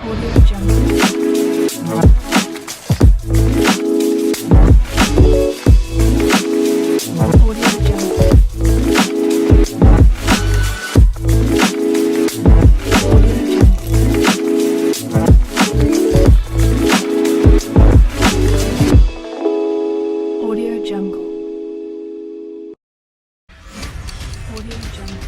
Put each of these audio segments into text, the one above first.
Audio Jungle. Audio Jungle. Audio Jungle. Audio Jungle. Audio Jungle. Audio Jungle.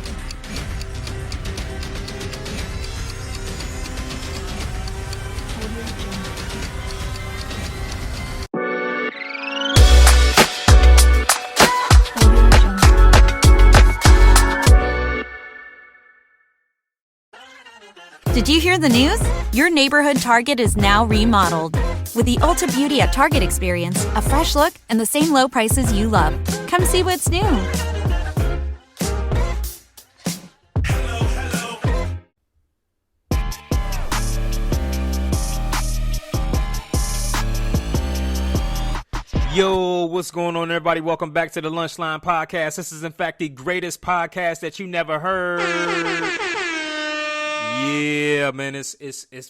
Did you hear the news? Your neighborhood Target is now remodeled. With the Ulta Beauty at Target experience, a fresh look, and the same low prices you love. Come see what's new. Yo, what's going on, everybody? Welcome back to the Lunchline Podcast. This is, in fact, the greatest podcast that you never heard. Yeah, man, it's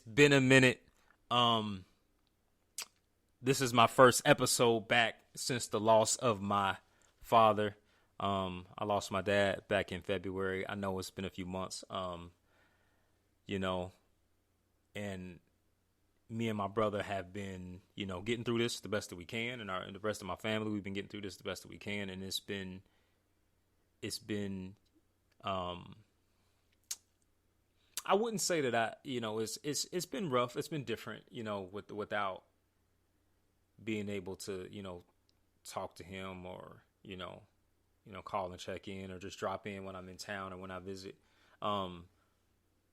been a minute. This is my first episode back since the loss of my father. I lost my dad back in February. I know it's been a few months. And me and my brother have been, getting through this the best that we can, and the rest of my family, we've been getting through this the best that we can, and it's been, I wouldn't say that it's been rough. It's been different, without being able to, talk to him or, call and check in or just drop in when I'm in town or when I visit.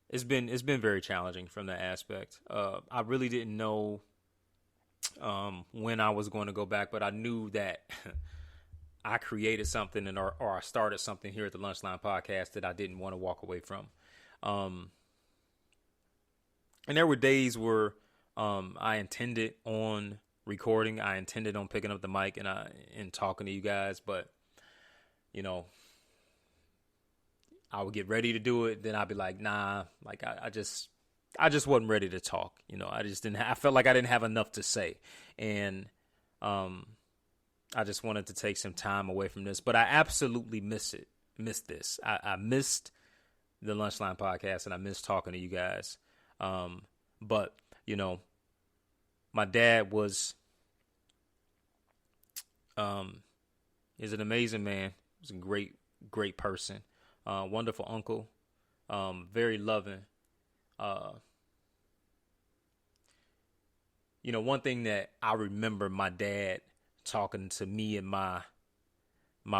It's been very challenging from that aspect. I really didn't know when I was going to go back, but I knew that I created something or I started something here at the Lunchline Podcast that I didn't want to walk away from. And there were days where I intended on recording. I intended on picking up the mic and talking to you guys, but I would get ready to do it. Then I'd be like, nah, like I just wasn't ready to talk. I felt like I didn't have enough to say. And, I just wanted to take some time away from this, but I absolutely missed this. I missed the Lunchline Podcast and I missed talking to you guys. But my dad is an amazing man. He's a great, great person. Wonderful uncle, very loving. One thing that I remember my dad talking to me and my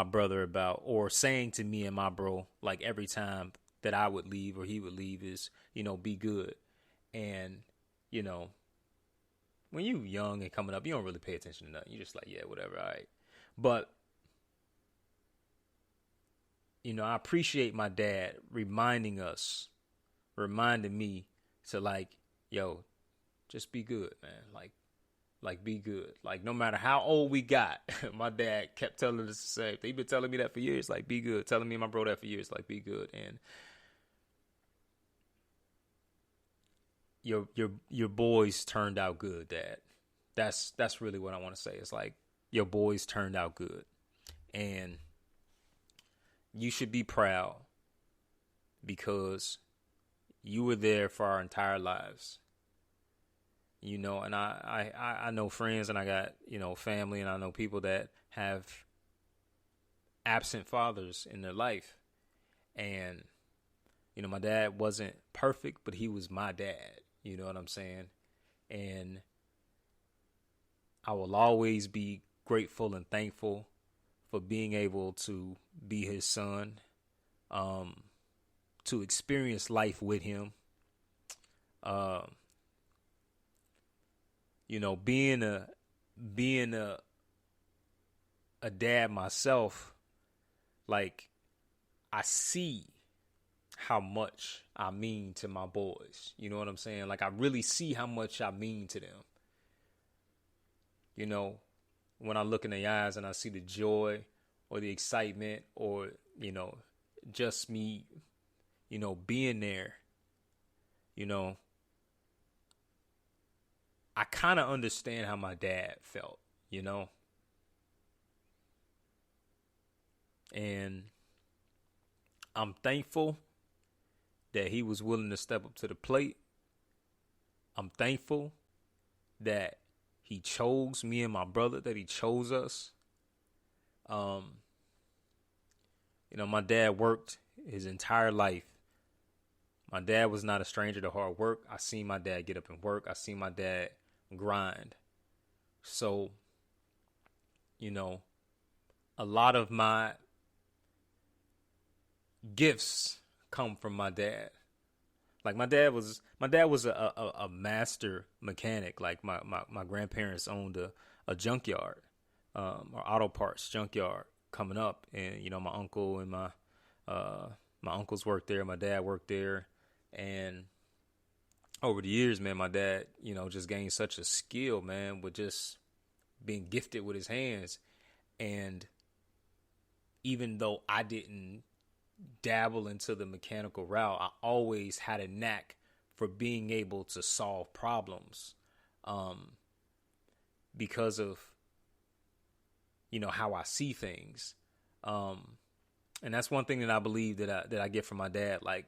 brother about, or saying to me and my bro, like every time that I would leave or he would leave, is, be good. And, when you young and coming up, you don't really pay attention to nothing. You're just like, yeah, whatever, all right. But I appreciate my dad reminding me to, like, yo, just be good, man. Like be good. Like, no matter how old we got, my dad kept telling us the same thing. He's been telling me that for years, like, be good. Telling me and my bro that for years, like, be good. And your boys turned out good, Dad. That's really what I want to say. It's like, your boys turned out good. And you should be proud because you were there for our entire lives. And I know friends and I got, family, and I know people that have absent fathers in their life. And, my dad wasn't perfect, but he was my dad. You know what I'm saying? And I will always be grateful and thankful for being able to be his son, to experience life with him. Being a dad myself, like, I see how much I mean to my boys. You know what I'm saying? Like, I really see how much I mean to them. When I look in their eyes and I see the joy or the excitement or, just me, being there, I kind of understand how my dad felt, you know? And I'm thankful that he was willing to step up to the plate. I'm thankful that he chose me and my brother, that he chose us. My dad worked his entire life. My dad was not a stranger to hard work. I seen my dad get up and work. I seen my dad grind. So, a lot of my gifts come from my dad. Like my dad was a master mechanic. Like my grandparents owned a junkyard, or auto parts junkyard coming up, and my uncle and my uncles worked there. My dad worked there, and over the years, man, my dad just gained such a skill, man, with just being gifted with his hands. And even though I didn't dabble into the mechanical route, I always had a knack for being able to solve problems, because of how I see things, and that's one thing that I believe that I get from my dad. Like,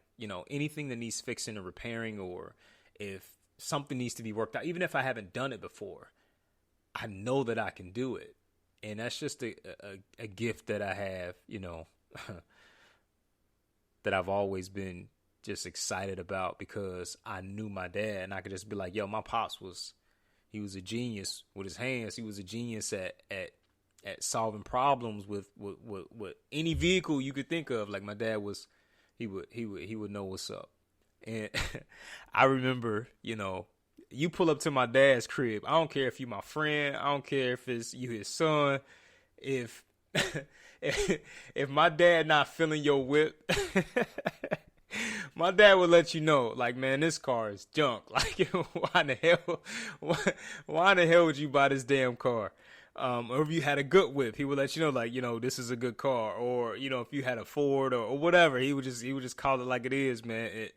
anything that needs fixing or repairing, or if something needs to be worked out, even if I haven't done it before, I know that I can do it. And that's just a gift that I have, that I've always been just excited about, because I knew my dad, and I could just be like, yo, my pops he was a genius with his hands. He was a genius at solving problems with any vehicle you could think of. Like my dad he would know what's up. And I remember, you pull up to my dad's crib. I don't care if you my friend. I don't care if it's you his son. If if my dad not feeling your whip, my dad would let you know, like, man, this car is junk. Like, why in the hell would you buy this damn car? Or if you had a good whip, he would let you know, like, this is a good car. Or, if you had a Ford or whatever, he would just call it like it is, man.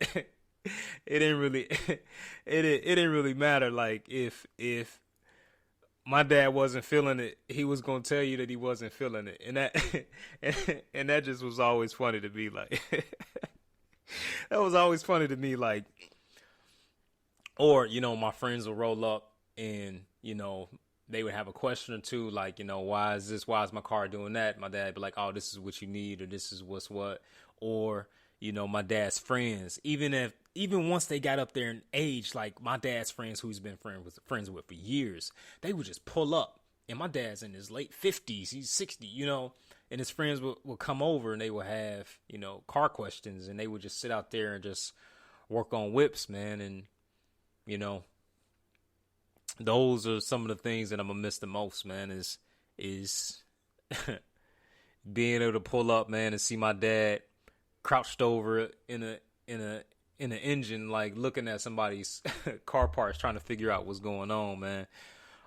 It didn't really matter. Like, if my dad wasn't feeling it, he was gonna tell you that he wasn't feeling it, and that just was always funny to me. Like, that was always funny to me. Like, or my friends will roll up and they would have a question or two, like, why is my car doing that? My dad would be like, oh, this is what you need, or this is what's what. Or my dad's friends, even once they got up there in age, like my dad's friends, who's been friends with for years, they would just pull up, and my dad's in his late 50s, he's 60, and his friends will come over, and they will have, car questions, and they would just sit out there and just work on whips, man. And, those are some of the things that I'm gonna miss the most, man, is being able to pull up, man, and see my dad crouched over in an engine, like looking at somebody's car parts, trying to figure out what's going on, man.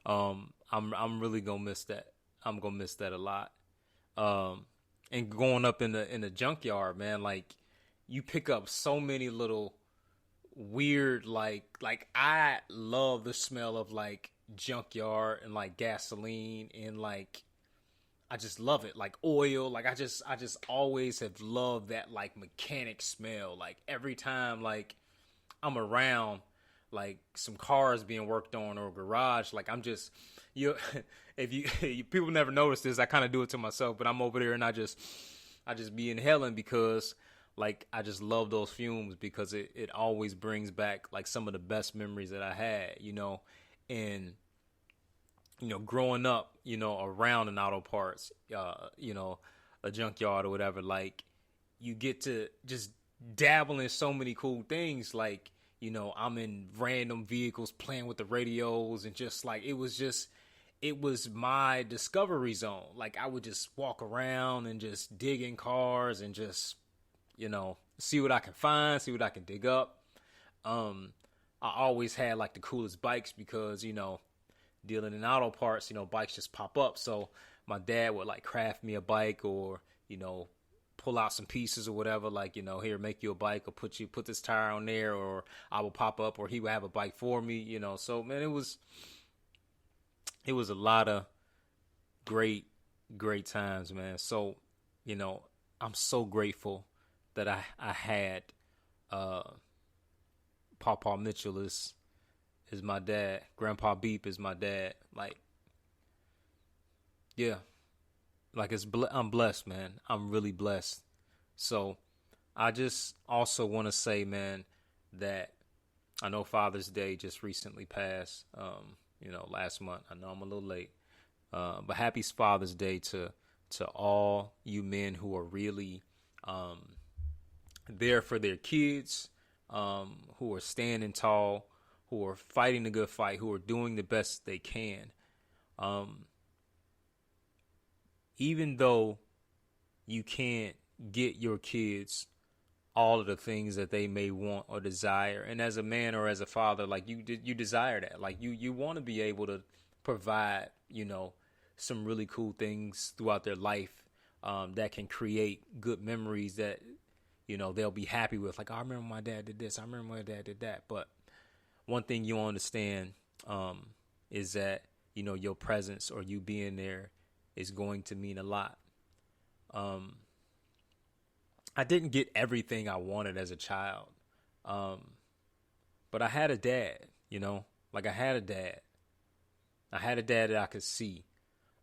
I'm really gonna miss that. I'm gonna miss that a lot. And going up in the junkyard, man, like you pick up so many little weird, like I love the smell of like junkyard and like gasoline, and like I just love it, like oil. Like I just always have loved that like mechanic smell. Like every time like I'm around like some cars being worked on or a garage, like I'm just if you people never notice this, I kind of do it to myself, but I'm over there and I just be inhaling, because like I just love those fumes, because it always brings back like some of the best memories that I had, and growing up, around an auto parts, a junkyard or whatever, like you get to just dabble in so many cool things. Like, I'm in random vehicles playing with the radios, and just like, it was my discovery zone. Like I would just walk around and just dig in cars and just, see what I can find, see what I can dig up. I always had like the coolest bikes, because, dealing in auto parts, bikes just pop up. So my dad would like craft me a bike, or, pull out some pieces or whatever, like, here, make you a bike, or put this tire on there, or I will pop up, or he would have a bike for me, So, man, it was a lot of great times, man. So, I'm so grateful that I had Pawpaw Mitchell is my dad. Grandpa Beep is my dad. Like, yeah, like I'm blessed, man. I'm really blessed. So I just also want to say, man, that I know Father's Day just recently passed, last month. I know I'm a little late, but happy Father's Day to all you men who are really there for their kids, who are standing tall, who are fighting the good fight, who are doing the best they can. Even though you can't get your kids all of the things that they may want or desire, and as a man or as a father, like you desire that, like you want to be able to provide, some really cool things throughout their life, that can create good memories that, they'll be happy with. Like, oh, I remember my dad did this. I remember my dad did that. But one thing you understand, is that, your presence or you being there is going to mean a lot. I didn't get everything I wanted as a child. But I had a dad, like I had a dad. I had a dad that I could see.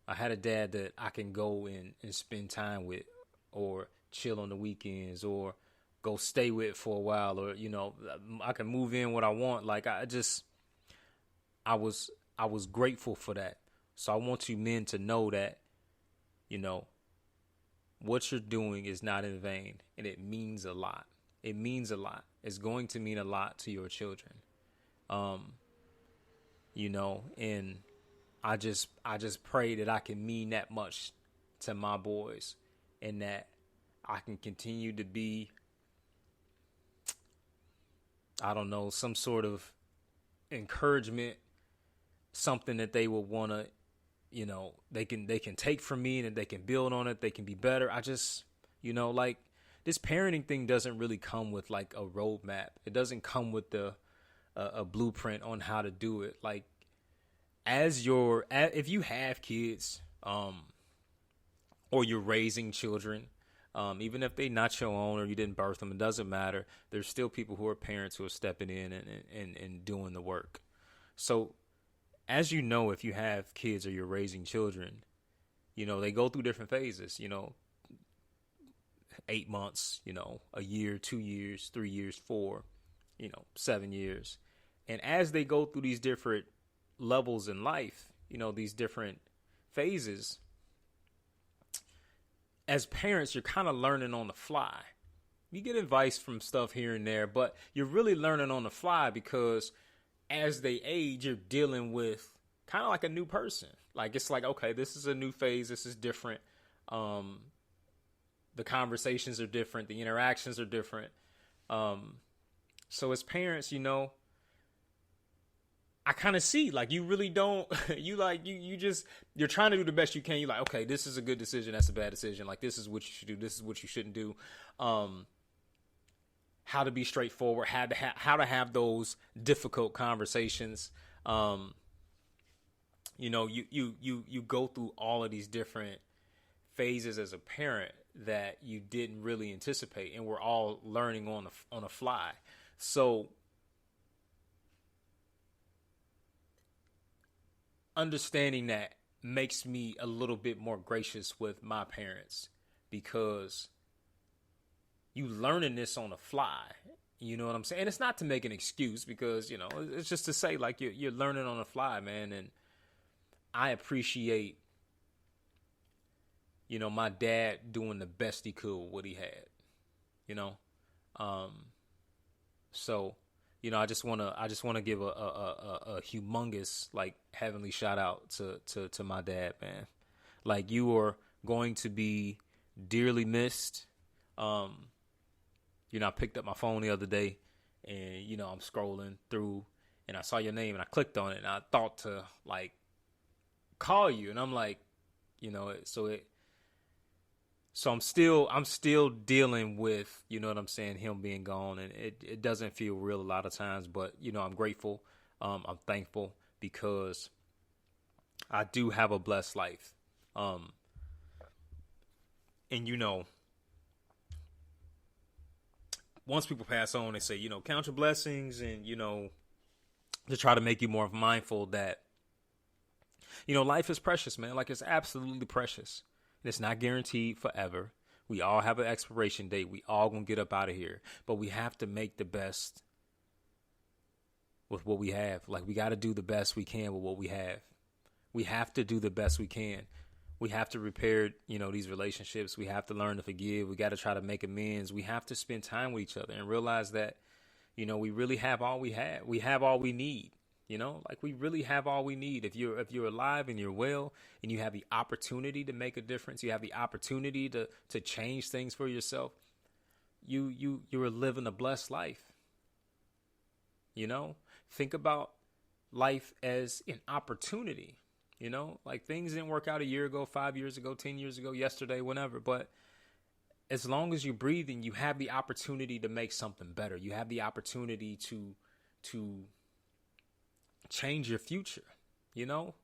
I had a dad that I can go and spend time with, or chill on the weekends, or go stay with for a while, or, I can move in what I want. Like, I was grateful for that. So I want you men to know that, what you're doing is not in vain, and it means a lot. It means a lot. It's going to mean a lot to your children. And I just pray that I can mean that much to my boys, and that I can continue to be, I don't know, some sort of encouragement, something that they will want to, they can take from me, and that they can build on it. They can be better. I just, like, this parenting thing doesn't really come with like a roadmap. It doesn't come with a blueprint on how to do it. Like, if you have kids, or you're raising children, even if they're not your own or you didn't birth them, it doesn't matter. There's still people who are parents who are stepping in and doing the work. So, as you know, if you have kids or you're raising children, they go through different phases, 8 months, a year, 2 years, 3 years, 4, 7 years. And as they go through these different levels in life, these different phases, as parents, you're kind of learning on the fly. You get advice from stuff here and there, but you're really learning on the fly, because as they age, you're dealing with kind of like a new person. Like, it's like, okay, this is a new phase. This is different. The conversations are different. The interactions are different. So as parents, I kind of see, like, you really don't, you're trying to do the best you can. You're like, okay, this is a good decision. That's a bad decision. Like, this is what you should do. This is what you shouldn't do. How to be straightforward, how to have those difficult conversations. You go through all of these different phases as a parent that you didn't really anticipate, and we're all learning on a fly. So understanding that makes me a little bit more gracious with my parents, because you learning this on the fly. You know what I'm saying? And it's not to make an excuse, because, it's just to say, like, you're learning on the fly, man. And I appreciate, my dad doing the best he could with what he had, So, I just want to give a humongous, like, heavenly shout out to my dad, man. Like, you are going to be dearly missed. I picked up my phone the other day, and, I'm scrolling through, and I saw your name, and I clicked on it, and I thought to, like, call you. And I'm like, So I'm still dealing with, you know what I'm saying, him being gone, and it doesn't feel real a lot of times, but you know, I'm grateful. I'm thankful because I do have a blessed life. And you know, once people pass on, they say, you know, count your blessings, and you know, to try to make you more mindful that, you know, life is precious, man. Like, it's absolutely precious. And it's not guaranteed forever. We all have an expiration date. We all gonna get up out of here. But we have to make the best with what we have. Like, we got to do the best we can with what we have. We have to do the best we can. We have to repair, you know, these relationships. We have to learn to forgive. We got to try to make amends. We have to spend time with each other and realize that, you know, we really have all we have. We have all we need. You know, like, we really have all we need. If you're alive and you're well and you have the opportunity to make a difference, you have the opportunity to change things for yourself, you're living a blessed life. You know, think about life as an opportunity. You know, like, things didn't work out a year ago, 5 years ago, 10 years ago, yesterday, whenever. But as long as you're breathing, you have the opportunity to make something better. You have the opportunity to change your future. You know,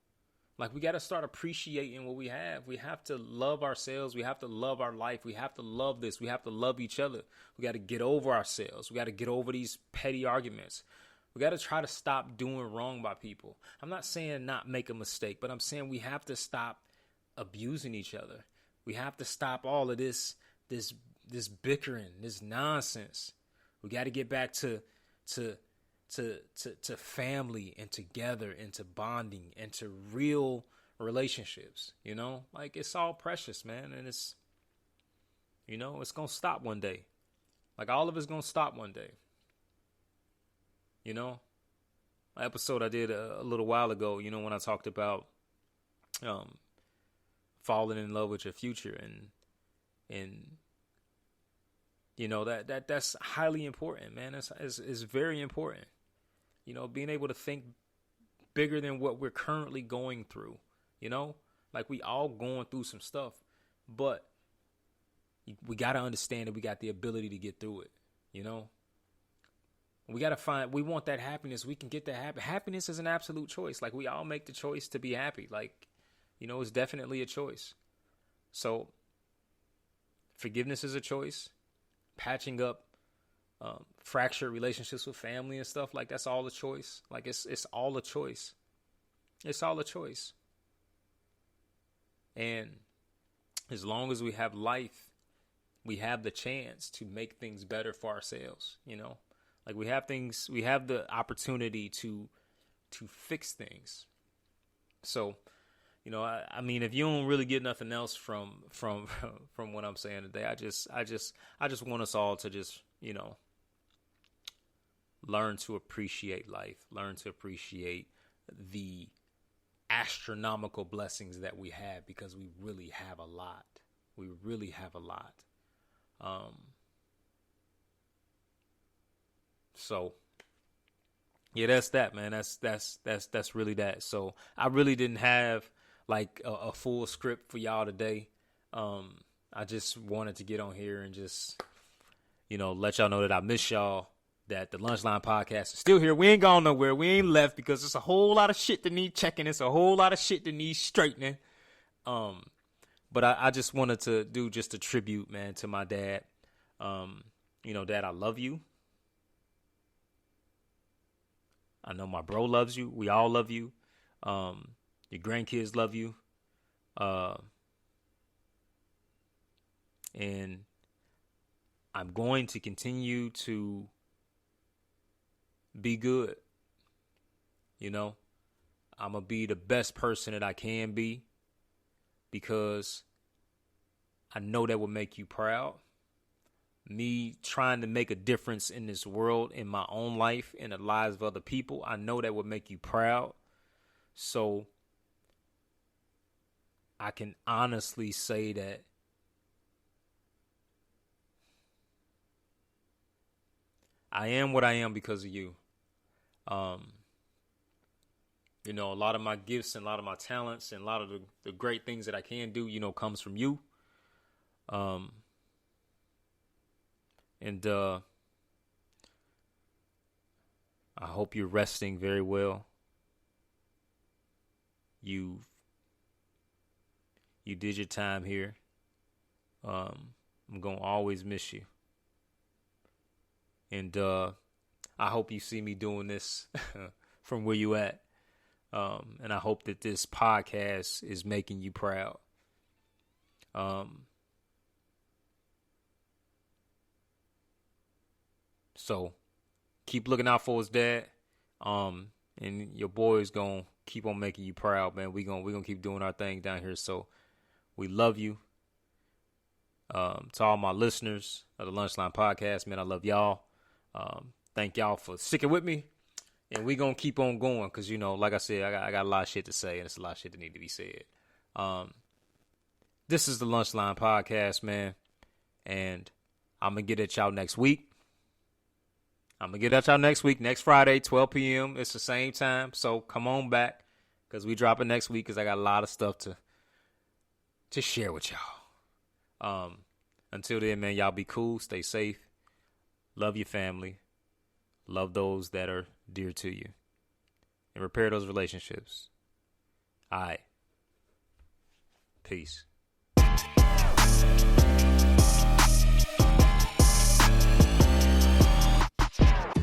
like, we got to start appreciating what we have. We have to love ourselves. We have to love our life. We have to love this. We have to love each other. We got to get over ourselves. We got to get over these petty arguments. We got to try to stop doing wrong by people. I'm not saying not make a mistake, but I'm saying we have to stop abusing each other. We have to stop all of this bickering, this nonsense. We got to get back to family and together and to bonding and to real relationships. You know, like, it's all precious, man. And it's, you know, it's going to stop one day. Like, all of it's going to stop one day. You know, an episode I did a little while ago, you know, when I talked about falling in love with your future, and you know, that's highly important, man. It's very important. You know, being able to think bigger than what we're currently going through. You know, like, we all going through some stuff, but we got to understand that we got the ability to get through it. You know. We got to we want that happiness. We can get that happiness is an absolute choice. Like, we all make the choice to be happy. Like, you know, it's definitely a choice. So forgiveness is a choice. Patching up fractured relationships with family and stuff, like, that's all a choice. Like, it's all a choice. It's all a choice. And as long as we have life, we have the chance to make things better for ourselves, you know. Like, we have the opportunity to fix things. So, you know, I mean, if you don't really get nothing else from what I'm saying today, I just want us all to just, you know, learn to appreciate life, learn to appreciate the astronomical blessings that we have, because we really have a lot. We really have a lot. So yeah, that's that, man. That's really that. So I really didn't have like a full script for y'all today. I just wanted to get on here and just, you know, let y'all know that I miss y'all, that the Lunchline Podcast is still here. We ain't gone nowhere. We ain't left, because it's a whole lot of shit that need checking. It's a whole lot of shit that needs straightening. But I just wanted to do just a tribute, man, to my dad. You know, Dad, I love you. I know my bro loves you. We all love you. Your grandkids love you. And I'm going to continue to be good. You know, I'm going to be the best person that I can be, because I know that will make you proud. Me trying to make a difference in this world, in my own life, in the lives of other people, I know that would make you proud. So I can honestly say that I am what I am because of you. You know, a lot of my gifts and a lot of my talents and a lot of the great things that I can do, you know, comes from you. And I hope you're resting very well. You did your time here. I'm gonna always miss you. And I hope you see me doing this from where you at. And I hope that this podcast is making you proud. So keep looking out for us, Dad. And your boy is gonna keep on making you proud, man. We gonna keep doing our thing down here. So we love you. To all my listeners of the Lunchline Podcast, man, I love y'all. Thank y'all for sticking with me. And we gonna keep on going because, you know, like I said, I got a lot of shit to say, and it's a lot of shit that need to be said. This is the Lunchline Podcast, man, and I'm gonna get at y'all next week. Next Friday, 12 p.m. It's the same time, so come on back because we dropping next week because I got a lot of stuff to share with y'all. Until then, man, y'all be cool, stay safe, love your family, love those that are dear to you, and repair those relationships. All right. Peace.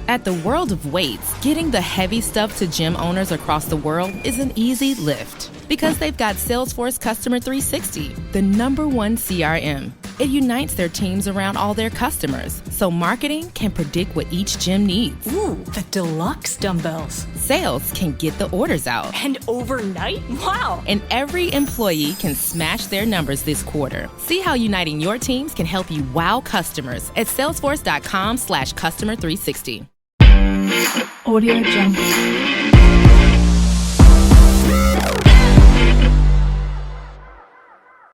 At the World of Weights, getting the heavy stuff to gym owners across the world is an easy lift because they've got Salesforce Customer 360, the #1 CRM. It unites their teams around all their customers, so marketing can predict what each gym needs. Ooh, the deluxe dumbbells. Sales can get the orders out. And overnight? Wow. And every employee can smash their numbers this quarter. See how uniting your teams can help you wow customers at salesforce.com/customer360. Audio Jungle.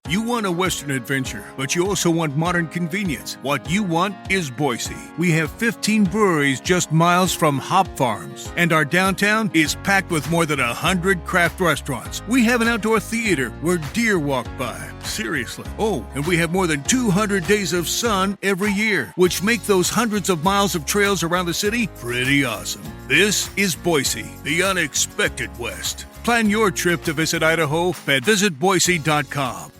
You want a Western adventure, but you also want modern convenience. What you want is Boise. We have 15 breweries just miles from hop farms, and our downtown is packed with more than 100 craft restaurants. We have an outdoor theater where deer walk by. Seriously. Oh, and we have more than 200 days of sun every year, which make those hundreds of miles of trails around the city pretty awesome. This is Boise, the unexpected West. Plan your trip to visit Idaho at visitboise.com.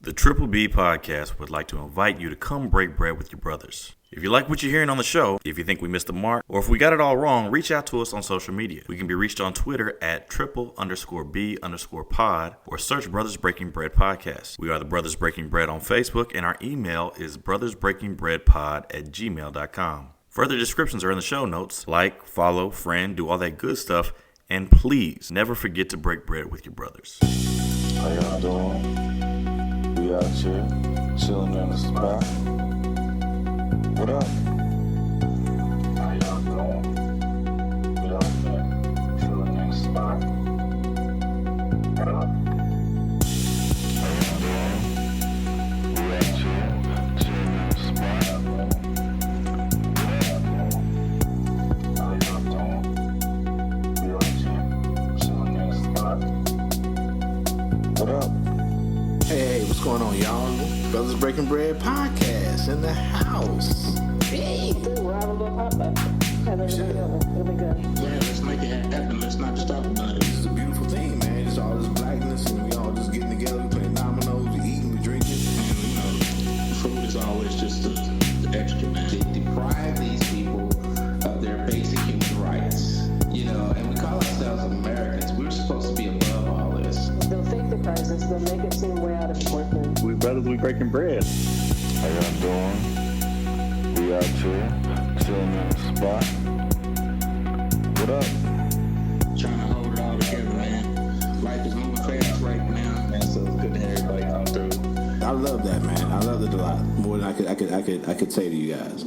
The Triple B Podcast would like to invite you to come break bread with your brothers. If you like what you're hearing on the show, if you think we missed the mark, or if we got it all wrong, reach out to us on social media. We can be reached on Twitter at triple_B_pod or search Brothers Breaking Bread Podcast. We are the Brothers Breaking Bread on Facebook, and our email is brothersbreakingbreadpod@gmail.com. Further descriptions are in the show notes. Like, follow, friend, do all that good stuff, and please never forget to break bread with your brothers. How y'all doing? We out here, chilling in the spot. What up? How y'all doing? We out here, chilling in the spot. What up? How y'all doing? We out here, chilling in the spot. How y'all doing? We out here, chilling in the spot. What up? Hey, what's going on, y'all? Brothers Breaking Bread Podcast in the house. Hey! We're having a little pop up. It'll be good. Yeah, let's make it happen. Let's not just talk about it. This is a beautiful thing, man. It's all this blackness, and we all just getting together, we playing dominoes, we eating, we drinking. And, you know, food is always just the extra, man. They deprive these people of their basic human rights. You know, and we call ourselves Americans. We're supposed to be above all this. They'll fake the crisis. They'll make it seem way out of proportion. We brothers, we breaking bread. How y'all doing? We out here, chilling in the spot. What up? Trying to hold it all together, man. Life is moving fast right now, man. So it's good to have everybody come through. I love that, man. I love it a lot more than I could say to you guys.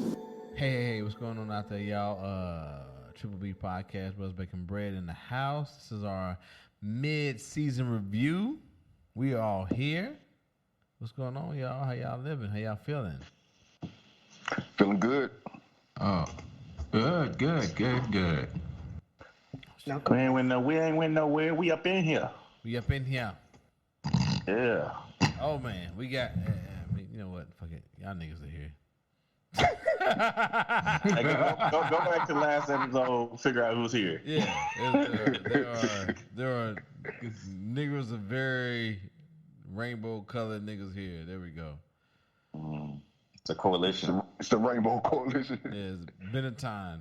Hey, what's going on out there, y'all? Triple B Podcast, Brothers Baking Bread in the house. This is our mid-season review. We are all here. What's going on, y'all? How y'all living? How y'all feeling? Feeling good. Oh, good. We ain't went nowhere. We up in here. We up in here. Yeah. Oh man, we got. You know what? Fuck it. Y'all niggas are here. Hey, go back to last episode. Figure out who's here. Yeah, there are niggas of very rainbow colored niggas here. There we go. It's a coalition. It's the Rainbow Coalition. Yeah, it's Benetton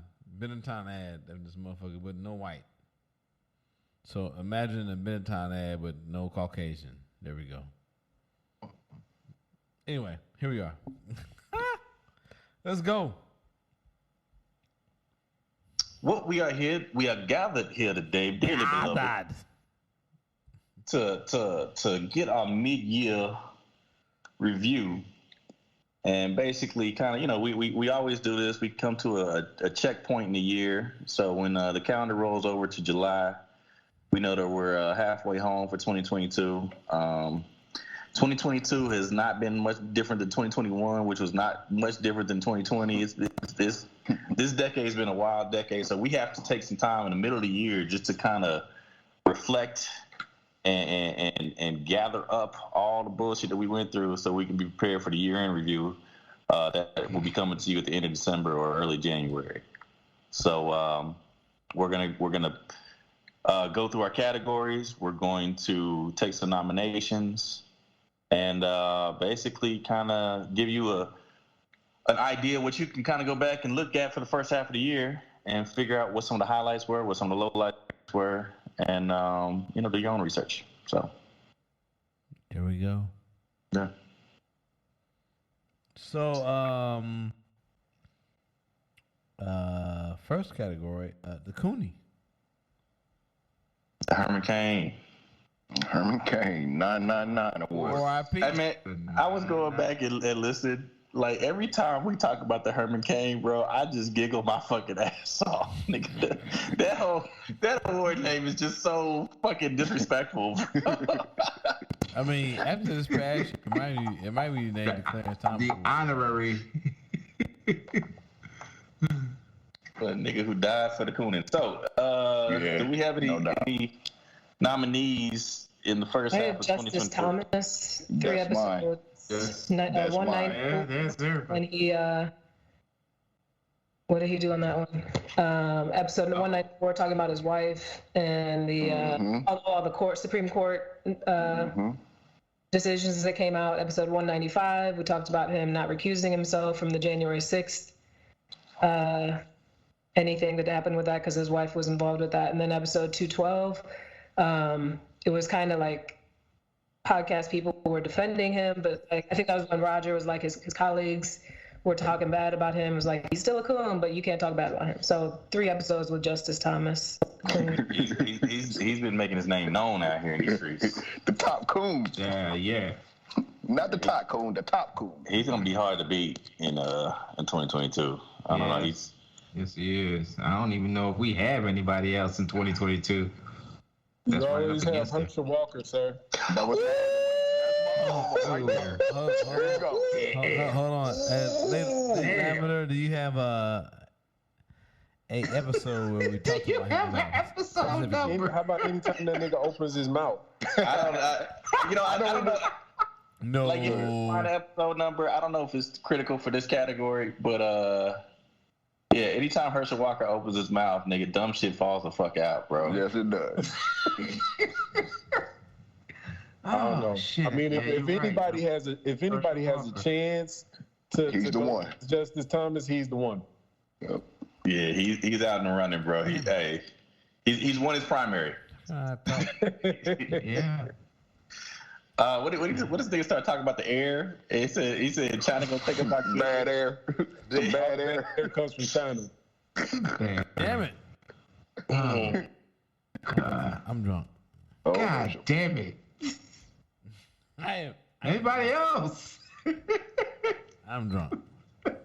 ad of this motherfucker with no white. So imagine a Benetton ad with no Caucasian. There we go. Anyway, here we are. Let's go. What we are gathered here today, dearly beloved, to get our mid-year review, and basically kind of, we always do this. We come to a checkpoint in the year. So when the calendar rolls over to July, we know that we're halfway home for 2022. 2022 has not been much different than 2021, which was not much different than 2020. This decade's been a wild decade, so we have to take some time in the middle of the year just to kind of reflect and gather up all the bullshit that we went through, so we can be prepared for the year-end review that will be coming to you at the end of December or early January. So we're gonna go through our categories. We're going to take some nominations. And basically kind of give you an idea what you can kind of go back and look at for the first half of the year and figure out what some of the highlights were, what some of the lowlights were, and, do your own research. So. Here we go. Yeah. So, first category, the Cooney. The Herman Cain. Herman Cain, 999 award. R.I.P. I mean, I was going back and listened. Like, every time we talk about the Herman Cain, bro, I just giggle my fucking ass off, nigga. That award name is just so fucking disrespectful. I mean, after this crash, it might be named Clarence Thomas. The honorary. A nigga who died for the Coonan. So, do we have any nominees in the first half of 2022? Justice Thomas, 3 episodes. Yes. 190. When he, what did he do on that one? Episode 194, talking about his wife and the all the Supreme Court decisions that came out. Episode 195, we talked about him not recusing himself from the January 6th. Anything that happened with that, because his wife was involved with that. And then episode 212, it was kind of like podcast people were defending him, but I think that was when Roger was like his colleagues were talking bad about him. It was like, he's still a coon, but you can't talk bad about him. So 3 episodes with Justice Thomas. he's been making his name known out here in these streets. The top coon. Yeah. Not the top coon, the top coon. He's gonna be hard to beat in 2022. I don't know. Yes, he is. I don't even know if we have anybody else in 2022. You always have Herschel Walker, sir. That was Hold on. Diameter, do you have a episode where we talk about him? Episode number. How about anytime that nigga opens his mouth? I don't know. No. Like, you find the episode number. I don't know if it's critical for this category, but yeah, anytime Herschel Walker opens his mouth, nigga, dumb shit falls the fuck out, bro. Yes, it does. I don't know. Shit. I mean, if anybody has a chance to He's the one. Justice Thomas, he's the one. Yep. Yeah, he's out and running, bro. He's won his primary. Yeah. What does nigga start talking about the air? He said China gonna take it back to Bad air. Some bad air. Air comes from China. Damn it. I'm drunk. Oh, God damn it. I am. Anybody else? I'm drunk. You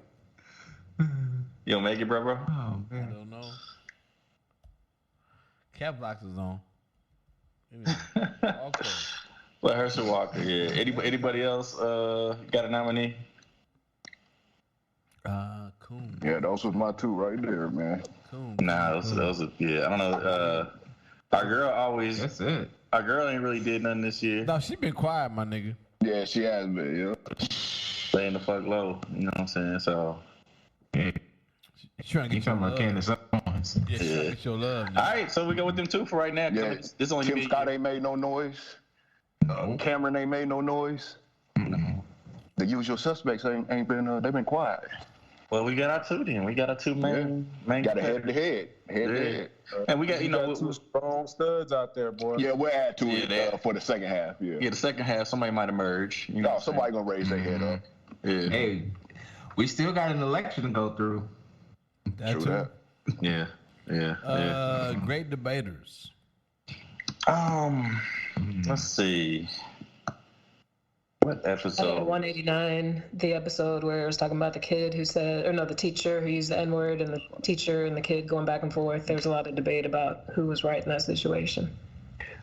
don't make it, bro? Oh, I man. don't know. Cap Blocks is on. Okay. Well, Herschel Walker, yeah. Anybody else got a nominee? Coon. Yeah, those was my 2 right there, man. Coon. Nah, those are, yeah, I don't know. Our girl always. That's it. Our girl ain't really did nothing this year. No, she been quiet, my nigga. Yeah, she has been. Yeah. Laying the fuck low. You know what I'm saying? So. You trying to get your love. Candace Owens. Yeah, trying to get your love. All right, so we go with them two for right now. Yeah. This only Tim Scott ain't made no noise. No. Cameron ain't made no noise. The usual suspects ain't been. They've been quiet. Well, we got our two then. We got our two main. Got a head to head. And we got two strong studs out there, boy. Yeah, we'll add to it for the second half. Yeah, the second half somebody might emerge. You know, somebody gonna raise their head up. Yeah. Hey, we still got an election to go through. That's true. Yeah. Great debaters. Let's see. What episode? 189, the episode where it was talking about the kid who said, or no, the teacher who used the N-word, and the teacher and the kid going back and forth. There was a lot of debate about who was right in that situation.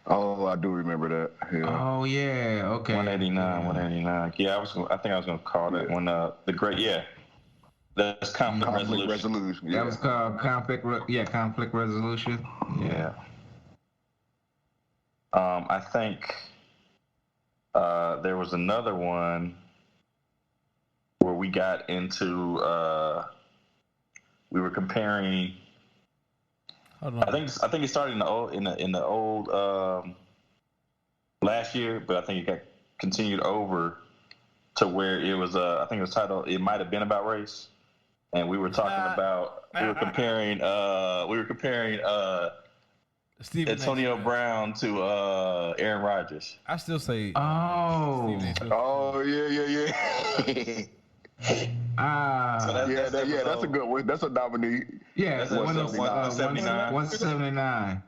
Oh, I do remember that. Yeah. Oh yeah, okay. 189. Yeah, I think I was gonna call that one the great. Yeah, that's conflict resolution. That was called conflict resolution. Yeah. I think there was another one where we got into we were comparing. I think it started in the old last year, but I think it got continued over to where it was I think it was titled "It Might Have Been About Race," and we were talking about we were comparing Antonio Brown to Aaron Rodgers. I still say. Oh yeah. That's a good one. That's a nominee. Yeah, that's 179. 179.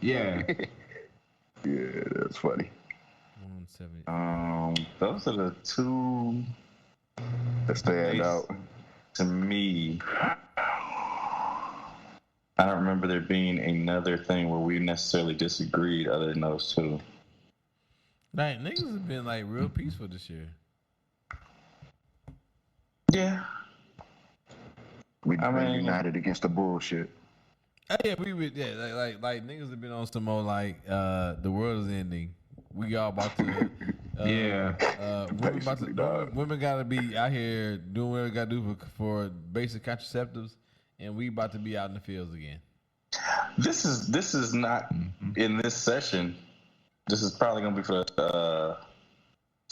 Yeah. Yeah, that's funny. 170. Those are the two that stand out to me. I don't remember there being another thing where we necessarily disagreed other than those two. Like, niggas have been like real peaceful this year. Yeah. We've been united against the bullshit. Yeah, like niggas have been on some more like the world is ending. We all about to women gotta be out here doing what they gotta do for basic contraceptives, and we about to be out in the fields again. This is not in this session. This is probably gonna be for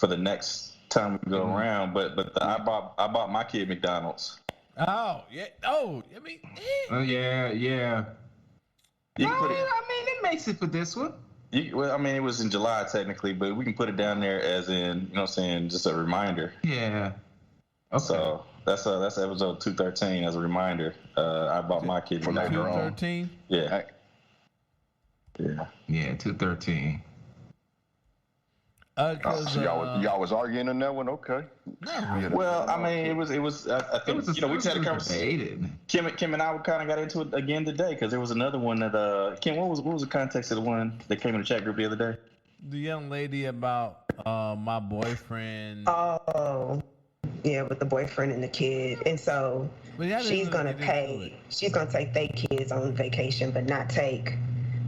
the next time we go around. But I bought my kid McDonald's. Oh yeah. Oh, I mean. Oh yeah. It makes it for this one. It was in July technically, but we can put it down there as in, you know what I'm saying, just a reminder. Yeah. Okay. So that's episode 213 as a reminder. I bought my kid for 213. Yeah. Yeah, 213. So y'all was arguing on that one, okay? Well, it was. I think we just had a conversation. Kim and I kind of got into it again today because there was another one that Kim. What was the context of the one that came in the chat group the other day? The young lady about my boyfriend. Oh, yeah, with the boyfriend and the kid, and so she's gonna pay. She's gonna take their kids on vacation, but not take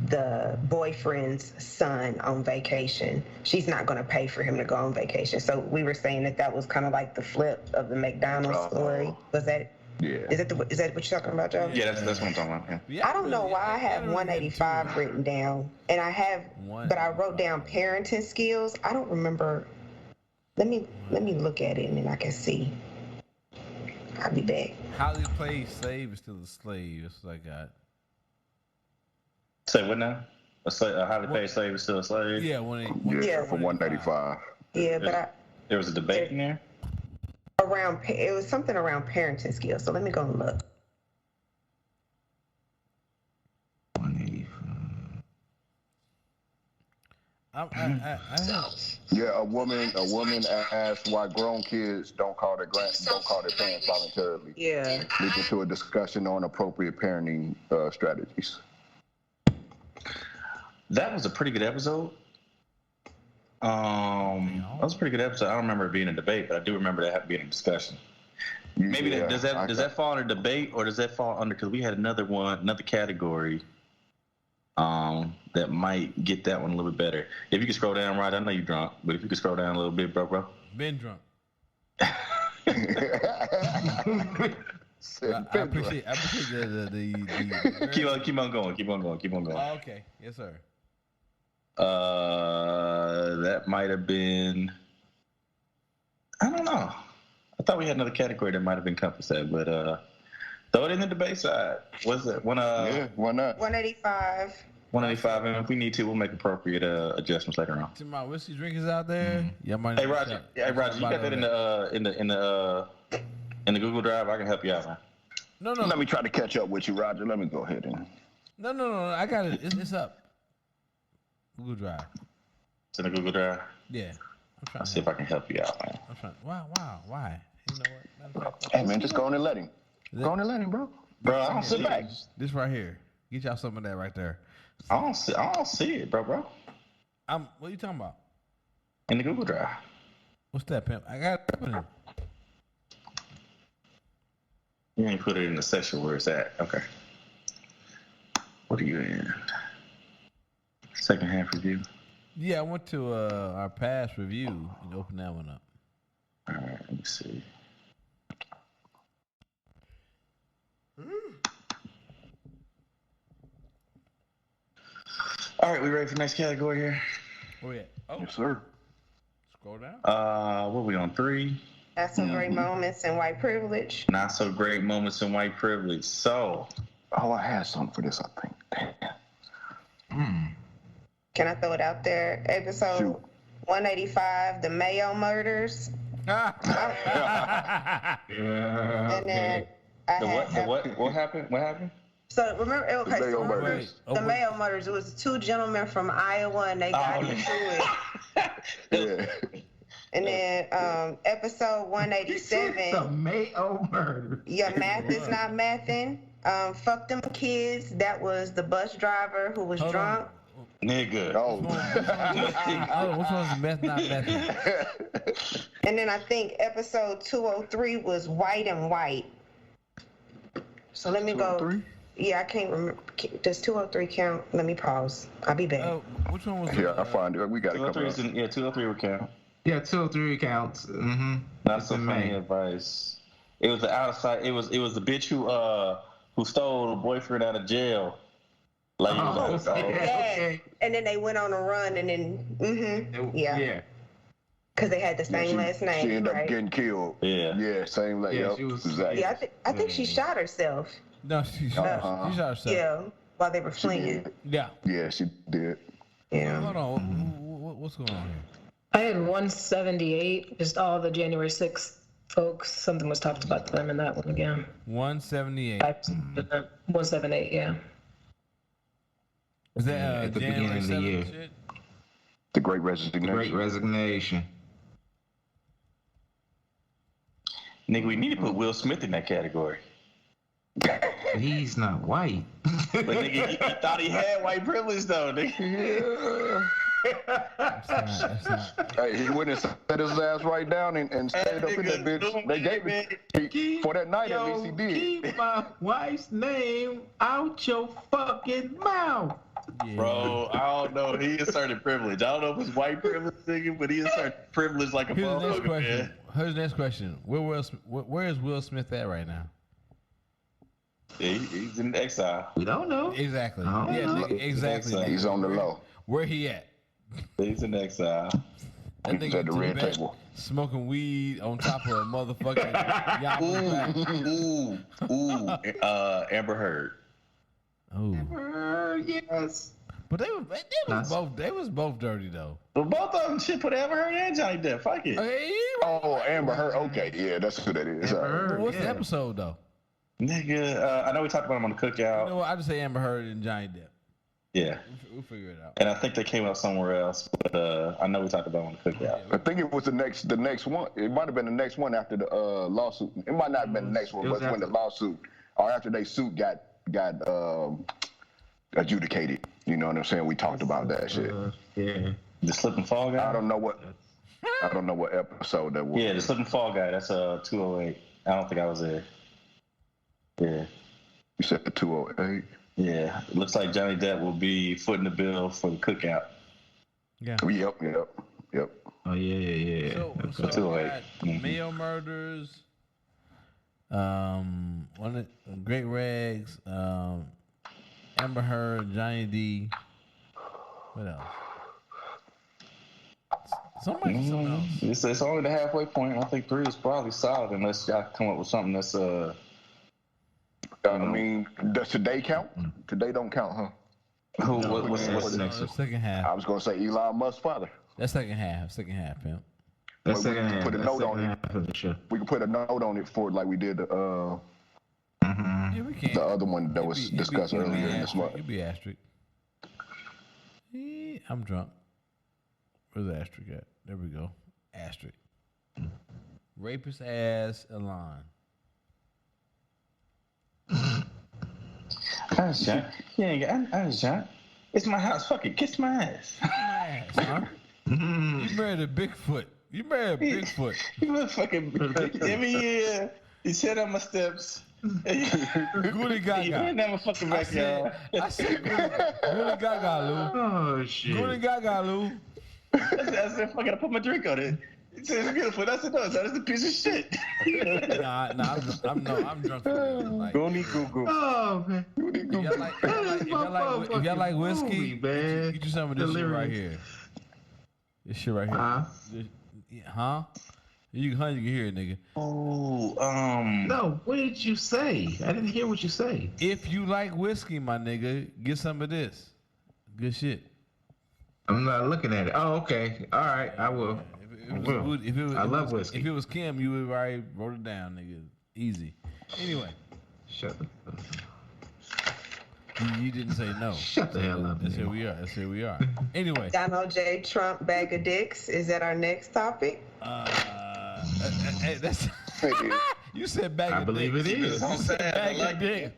the boyfriend's son on vacation. She's not going to pay for him to go on vacation. So we were saying that was kind of like the flip of the McDonald's story. Was that? Yeah. Is that what you're talking about, Joe? Yeah, that's what I'm talking about. Yeah. I don't know why I have 185 written down, and but I wrote down parenting skills. I don't remember. Let me look at it and then I can see. I'll be back. Highly paid slave is still a slave. That's what I got. Say what now? A highly paid slave is still a slave? Yeah, for 185. Yeah, but there was a debate in there? It was something around parenting skills. So let me go and look. 185. Yeah, a woman asked why grown kids don't call their parents voluntarily. Yeah. Leading to a discussion on appropriate parenting strategies. That was a pretty good episode. That was a pretty good episode. I don't remember it being a debate, but I do remember that being a discussion. Maybe does that fall under debate, or does that fall under? Because we had another category. that might get that one a little bit better. If you can scroll down, right? I know you're drunk, but if you can scroll down a little bit, bro. Been drunk. I appreciate the keep on going. Oh, okay. Yes, sir. That might have been. I don't know. I thought we had another category that might have encompassed that, but throw it in the debate side. What's that? Why not? 185. 185, and if we need to, we'll make appropriate adjustments later on. To my whiskey drinkers out there, Hey Roger, you got that in the Google Drive? I can help you out, man. No. Let me try to catch up with you, Roger. Let me go ahead and. No. I got it. It's up. Google Drive. It's in the Google Drive. Yeah. I'll see if I can help you out, man. I'm trying. Wow. Why? You know what? Hey man, just go on and let him. Go on and let him, bro. Bro, I don't sit back. This right here. Get y'all some of that right there. I don't see it, bro. What are you talking about? In the Google Drive. What's that, pimp? I got it. You ain't put it in the section where it's at. Okay. What are you in? Second half review. Yeah, I went to our past review and opened that one up. All right, let me see. All right, we ready for the next category here? Where we at? Oh, yes, sir. Scroll down. What are we on? 3? Not so great moments in white privilege. Not so great moments in white privilege. So, I had something for this, I think. Damn. Can I throw it out there? Episode 185, the Mayo murders. And then what happened? What happened? So remember, the Mayo murders. It was 2 gentlemen from Iowa, and they got into it. And then episode 187. The Mayo murder. Your math is not mathing. Fuck them kids. That was the bus driver who was drunk. Nigga. Which one's meth, not meth? And then I think episode 203 was white and white. So let me go. Yeah, I can't remember. Does 203 count? Let me pause. I'll be back. Which one was I find it. We got it. 203 would count. Yeah, 203 counts. Mm-hmm. Not so funny advice. It was the outside. It was the bitch who stole the boyfriend out of jail. Okay. And then they went on a run, and then yeah. Because they had the same last name. She ended up getting killed. Yeah, same last. Yeah, she was. Exactly. Yeah, I think she shot herself. No, she shot herself. Yeah, while they were fleeing. Yeah, she did. Yeah. Hold on. What's going on here? I had 178. Just all the January 6th folks. Something was talked about them in that one again. 178. 178. Yeah. Is that at the beginning of the year? Shit? The Great Resignation. The Great Resignation. Nigga, we need to put Will Smith in that category. He's not white. But nigga, he thought he had white privilege though, nigga. That's not. Hey, he went and set his ass right down and stayed up in that bitch. They gave it for that night. At least he did. Keep my wife's name out your fucking mouth. Yeah. Bro, I don't know. He inserted privilege. I don't know if it's white privilege, nigga, but he inserted privilege like a motherfucker, man. Here's the next question. Where is Will Smith at right now? Yeah, he's in exile. We don't know. Exactly. Exactly. He's on the low. Where he at? He's in exile. He's at the red table. Smoking weed on top of a motherfucking Amber Heard. Oh. Yes. But they was both dirty though. But both of them shit put Amber Heard and Johnny Depp. Fuck it. Okay, Amber Heard. Okay, yeah, that's who that is. What's the episode though? Nigga, I know we talked about him on the Cookout. You know what? I just say Amber Heard and Johnny Depp. Yeah. We'll figure it out. And I think they came up somewhere else, but I know we talked about him on the Cookout. I think it was the next one. It might have been the next one after the lawsuit. It might not have been the next one, but when the lawsuit or after they suit got adjudicated. You know what I'm saying? We talked about that shit. Yeah. The Slip and Fall guy? I don't know what episode that was. Yeah, the Slip and Fall guy. That's 208. I don't think I was there. Yeah. You said the 208? Yeah, it looks like Johnny Depp will be footing the bill for the cookout. Yeah. Yep. Oh yeah. So we got Mayo Murders, one of Great Regs, Amber Heard, Johnny D. What else? Something else. It's only the halfway point. I think 3 is probably solid unless y'all come up with something that's I mean, does today count? Today don't count, huh? What's the next one? Second half. I was gonna say Elon Musk's father. That's second half, pimp. That's second half. Put a note on it. We can put a note on it for like we did the we can. The other one that was discussed earlier in this month. It'd be asterisk. I'm drunk. Where's the asterisk at? There we go. Asterisk. Rapist ass Elon. I was shot. Yeah, I was shot. It's my house. Fuck it. Kiss my ass. Huh? You married a Bigfoot. You motherfucking every year you sit on my steps. Goody Gaga. You ain't never fucking back, y'all. I said Goody Gaga, Lou. Oh shit. Goody Gaga, Lou. I said, fucking, I put my drink on it. He said it's beautiful. I said, no, that's a piece of shit. I'm drunk. Goony goo goo. Oh man. If y'all like whiskey, man. get you some of this shit right here. This shit right here. Huh? You can hear it, nigga. Oh, No, what did you say? I didn't hear what you say. If you like whiskey, my nigga, get some of this. Good shit. I'm not looking at it. Oh, okay. All right, I will. I love whiskey. If it was Kim, you would have already wrote it down, nigga. Easy. Anyway. Shut the fuck up. You didn't say no. Shut the hell up. That's who we are. Anyway. Donald J. Trump bag of dicks. Is that our next topic? Hey, that's you said bag of dicks. I believe it is. You said bag of dicks.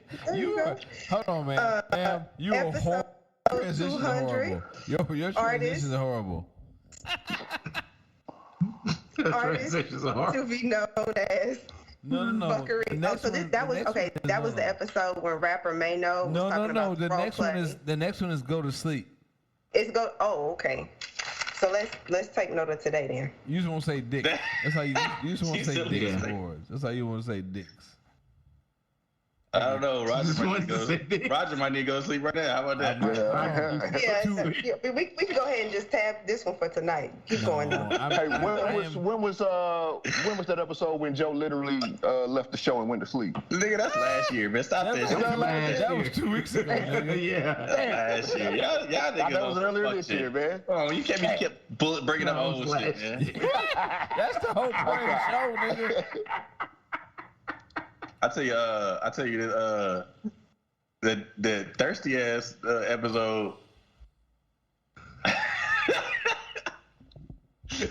Hold on, man. Ma'am, you are horrible. Transitions are horrible. Your transitions are horrible. Artists to be known as No. Buckery. That was the episode when rapper Mano was talking about the next one is Go to Sleep. It's go. Oh, okay. So let's take note of today then. You just want to say dick. That's how you just want to say dicks words. That's how you want to say dicks. I don't know. Roger might need to go to sleep right now. How about that? We can go ahead and just tab this one for tonight. Keep going though. When was that episode when Joe literally left the show and went to sleep? Nigga, that's last year, man. Stop that. That was 2 weeks ago, nigga. Last year. Y'all niggas. That was earlier this year, man. Oh, you can't be kept bringing up old shit, man. That's the whole point of the show, nigga. I tell you the thirsty ass episode.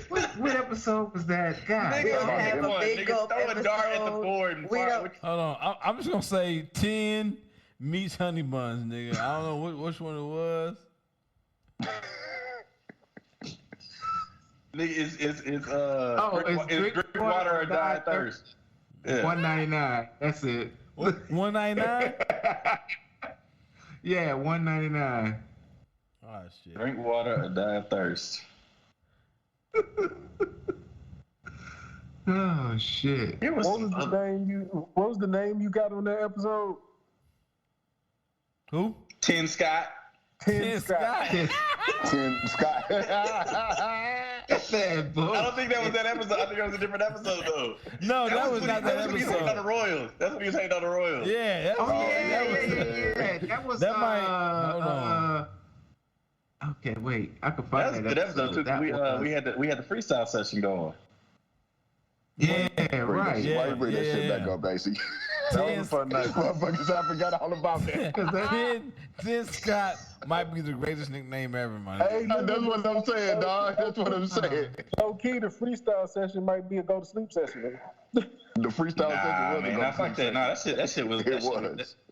What episode was that? God, nigga, throw a dart at the board. And Hold on, I'm just gonna say 10 meats honey buns, nigga. I don't know which one it was. Nigga, it's drink water or die of thirst. Yeah. $1.99. That's it. $1.99? Yeah, $1.99. Oh shit. Drink water or die of thirst. Oh shit. What was the name you got on that episode? Who? Tim Scott. Tim Scott. Tim Scott. I don't think that was that episode. I think it was a different episode, though. No, that was not that episode. That's when he was on the Royals. That's when he was hanging on the Royals. Yeah. That was. That might. Hold on. Okay, wait. I could find that. That's a good episode too. We had the freestyle session going. Yeah, right. Why you bring that shit back up, Basie? That was a fun night. Motherfuckers, I forgot all about that. Tim Scott might be the greatest nickname ever, man. Hey, that's what I'm saying, dog. That's what I'm saying. Low key, the freestyle session might be a go to sleep session. The freestyle session was man, not like that. Nah, that shit was.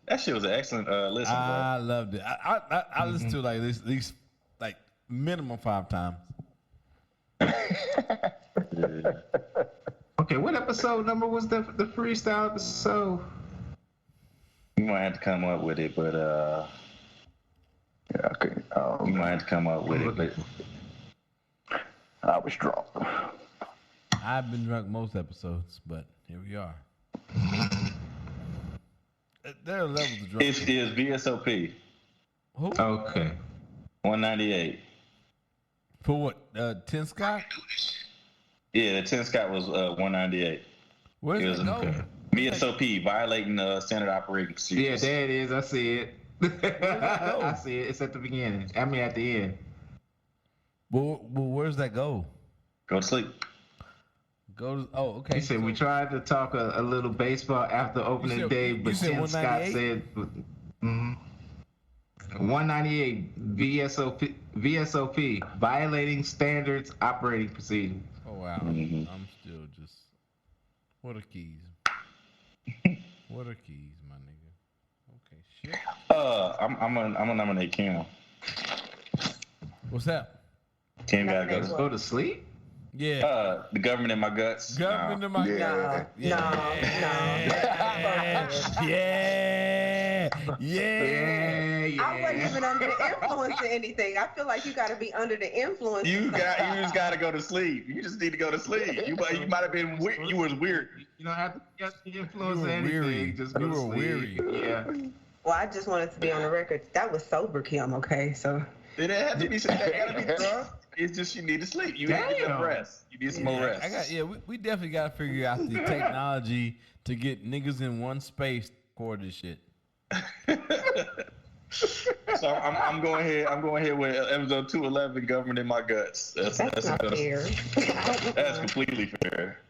That shit was an excellent listen, bro. I loved it. I listened to it like at least like minimum 5 times. Yeah. Okay, what episode number was the freestyle episode? might have to come up with it, but yeah, okay. You might have to come up with it, but I was drunk. I've been drunk most episodes, but here we are. There are levels of drunk. It is VSOP. Who? Okay. 198. For what? 10 Scott? Yeah, the 10 Scott was 198. Where's it go? VSOP, violating standard operating procedures. Yeah, there it is. I see it. I see it. It's at the beginning. I mean, at the end. Well, where's that go? Go to sleep. Okay. He said we tried to talk a little baseball after opening day, but Tim Scott said 198 VSOP, violating standards operating procedures. Oh wow. Mm-hmm. I'm still just. What are keys? What are keys, my nigga? Okay, shit. I'm gonna nominate Kim. What's that? Kim gotta go to sleep. Yeah. The government in my guts. Government in my guts. Yeah. I wasn't even under the influence of anything. I feel like you got to be under the influence. You just got to go to sleep. You just need to go to sleep. You might have been weird. You was weird. You don't have to get the influence of anything. Just go to sleep. Weary. Yeah. Well, I just wanted to be on the record. That was sober, Kim. Okay, so. It had to be. It had to be drunk. It's just you need to sleep. You need some rest. You need some more rest. We definitely got to figure out the technology to get niggas in one space to record this shit. So I'm going ahead with episode 211, government in my guts. That's not fair. That's completely fair.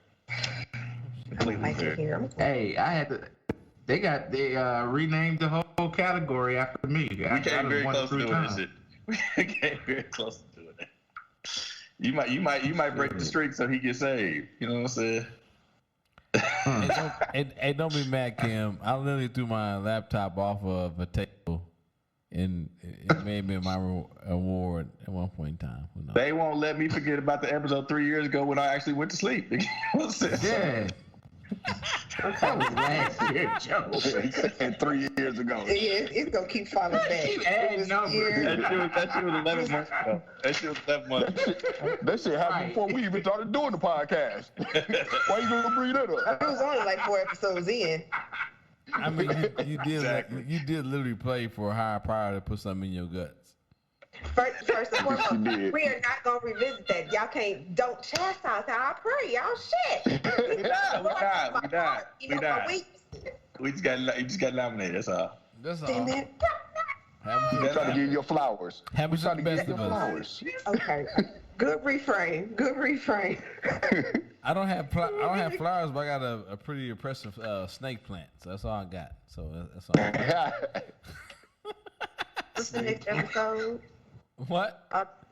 Completely fair. Hey, I had to. They renamed the whole category after me. We came very close to doing this shit. We came very close to doing it. You might break the streak so he gets saved. You know what I'm saying? Hey, don't be mad, Kim. I literally threw my laptop off of a table, and it made me my award at one point in time. They won't let me forget about the episode 3 years ago when I actually went to sleep. Yeah. That was last year, Joe. And 3 years ago. Yeah, it's gonna keep falling back. Keep adding numbers. That shit was 11 months ago. That shit was 11 months. That shit happened before we even started doing the podcast. Why you gonna bring that up? It was only like 4 episodes in. I mean, you did literally play for a higher power to put something in your guts. First and foremost, we are not gonna revisit that. Y'all don't chastise how I pray. Y'all shit. We not. We just got nominated. That's all. That's all. I'm trying to give you your flowers. Have the best of us. Okay. Good refrain. I don't have flowers, but I got a pretty impressive snake plant. So that's all I got. So that's all. What's the next episode? What?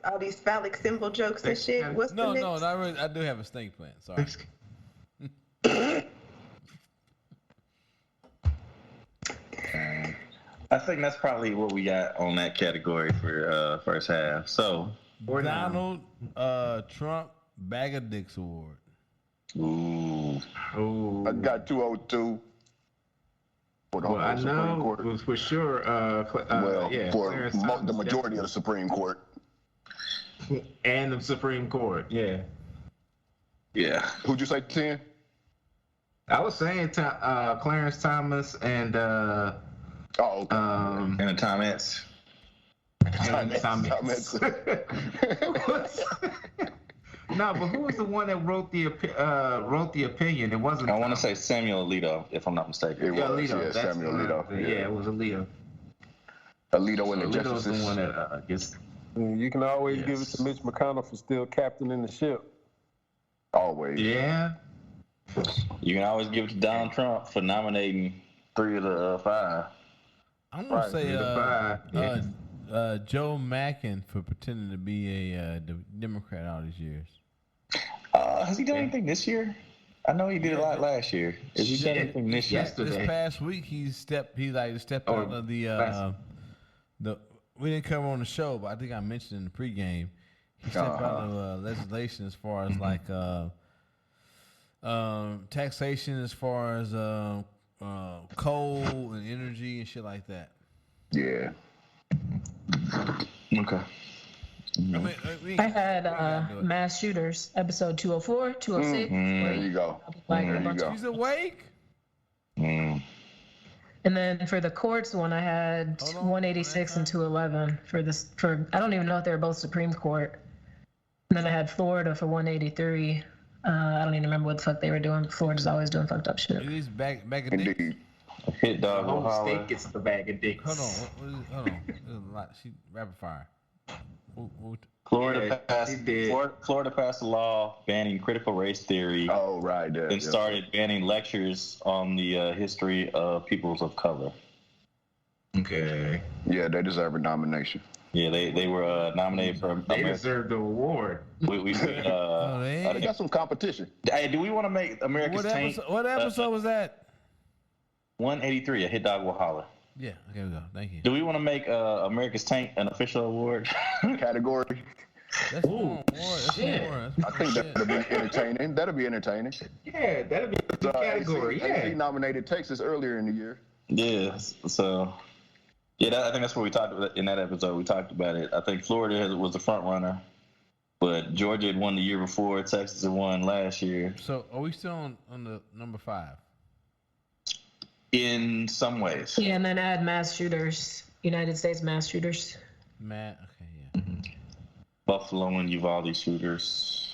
All these phallic symbol jokes and shit. What's the next? No, not really. I do have a snake plant. Sorry. I think that's probably what we got on that category for first half. So Donald Trump Bag of Dicks Award. Ooh. I got 202. Well, I know it was for sure. For the majority of the Supreme Court. And the Supreme Court, yeah. Yeah. Who'd you say 10? I was saying Clarence Thomas and and the Thomas. No, but who was the one that wrote the opinion? It wasn't. I want to say Samuel Alito, if I'm not mistaken. Alito. Samuel Alito. Yeah, it was Alito. Alito and the Alito's justices. the one that gets. You can always give it to Mitch McConnell for still captaining the ship. Always. Yeah. You can always give it to Donald Trump for nominating 3 of the 5. I'm gonna say Joe Manchin for pretending to be a Democrat all these years. Has he done anything this year? I know he did a lot last year. Has he done anything this year? This past week he stepped out of the we didn't cover on the show, but I think I mentioned in the pregame. He stepped out of legislation as far as like taxation, as far as coal and energy and shit like that. Yeah. Okay. I had mass shooters, episode 204, 206. There you go. There you go. She's awake. And then for the courts one, I had 186 and 211 for I don't even know if they were both Supreme Court. And then I had Florida for 183. I don't even remember what the fuck they were doing. Florida's always doing fucked up shit. At least bag of dicks. Hit dog the whole will state holler. gets the bag of dicks. Hold on. There's a lot. She rapid fire. Florida passed a law banning critical race theory. Oh, right. And started banning lectures on the history of peoples of color. Okay. Yeah, they deserve a nomination. Yeah, they were nominated for. They deserve the award. We they got some competition. Hey, do we want to make America's Tank? What episode was that? 183. A Hit Dog Will Holler. Yeah. Okay, we go. Thank you. Do we want to make America's Tank an official award category? That's more. I think that'll be entertaining. That'll be entertaining. Yeah, that'll be a good category. He nominated Texas earlier in the year. Yeah. So. Yeah, I think that's what we talked about in that episode. We talked about it. I think Florida was the front runner, but Georgia had won the year before. Texas had won last year. So, are we still on the number 5? In some ways. Yeah, and then add mass shooters, United States mass shooters. Okay, yeah. Buffalo and Uvalde shooters.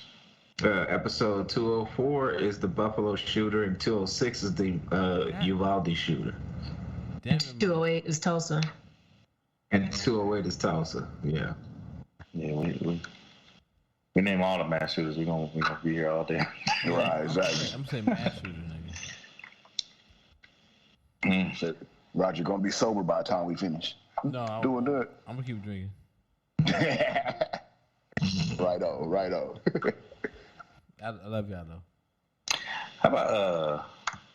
Episode 204 is the Buffalo shooter, and 206 is the Uvalde shooter. 208 is Tulsa. And 208 is Tulsa. Yeah. Yeah, we name all the mass shooters. We gonna be here all day. Right, exactly. I'm saying mass shooter, nigga. Shit. Roger gonna be sober by the time we finish. No, doing that. I'm gonna keep drinking. Righto. I love y'all though. How about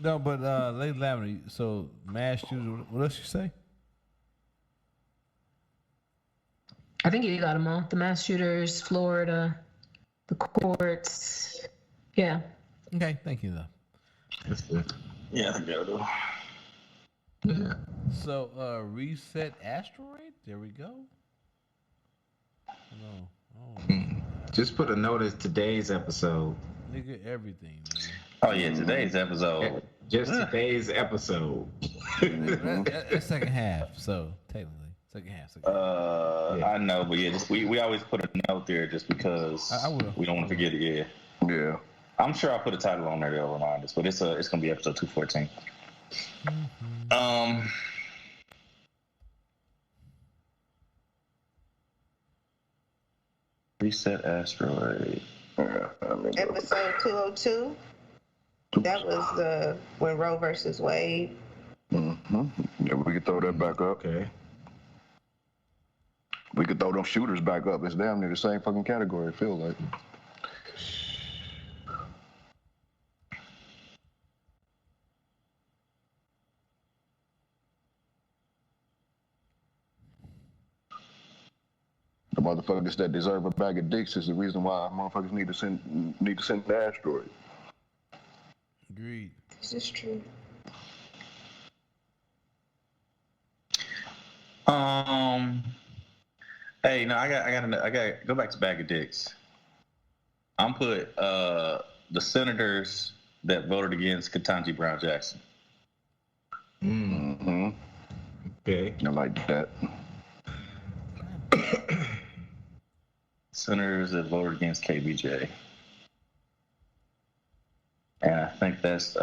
No, but Lady Lavender. So mass shooters. What else you say? I think you got them all. The mass shooters, Florida, the courts. Yeah. Okay, thank you though. That's good. Yeah, I think that'll do. Yeah. So reset asteroid. There we go. No. Just put a notice today's episode. Nigga, everything. Nigga. Oh yeah, today's episode. Just today's episode. That's second half. So technically, second half. I know, but yeah, we always put a note there just because we don't want to forget it. Yeah. I'm sure I'll put a title on there that'll remind us, but it's gonna be episode 214. Reset asteroid. Episode 202. That was the when Roe versus Wade. Mm-hmm. Yeah, we could throw that back up. Okay. We could throw them shooters back up. It's damn near the same fucking category, it feels like. The motherfuckers that deserve a bag of dicks is the reason why motherfuckers need to send the asteroid. Agreed. This is true. Hey, no, I got go back to bag of dicks. I'm put the senators that voted against Ketanji Brown Jackson. Mm-hmm. Okay. I like that. Senators that voted against KBJ. And I think that's,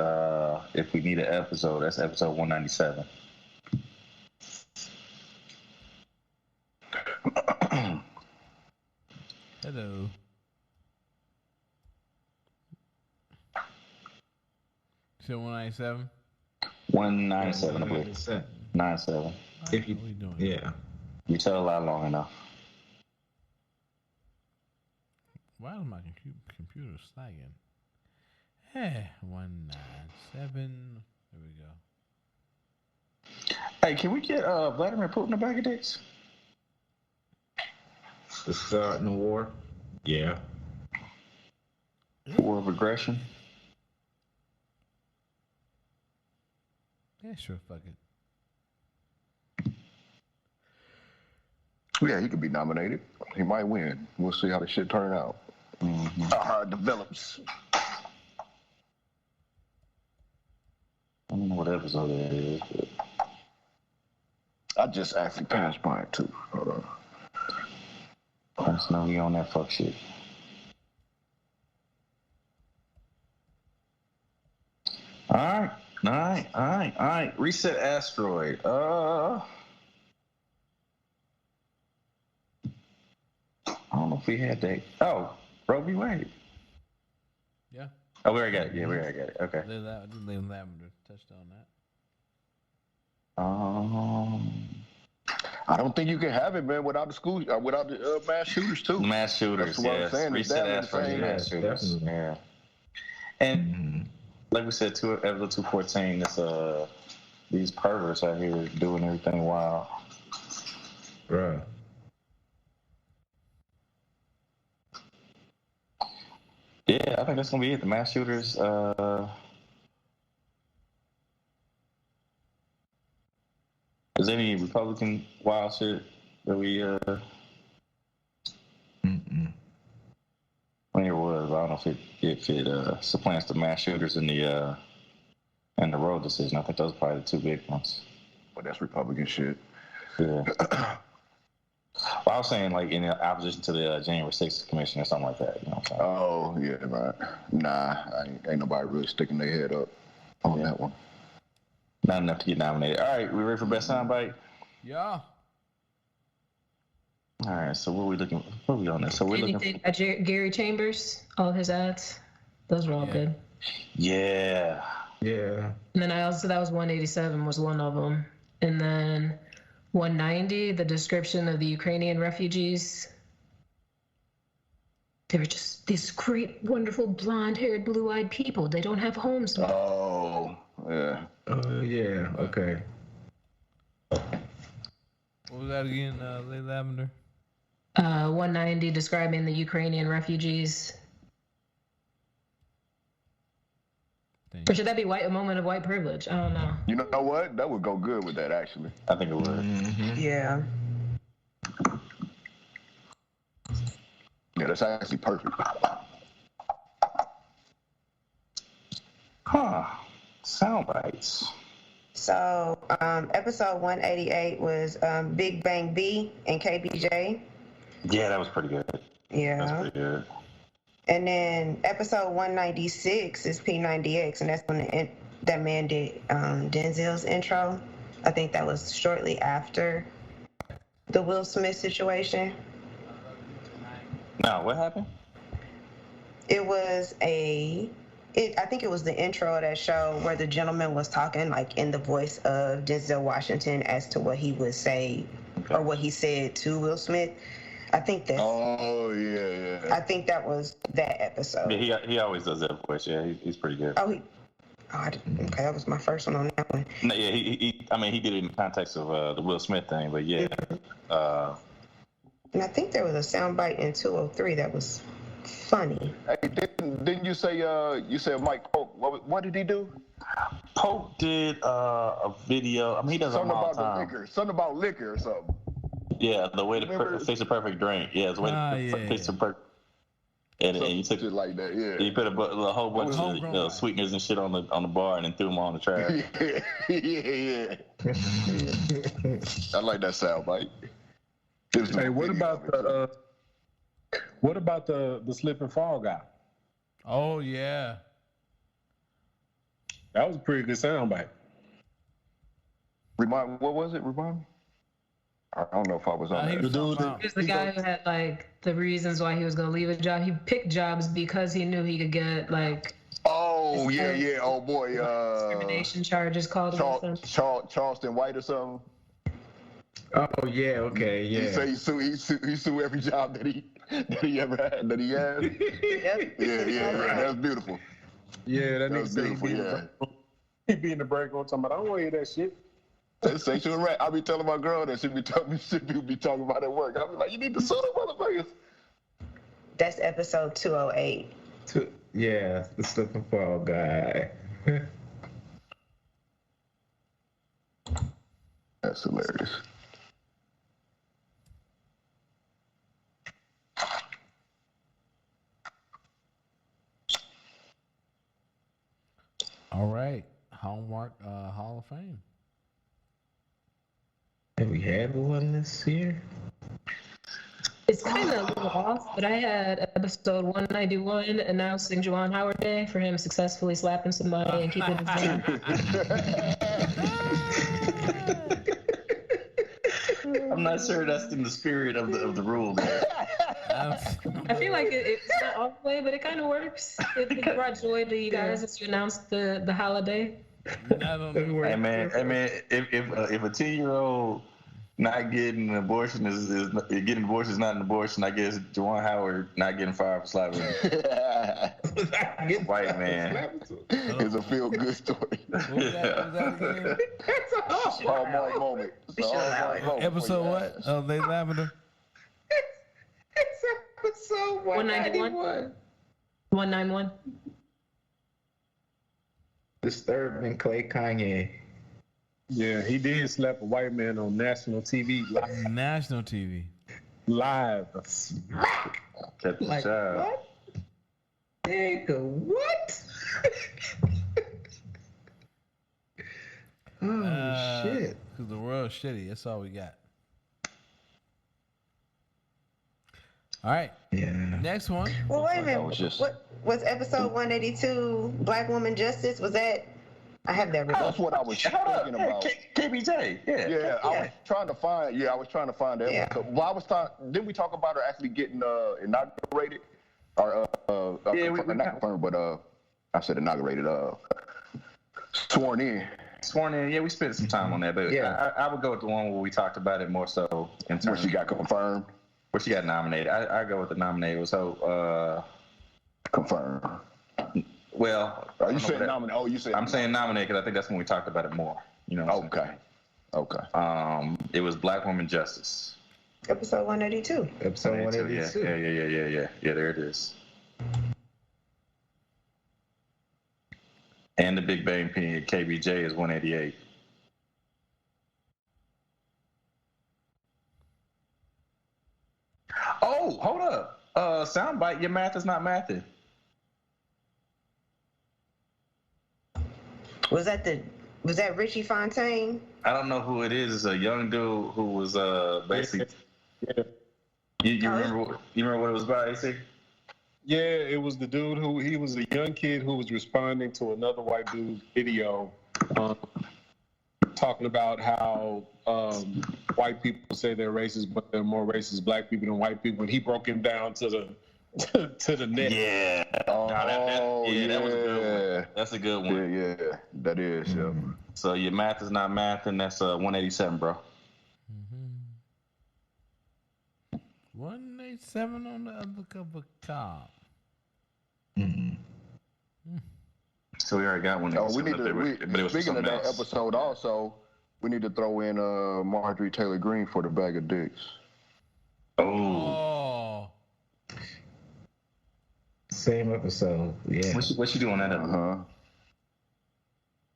if we need an episode, that's episode 197. Hello. So 197? 197, I believe. 97. If you, yeah. You tell a lie long enough. Why is my computer slagging? Hey, 197. There we go. Hey, can we get Vladimir Putin a bag of dicks? The starting the war? Yeah. War of aggression? Yeah, sure, fuck it. Yeah, he could be nominated. He might win. We'll see how the shit turn out. How it develops. I don't know what episode that is, but I just actually passed by it too. Hold on. I just know he on that fuck shit. All right. Reset asteroid. I don't know if we had that. Oh, Roe v. Wade. Yeah. Oh, we already got it. Yeah, we already got it. Okay. Liam Lavender touched on that. I don't think you can have it, man, without the school, without the mass shooters too. Mass shooters. That's what I'm saying. Reset asteroid. Mass shooters. Definitely. Yeah. And like we said, episode 214. This these perverts out here doing everything wild. Right. Yeah, I think that's gonna be it. The mass shooters. Is there any Republican wild shit that we? I mean, it was. I don't know if it supplants the mass shooters and the road decision. I think those are probably the two big ones. But that's Republican shit. Yeah. Well, I was saying like in opposition to the January 6th commission or something like that. You know what I'm saying? Oh yeah, right. Nah, ain't nobody really sticking their head up on that one. Not enough to get nominated. All right, we ready for best soundbite? Yeah. All right, so what are we looking? What are we on this? So we're Anything at Gary Chambers, all his ads, those were all good. Yeah. Yeah. And then that was 187 was one of them, and then 190, the description of the Ukrainian refugees. They were just these great, wonderful, blonde-haired, blue-eyed people. They don't have homes. Oh, yeah. Oh, yeah. Okay. What was that again, Lady Lavender? 190, describing the Ukrainian refugees. Or should that be a moment of white privilege? I don't know. You know what? That would go good with that, actually. I think it would. Yeah. Yeah, that's actually perfect. Sound bites. So, episode 188 was Big Bang B and KBJ. Yeah, that was pretty good. Yeah. That's pretty good. And then episode 196 is P90X, and that's when that man did Denzel's intro. I think that was shortly after the Will Smith situation. No, what happened? It was I think it was the intro of that show where the gentleman was talking like in the voice of Denzel Washington as to what he would say or what he said to Will Smith. I think that. Oh yeah. I think that was that episode. Yeah, he always does that voice. Yeah, he's pretty good. Okay, that was my first one on that one. No, yeah, he did it in the context of the Will Smith thing, but yeah. And I think there was a soundbite in 203 that was funny. Hey, didn't you say Mike Pope? What did he do? Pope did a video. I mean, he does something them all about the time. the liquor. Something about liquor or something. Yeah, the way to fix a perfect drink. Yeah, it's the way to fix a perfect. And you took it like that. Yeah. You put a whole bunch of sweeteners and shit on the bar and then threw them on the trash. yeah. I like that soundbite. Hey, what about the slip and fall guy? Oh yeah. That was a pretty good soundbite. What was it? Remind me. I don't know if I was on that. He was the guy who had like the reasons why he was going to leave a job. He picked jobs because he knew he could get like. Oh yeah. Oh boy. Discrimination charges called Charleston White or something. Oh yeah. Okay. Yeah. He said he sue every job that he ever had that he has. Yep. Yeah. That's beautiful. Yeah, that was beautiful. Yeah. He be in the break on talking about, I don't want to hear that shit. That's sexual rat. I be telling my girl that she be talking about at work. I be like, you need to sue them motherfuckers. That's episode 208. Yeah, the slip and fall guy. That's hilarious. All right, Hallmark Hall of Fame. Have we had one this year? It's kind of a little off, but I had episode 191 announcing Juwan Howard Day for him successfully slapping somebody and keeping his job. I'm not sure that's in the spirit of the rule there. I feel like it's not all the way, but it kind of works. It brought joy to you guys as you announced the holiday. Hey man, if a 10-year-old not getting an abortion is getting abortion is not an abortion, I guess Juwan Howard not getting fired for slapping white man It's a feel good story. What was that again? That's a Hallmark moment. Episode what? Oh, they Lavender. It's episode 191. 191. Disturbing Clay Kanye. Yeah, he did slap a white man on national TV. National TV. Live. Kept the Like, child. what? Nigga, what? Oh, shit. Because the world's shitty. That's all we got. All right. Yeah. Next one. Well, wait a minute. What was episode 182? Black Woman Justice? Was that? I have that. That's what I was thinking about. KBJ. Yeah. I was trying to find. Yeah, I was trying to find that. Yeah. Well, I was talking. Didn't we talk about her actually getting inaugurated? Or not confirmed, but I said inaugurated. Sworn in. Sworn in. Yeah, we spent some time on that, but Yeah. I would go with the one where we talked about it more so in terms Where she got confirmed. where she got nominated. I go with the nominated. So Confirmed. well, Are you saying nominated? Oh, you said. I'm saying nominated because I think that's when we talked about it more. You know. What Okay. It was Black Woman Justice. Episode 182. Episode 182. Yeah. There it is. And the Big Bang Theory KBJ is 188. Oh, hold up. Soundbite, your math is not mathing. Was that Richie Fontaine? I don't know who it is. It's a young dude who was basically. Yeah. You remember what it was about, AC? Yeah, it was the dude he was a young kid who was responding to another white dude's video, talking about how white people say they're racist, but they're more racist black people than white people. And he broke him down to the net. Yeah. That was a good one. That's a good one. Yeah, that is. Yeah. So your math is not math, and that's 187, bro. 187 on the other cup of top. So we already got one. Oh, speaking of that episode, also, we need to throw in Marjorie Taylor Greene for the bag of dicks. Oh. Same episode. Yeah. What she doing that episode?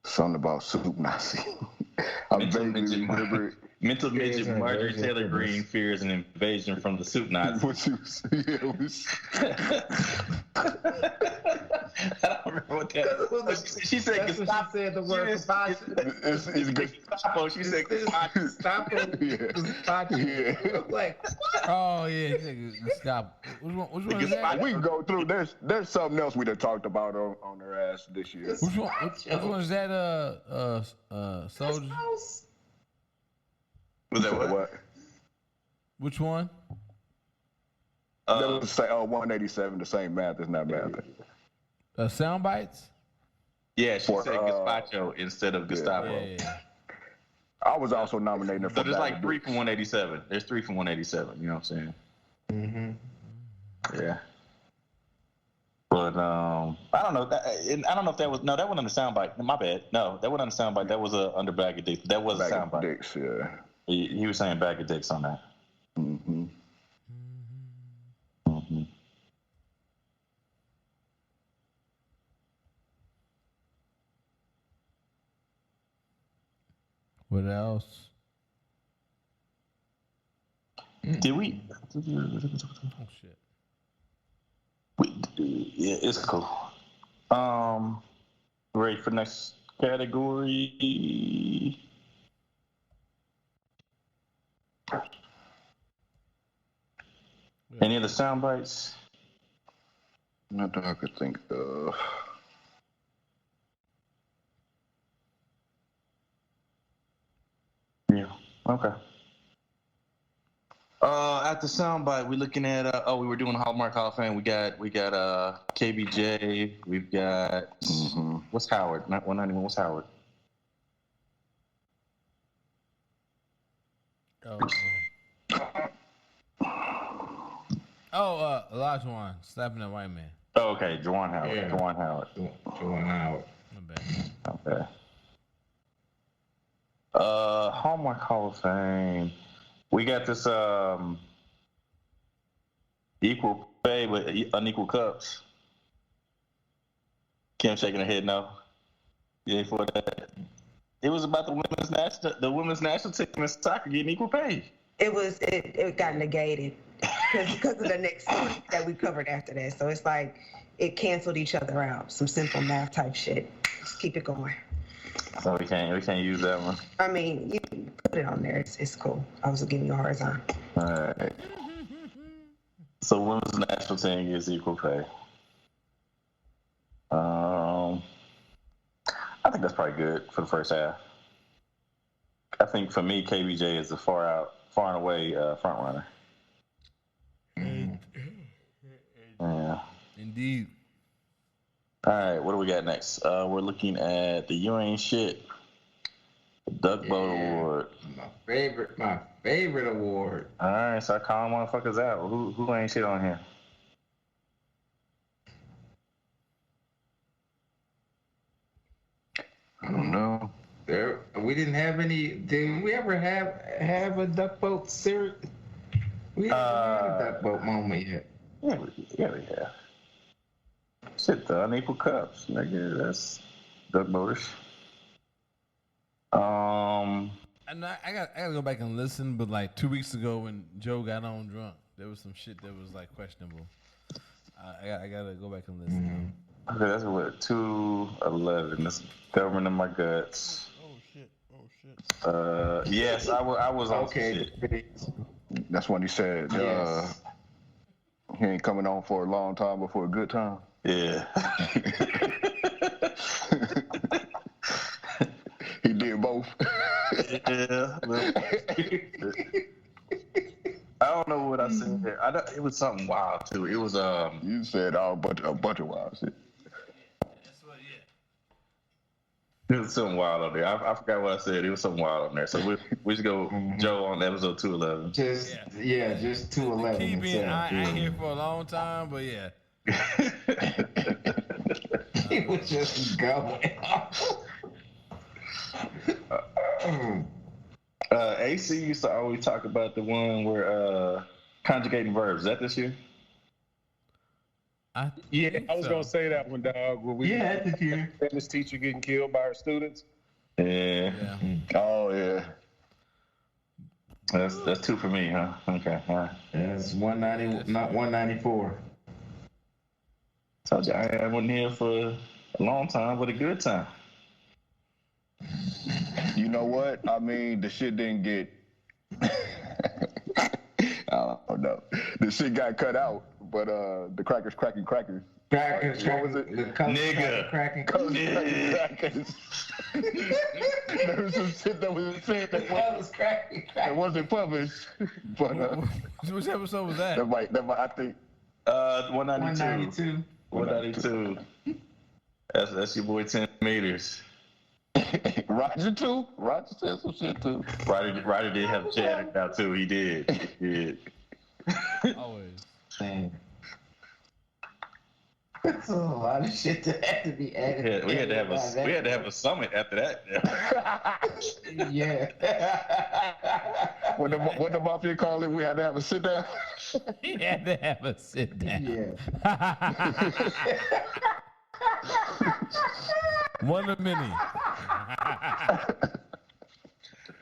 Something about soup Nazi. I vaguely remember it. Mental midget Marjorie Taylor Greene fears an invasion from the soup Nazis. I don't remember what that was. She said Gestapo. She said the word It's Gestapo. She said Gestapo. Yeah. Like, oh yeah, stop. Which one is that? We can go through. There's something else we done talked about on her ass this year. Which one is that? Soldier. Was that what? Which one? That was 187. The same math is not math. Sound bites. Yeah, she said Gazpacho instead of Gestapo. Yeah. I was also nominated for. So there's like 3 from 187. There's 3 from 187. You know what I'm saying? Yeah. But I don't know. I don't know if that was that wasn't on the soundbite. My bad. No, that wasn't on the soundbite. That was under bag of dicks. That was a soundbite. Dicks, yeah. He was saying bag of dicks on that. What else? Did we? Oh shit. Yeah, it's cool. Ready for next category? Any other sound bites? Nothing I could think of. Yeah. Okay. At the soundbite, we're looking at. We were doing Hallmark Hall of Fame. We got KBJ. We've got what's Howard? Not 191. What's Howard? Olajuwon slapping that white man. Oh, okay, Juwan Howard. Yeah. Juwan Howard. Juwan Howard. My bad. Okay. Hallmark Hall of Fame. We got this equal pay with unequal cups. Kim shaking her head no. You ain't for that. It was about the women's national team in soccer getting equal pay. It got negated because of the next story that we covered after that. So it's like it canceled each other out. Some simple math type shit. Just keep it going. So we can't use that one. I mean, you can put it on there. It's cool. I was giving you a hard time. All right. So women's national team gets equal pay. I think that's probably good for the first half. I think for me, KBJ is the far and away front runner. Yeah. Indeed. All right, what do we got next? We're looking at the You Ain't Shit Duck Boat Award. My favorite award. All right, so I call motherfuckers out. Who ain't shit on here? I don't know. We didn't have any. Did we ever have a duck boat series? We haven't had a duck boat moment yet. Yeah, we have. Shit, the unequal cups, nigga. That's duck boaters. And I gotta go back and listen, but like 2 weeks ago when Joe got on drunk, there was some shit that was like questionable. I gotta go back and listen. Okay, that's what 211. That's government in my guts. Oh shit. Yes, I was on shit. That's when he said he ain't coming on for a long time but for a good time. Yeah. He did both. Yeah. I don't know what I said there. It was something wild too. It was You said a bunch of wild shit. It was something wild on there. I forgot what I said. It was something wild on there. So we should go Joe on episode 211. Just 211. I ain't here for a long time, but yeah. He was just going. AC used to always talk about the one where conjugating verbs. Is that this year? I was gonna say that one, dog. Where we this year. This teacher getting killed by her students. Yeah. Oh yeah. That's 2 for me, huh? Okay. That's 190, not 194. Told you I wasn't here for a long time, but a good time. You know what? I mean, the shit didn't get. I don't know. The shit got cut out, but the crackers cracking crackers. What was it? Nigga. Cracking crackers. There was some shit that was said that wasn't published. But which episode was that? That might. I think. 192. 192. That's your boy 10 meters. Roger too. Roger said some shit too. Ryder did have chat now too. He did. Always. Same. That's a lot of shit that had to be added. Yeah, we had to have a summit after that. Yeah. What the mafia call it? We had to have a sit down. He had to have a sit down. Yeah. One of many.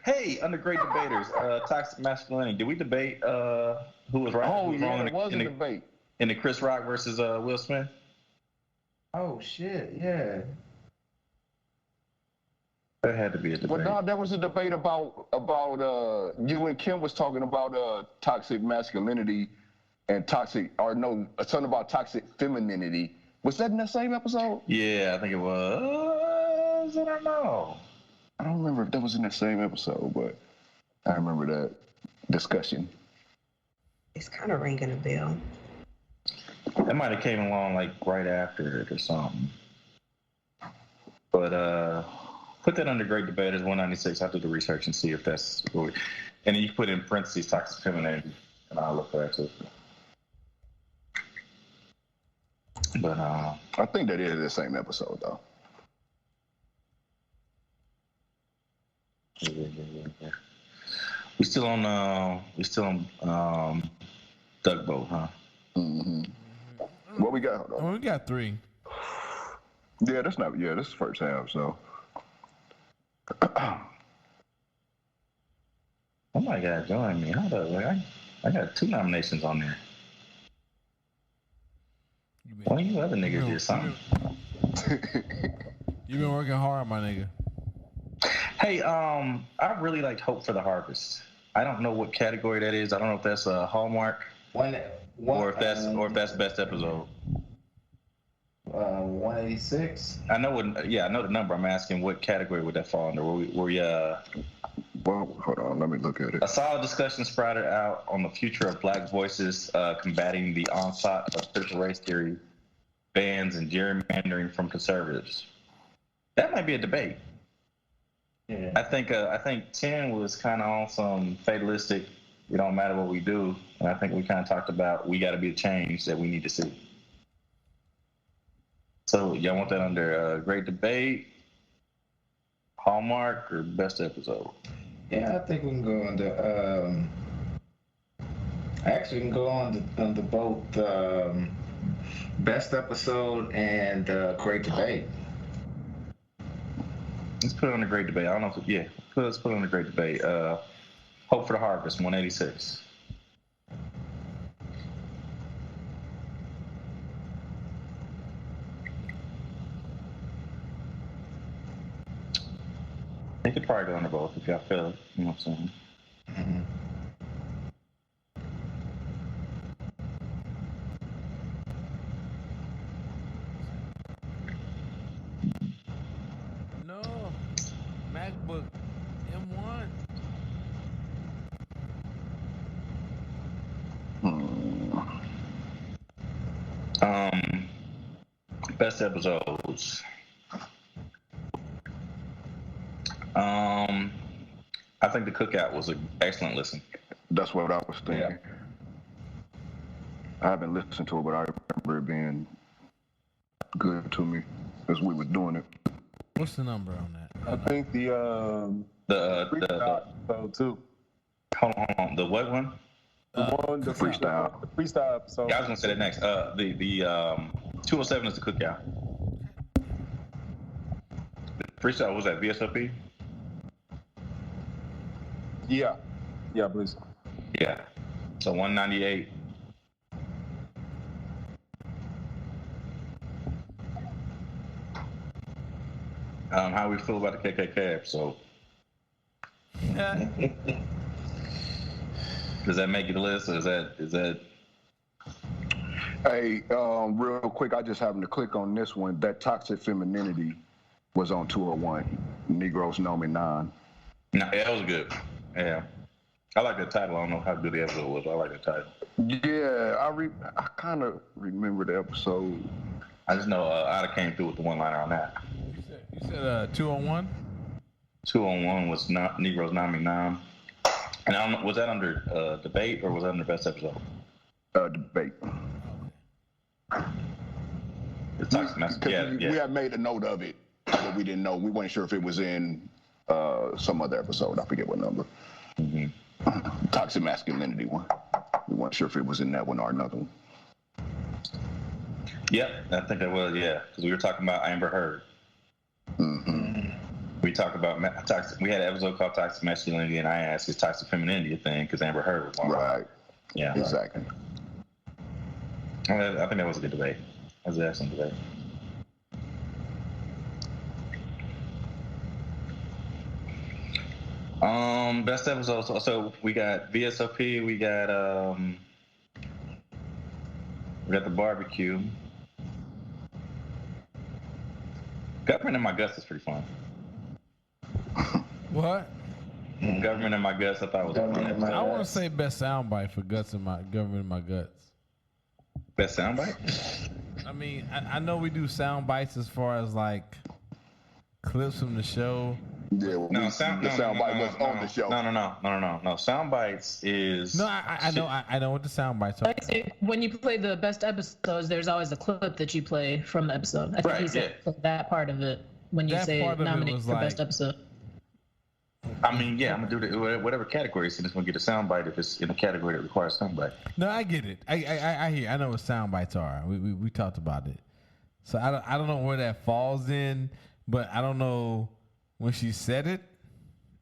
Hey, under great debaters, toxic masculinity. Did we debate who was right? Oh, who was wrong it was a debate. In the Chris Rock versus Will Smith? Oh, shit, yeah. That had to be a debate. But no, there was a debate about you and Kim was talking about toxic masculinity and something about toxic femininity. Was that in that same episode? Yeah, I think it was. I don't know. I don't remember if that was in that same episode, but I remember that discussion. It's kind of ringing a bell. That might have came along like right after it or something. But put that under great debaters 196. I'll do the research and see if that's what we, and then you put in parentheses toxic femininity, and I'll look for that too. But I think that is the same episode though. Yeah. We still on Tugboat, huh? Mm-hmm. What we got? Oh, we got 3. Yeah, that's not. Yeah, this is the first half. So. Oh my God, join me. Hold up, like, I got 2 nominations on there. One of you other niggas did something. You've been working hard, my nigga. Hey, I really liked Hope for the Harvest. I don't know what category that is. I don't know if that's a Hallmark or if that's best episode. 186. I know the number. I'm asking what category would that fall under? Well, hold on, let me look at it. A solid discussion sprouted out on the future of black voices combating the onslaught of critical race theory, bans, and gerrymandering from conservatives. That might be a debate. Yeah. I think 10 was kind of on some fatalistic, it don't matter what we do, and I think we kind of talked about we got to be the change that we need to see. So y'all want that under great debate, Hallmark, or best episode? Yeah, I think we can go under. Actually, we can go on the both best episode and great debate. Let's put it on the great debate. I don't know if let's put it on the great debate. Hope for the Harvest, 186. They could probably go under both if y'all feel it. You know what I'm saying? Mm-hmm. No, MacBook M1. Best episodes. I think the Cookout was an excellent listen. That's what I was thinking. Yeah. I haven't listened to it, but I remember it being good to me as we were doing it. What's the number on that? I think the episode too. Hold on. The what one? The freestyle. The freestyle episode. Yeah, I was gonna say that next. The 207 is the Cookout. The freestyle was that VSOP? Yeah, I believe so. Yeah. So 198. How we feel about the KKK episode? Does that make the list, or is that? Hey, real quick, I just happened to click on this one. That toxic femininity was on 201. Negroes Know Me 9. No, that was good. Yeah, I like that title. I don't know how good the episode was, but I like that title. Yeah, I kind of remember the episode. I just know Ida came through with the one-liner on that. You said 201? 201 was not Negroes Know Me 9. And I don't know, was that under debate or was that under best episode? Debate. We had made a note of it, but we didn't know. We weren't sure if it was in some other episode. I forget what number. Mm-hmm. Toxic masculinity one. We weren't sure if it was in that one or another one. Yep, I think it was, yeah. Because we were talking about Amber Heard. Mm-hmm. We talked about toxic. We had an episode called Toxic Masculinity, and I asked his toxic femininity thing because Amber Heard was one. Right. Yeah. Exactly. I think that was a good debate. That was an excellent debate. Best episode. So we got VSOP. We got the barbecue. Government in My Guts is pretty fun. What? Government in My Guts, I thought was a fun episode. I want to say best soundbite for Government in My Guts. Best soundbite? I mean, I know we do sound bites as far as like clips from the show. Yeah, well, the soundbite was on the show. No. Sound bites is I know what the sound bites are. When you play the best episodes, there's always a clip that you play from the episode. I think he said that part of it when you say nominate for best episode. I mean, yeah, I'm gonna do whatever category it's in. It's gonna get a soundbite if it's in a category that requires soundbite. No, I get it. I hear. I know what sound bites are. We talked about it. So I don't know where that falls in, but I don't know when she said it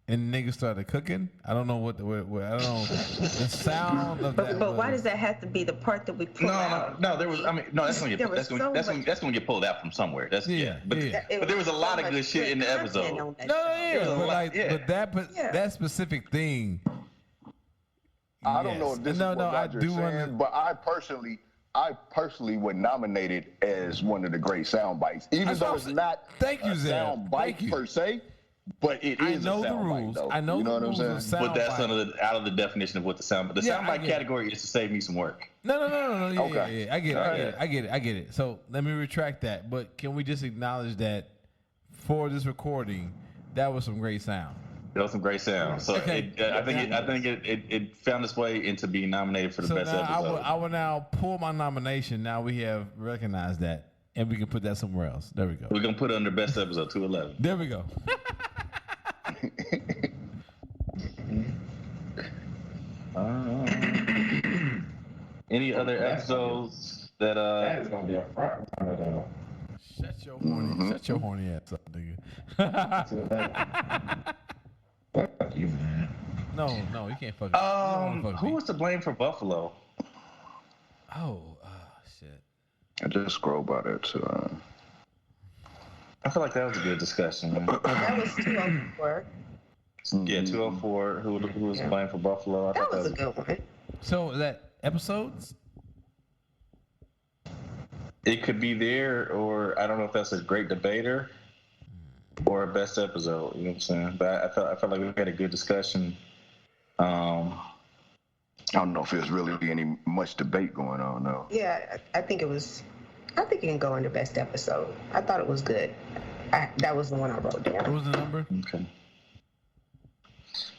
and niggas started cooking. I don't know what I don't know the sound of that. But why does that have to be the part that we pull out? No. There was. I mean, no. That's gonna get pulled out from somewhere. But there was a lot of good shit in the episode. But that specific thing. I don't know if this is what Roger's saying, but I personally would nominate it as one of the great sound bites, even though it's not a sound bite per se. But it is a soundbite, though. I know the rules of sound But that's out of the definition of what the sound. The soundbite category is to save me some work. No. Yeah, I get it. So let me retract that. But can we just acknowledge that for this recording, that was some great sound. That was some great sound. So I think it found its way into being nominated for the best episode. I will now pull my nomination. Now we have recognized that, and we can put that somewhere else. There we go. We're gonna put it under best episode 211. There we go. Any other episodes that That's gonna be a front runner though. Shut your horny ass up, nigga. Fuck you, man. No, you can't fuck. Who was to blame for Buffalo? Shit. I just scrolled by that too. I feel like that was a good discussion. Man. That was 204. Yeah, 204. Who was playing for Buffalo? That was a good one. So that episodes? It could be there, or I don't know if that's a great debater or a best episode. You know what I'm saying? But I felt like we had a good discussion. I don't know if there's really any much debate going on though. Yeah, I think it can go under best episode. I thought it was good. That was the one I wrote down. What was the number? Okay.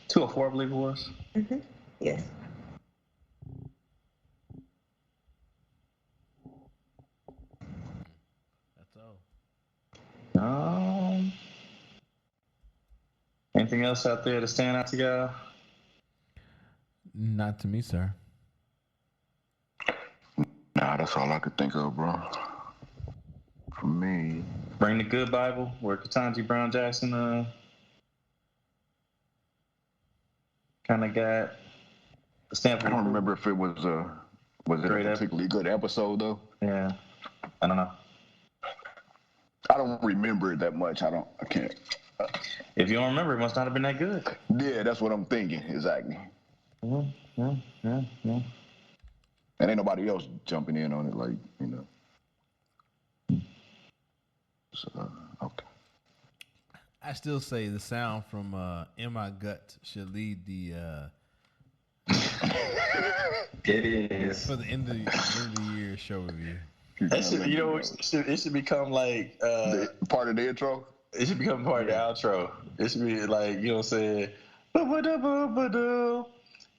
204, I believe it was. Mm-hmm. Yes. That's all. Anything else out there to stand out to y'all? Not to me, sir. Nah, that's all I could think of, bro. For me, Bring the Good Bible, where Ketanji Brown Jackson kind of got the stamp. I don't remember if it was a particularly good episode though. Yeah, I don't know. I don't remember it that much. I can't. If you don't remember, it must not have been that good. Yeah, that's what I'm thinking. Exactly. Yeah. And ain't nobody else jumping in on it, like, you know. So, okay. I still say the sound from In My Gut should lead the it is for the end of the year show review. That should, it should become like part of the intro. It should become part of the outro. It should be like, you know what I'm saying?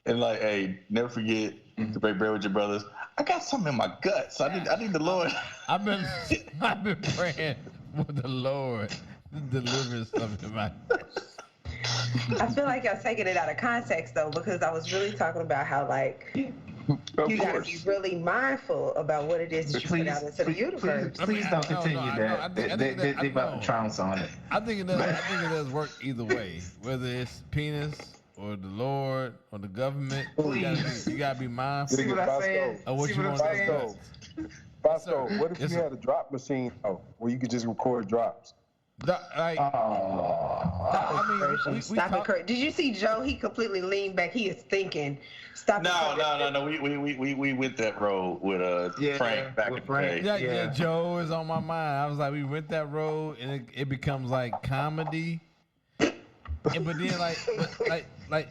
And like, hey, never forget to break bread with your brothers. I got something in my guts. I need the Lord. I've been praying for the Lord to deliver something in my guts. I feel like y'all taking it out of context though, because I was really talking about how like You got to be really mindful about what it is that you put out into the universe. Please don't continue that. They about to trounce on it. I think it does work either way, whether it's penis or the Lord or the government. You gotta be mindful See what I'm saying? of what you want to do. Bosco, what if you had a drop machine where you could just record drops? Stop it, Kurt. Did you see Joe? He completely leaned back. He is thinking. Stop it. No. We went that road with Frank back in the day. Yeah, Joe is on my mind. I was like, we went that road, and it becomes like comedy. But then like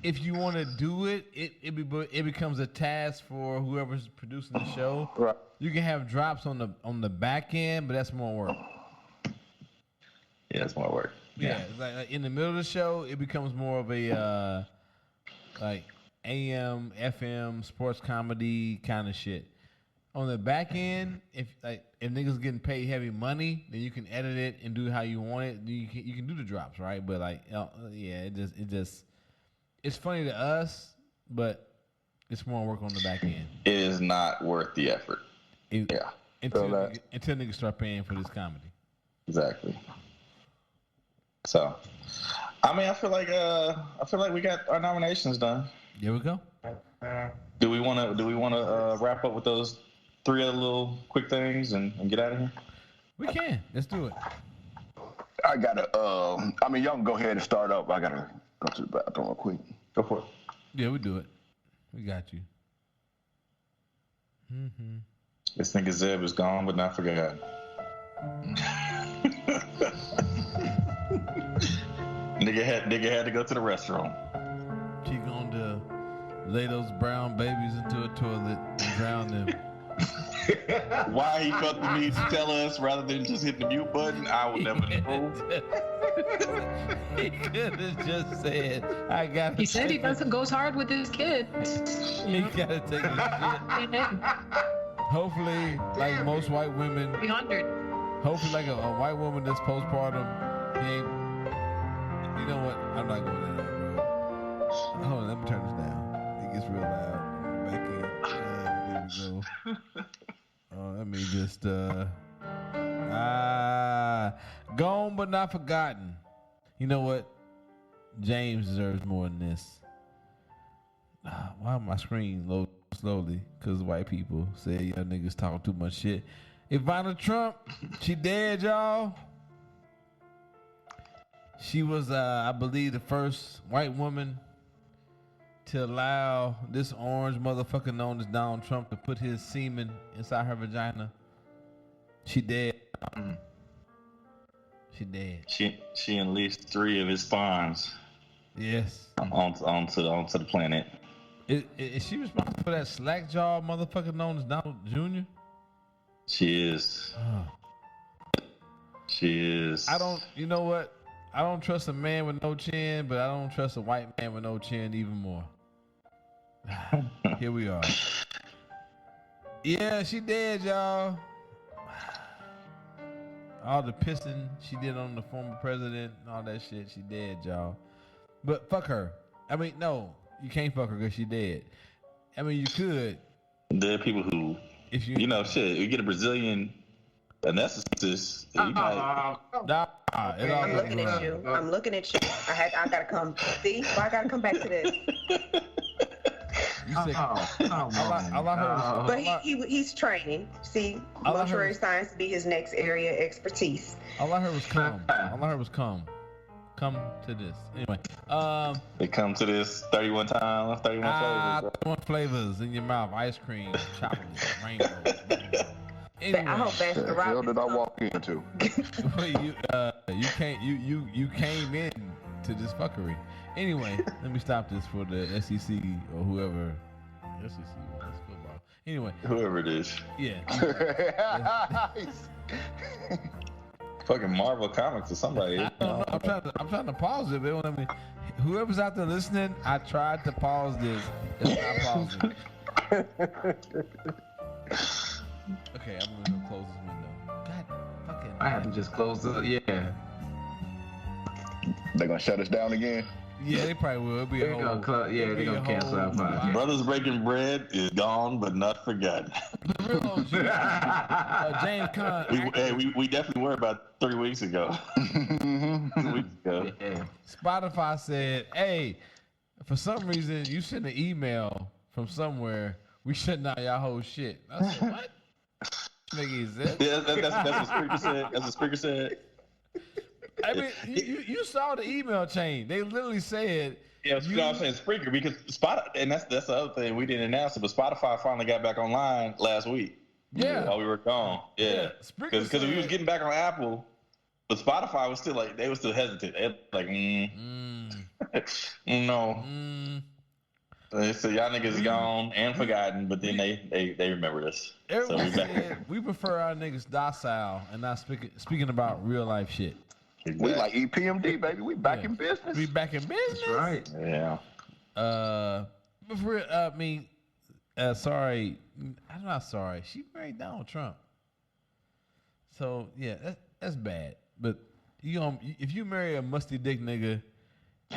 if you want to do it, it becomes a task for whoever's producing the show. Right. You can have drops on the back end, but that's more work. Yeah, it's more work. Yeah, like in the middle of the show, it becomes more of a like AM, FM, sports comedy kind of shit. On the back end, if niggas getting paid heavy money, then you can edit it and do how you want it. You can do the drops, right? But it's funny to us, but it's more work on the back end. It is not worth the effort. Until niggas start paying for this comedy. Exactly. So, I mean, I feel like we got our nominations done. There we go. Do we want to wrap up with those 3 other little quick things and get out of here? We can. Let's do it. I gotta. I mean, y'all can go ahead and start up. I gotta go to the bathroom real quick. Go for it. Yeah, we do it. We got you. Mm-hmm. This nigga Zeb is gone but not forgotten. Nigga had to go to the restroom. She going to lay those brown babies into a toilet and drown them. Why he felt the need to tell us rather than just hit the mute button, I will never know. He could have just said, "I got." He said he goes hard with his kids. He gotta take his shit. Hopefully, like most white women, 300. Hopefully, like a white woman that's postpartum, he ain't. You know what? I'm not going to that, bro. Hold on, let me turn this down. It gets real loud. Back in. There we go. Let me just gone but not forgotten. You know what? James deserves more than this. Why my screen load slowly? Because white people say y'all niggas talk too much shit. Ivana Trump, she dead, y'all. She was, I believe, the first white woman to allow this orange motherfucker known as Donald Trump to put his semen inside her vagina. She dead. She dead. She unleashed 3 of his spawns. Yes. Onto the planet. Is she responsible for that slack jaw motherfucker known as Donald Jr.? She is. She is. You know what? I don't trust a man with no chin, but I don't trust a white man with no chin even more. Here we are. Yeah, she dead, y'all. All the pissing she did on the former president and all that shit, she dead, y'all. But fuck her. I mean, no, you can't fuck her because she dead. I mean, you could. There are people who, if you know, shit, you get a Brazilian anesthetist. I'm looking at you. I'm looking at you. I gotta come. See, why I gotta come back to this? But he's training. See, mortuary science to be his next area of expertise. All I heard was come. All I heard was come. Come to this. Anyway, they come to this 31 times, 31 flavors. 31 flavors in your mouth: ice cream, chocolate, rainbow. Anyway, I hope that's the hell did I walk into? you came in to this fuckery. Anyway, let me stop this for the SEC or whoever. SEC, that's football. Anyway, whoever it is. Yeah. Fucking Marvel Comics or somebody. I don't know. I'm trying to pause it. They won't let me. Whoever's out there listening, I tried to pause this. It's not pausing. Okay, I'm gonna close this window. God fucking. I have to just close it. Yeah. They're gonna shut us down again. Yeah, they probably will. Be they're gonna cancel that podcast. Brothers Breaking Bread is gone but not forgotten. James Conn. We definitely were about 3 weeks ago. 2 weeks ago. Yeah. Spotify said, "Hey, for some reason you sent an email from somewhere. We shut down y'all whole shit." I said, "What?" Nigga exist? Yeah, that's what Speaker said. That's what Speaker said. I mean, you saw the email chain. They literally said, "Yeah, you know what I'm saying, Spreaker, because Spotify, and that's the other thing we didn't announce it, but Spotify finally got back online last week. Yeah, while we were gone. Yeah, because we was getting back on Apple, but Spotify was still like they were still hesitant. They were like, no. They said y'all niggas gone and forgotten, but then they remembered us. Everyone said we prefer our niggas docile and not speaking about real life shit. Exactly. We like EPMD, baby. We back in business. We back in business. That's right. Yeah. But for sorry. I'm not sorry. She married Donald Trump. So yeah, that's bad. But if you marry a musty dick nigga,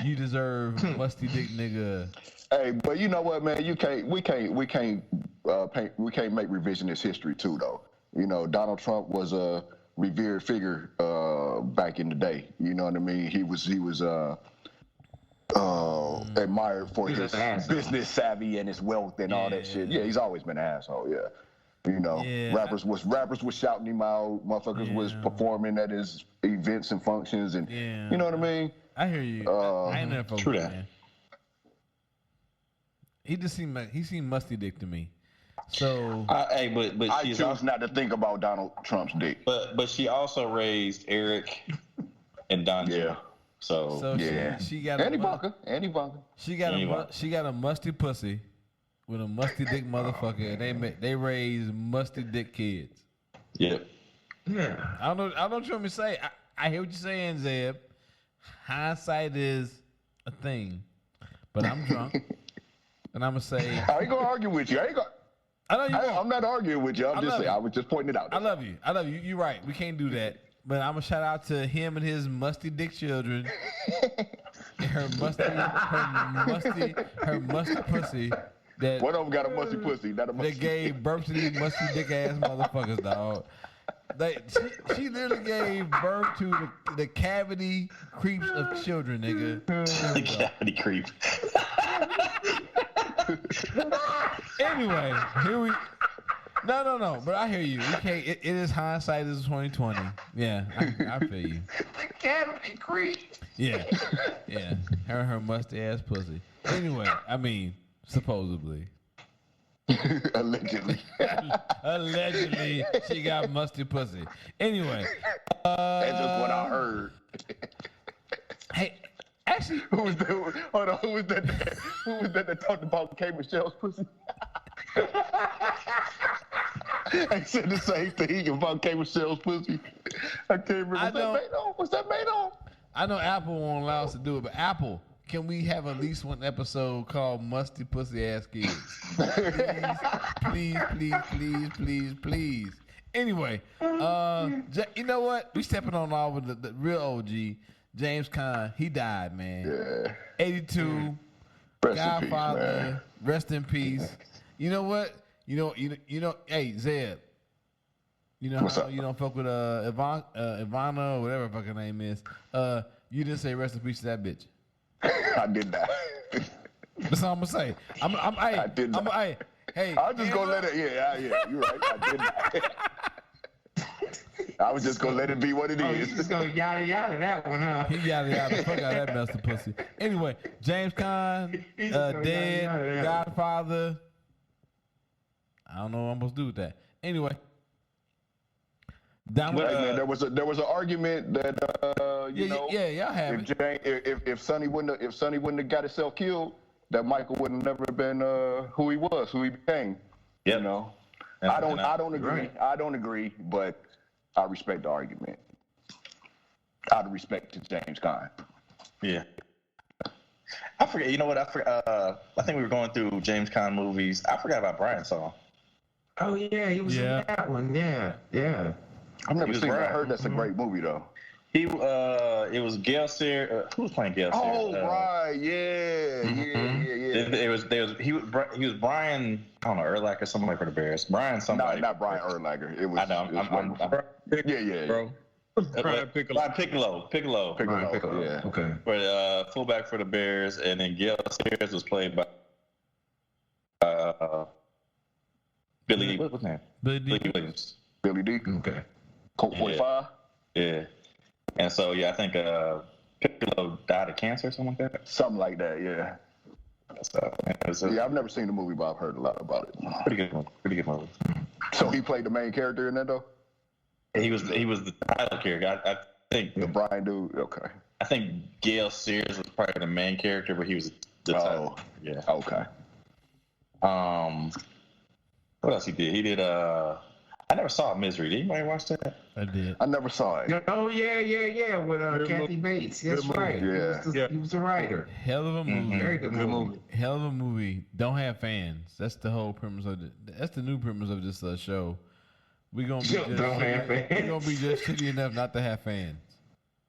you deserve musty dick nigga. Hey, but you know what, man? We can't make revisionist history too, though. You know, Donald Trump was a revered figure back in the day. You know what I mean? He was admired for his business savvy and his wealth and all that shit. Yeah, he's always been an asshole. Yeah, you know, rappers was shouting him out. Motherfuckers was performing at his events and functions, and you know what I mean. I hear you. I ain't never true that. Man. He seemed musty dick to me. So but I choose not to think about Donald Trump's dick. But she also raised Eric and Don. Yeah. So yeah, she got Annie Bunker. She got a musty pussy with a musty dick motherfucker, and they raised musty dick kids. Yep. Yeah. I don't know what you want me to say. I hear what you're saying, Zeb. Hindsight is a thing, but I'm drunk, and I'm gonna say I ain't gonna argue with you. I'm not arguing with you. I was just pointing it out. I love you. You're right. We can't do that. But I'm gonna shout out to him and his musty dick children. And her musty pussy. That one of them got a musty pussy. That gave birth to these musty dick ass motherfuckers, dog. She literally gave birth to the cavity creeps of children, nigga. The cavity creep. Anyway, here we. No. But I hear you. We can't. It is hindsight is 2020. Yeah, I feel you. The cavity creep. Yeah. Her musty ass pussy. Anyway, I mean, supposedly. Allegedly, she got musty pussy. Anyway, that's just what I heard. Hey, actually, who was that? Hold on, who was that that talked about K. Michelle's pussy? I said the same thing about K. Michelle's pussy. I can't remember. Was that made on? I know Apple won't allow us to do it, but Apple, can we have at least one episode called Musty Pussy Ass Kids? Please. Anyway, you know what? We stepping on all with the real OG, James Conn. He died, man. Yeah. 82. Godfather. Rest in peace. You know what? You know. Hey, Zeb. You know how you don't fuck with Ivana or whatever her fucking name is. You didn't say rest in peace to that bitch. I did not. That's all I'm gonna say. I did not. Hey, I was just gonna let it. Yeah. You're right. I did not. I was just gonna let it be what it is. He's just gonna yada that one, huh? He yada the fuck out of that mess of pussy. Anyway, James Conn, dead, Godfather. I don't know what I'm supposed to do with that. Anyway. Man, there was an argument that y'all have if Sonny wouldn't have got himself killed, that Michael would have never been who he became. Yep. You know, I don't agree. Right. I don't agree, but I respect the argument. Out of respect to James Conn. Yeah. I forget. You know what? I think we were going through James Conn movies. I forgot about Brian Song. Oh yeah, he was in that one. Yeah. I've never seen it. I heard that's a great movie though. It was Gale Sear. Who was playing Gale Sear? Oh, right, yeah. He was Brian, I don't know, Urlacher or somebody for the Bears. Brian somebody. Not Brian Urlacher. It was. I know. Bro. Brian Piccolo. Piccolo. Yeah. Okay. But fullback for the Bears, and then Gale Sears was played by Billy. What's his name? Billy Williams. Billy D. Okay. Colt 45. Yeah. And so I think Piccolo died of cancer or something like that. Something like that. Yeah. So, I've never seen the movie, but I've heard a lot about it. Pretty good movie. So he played the main character in that, though? He was the title character. I think the Brian dude. Okay. I think Gale Sears was probably the main character, but he was the title. Yeah. Okay. What else he did? He did. I never saw Misery. Did anybody watch that? I did. I never saw it. Oh yeah, with Kathy Bates. That's right. Yeah. He was the writer. Hell of a movie. Very good movie. Hell of a movie. Don't have fans. That's the whole premise of that's the new premise of this show. We're gonna be just shitty enough not to have fans.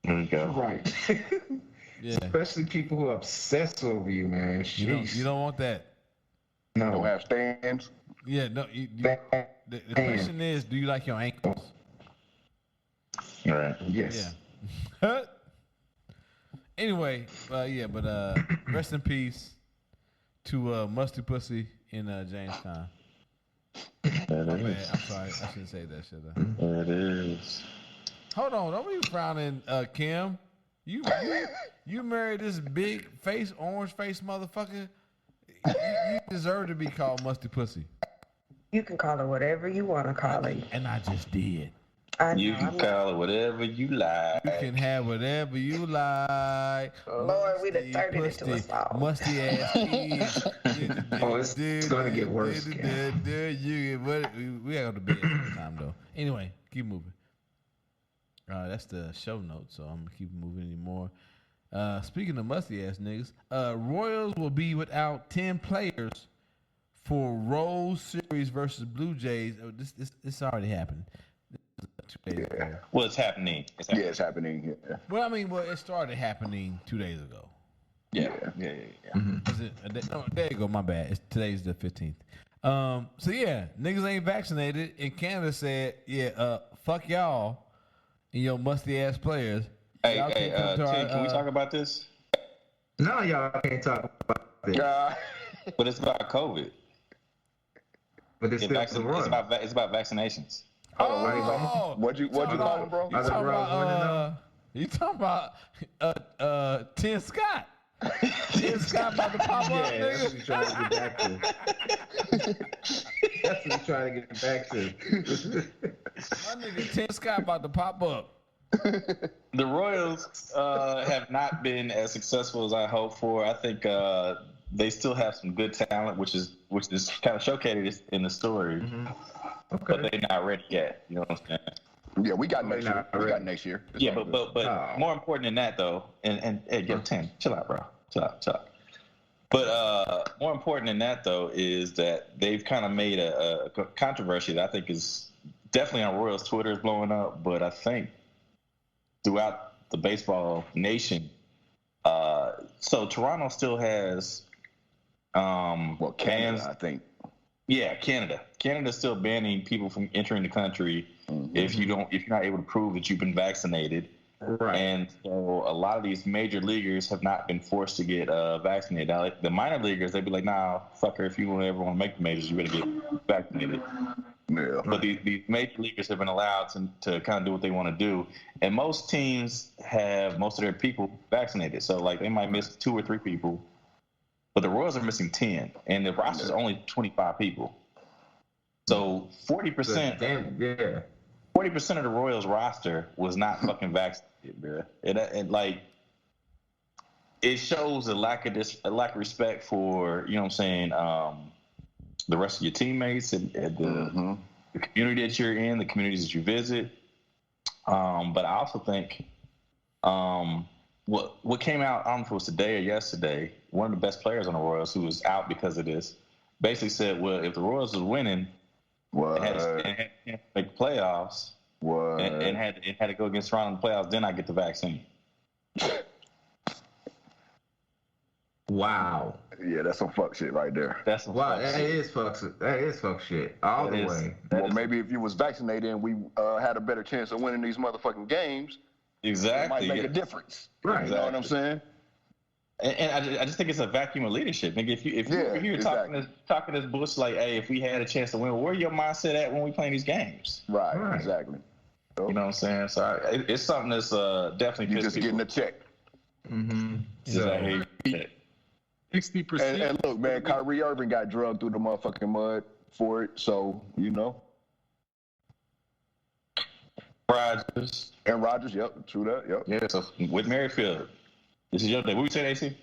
There you go. Right. Yeah. Especially people who are obsessed over you, man. You don't want that. No. Don't have stands. Yeah. No. The question is, do you like your ankles? All right. Yes. Yeah. Anyway, but rest in peace to Musty Pussy in Jamestown. I'm sorry, I shouldn't say that, should I? It is. Hold on, don't be frowning, Kim. You married this big face, orange face motherfucker. You deserve to be called Musty Pussy. You can call it whatever you want to call it. And I just did. You can call it whatever you like. You can have whatever you like. Lord, we done turned it into a song. Musty ass kids. It's going to get worse. We got to bed sometime though. Anyway, keep moving. That's the show notes, so I'm gonna keep moving anymore. Speaking of musty ass niggas, Royals will be without 10 players for Rose series versus Blue Jays. Oh, this already happened. Well, it's happening. It's happening. Yeah. Well, it started happening 2 days ago. Yeah. Mm-hmm. There you go. My bad. Today's the 15th. So yeah, niggas ain't vaccinated, and Canada said, fuck y'all and your musty ass players. Hey, can we talk about this? No, y'all can't talk about this. But it's about COVID. But it's still it's about vaccinations. What'd you call him, bro? You talking about Tim Scott? Tim Scott about to pop up, nigga. That's what he's trying to get back to. That's what he's trying to get back to. My nigga Tim Scott about to pop up. The Royals have not been as successful as I hoped for. I think they still have some good talent, which is kind of showcased in the story. Mm-hmm. Okay. But they're not ready yet. You know what I'm saying? Yeah, we got next year. We got next year. Yeah, but more important than that, though, and hey, Tim, chill out, bro. Chill out. But more important than that, though, is that they've kind of made a controversy that I think is definitely on Royals Twitter is blowing up, but I think throughout the baseball nation. So Toronto still has Canada, I think. Yeah, Canada. Canada's still banning people from entering the country if you're not able to prove that you've been vaccinated. Right. And so a lot of these major leaguers have not been forced to get vaccinated. Now, like the minor leaguers, they'd be like, nah, fucker, if you don't ever want to make the majors, you better get vaccinated. Yeah. But these major leaguers have been allowed to kind of do what they want to do. And most teams have most of their people vaccinated. So, like, they might miss 2 or 3 people. But the Royals are missing 10. And the roster is only 25 people. So 40% of the Royals roster was not fucking vaccinated, bro. It shows a lack of respect for, you know what I'm saying, the rest of your teammates and the community that you're in, the communities that you visit. But I also think what came out, I don't know if it was today or yesterday, one of the best players on the Royals who was out because of this basically said, well, if the Royals was winning and had to make the playoffs, What? And had to go against Toronto in the playoffs, then I get the vaccine. Wow. Yeah, that's some fuck shit right there. That's some fuck shit. That is fuck shit. All the way. Well, maybe if you was vaccinated and we had a better chance of winning these motherfucking games, exactly, it might make a difference. Right. You know what I'm saying? And I just think it's a vacuum of leadership. Nigga, if you were here talking this bullshit like, hey, if we had a chance to win, where your mindset at when we playing these games? Right. Exactly. You know what I'm saying? So it's something that's definitely you just getting a check. Mm-hmm. So, 60%. And look, man, Kyrie Irving got drugged through the motherfucking mud for it, so you know. Rodgers, yep, true that, yep. Yeah, so with Merrifield, this is your day. What we saying, AC?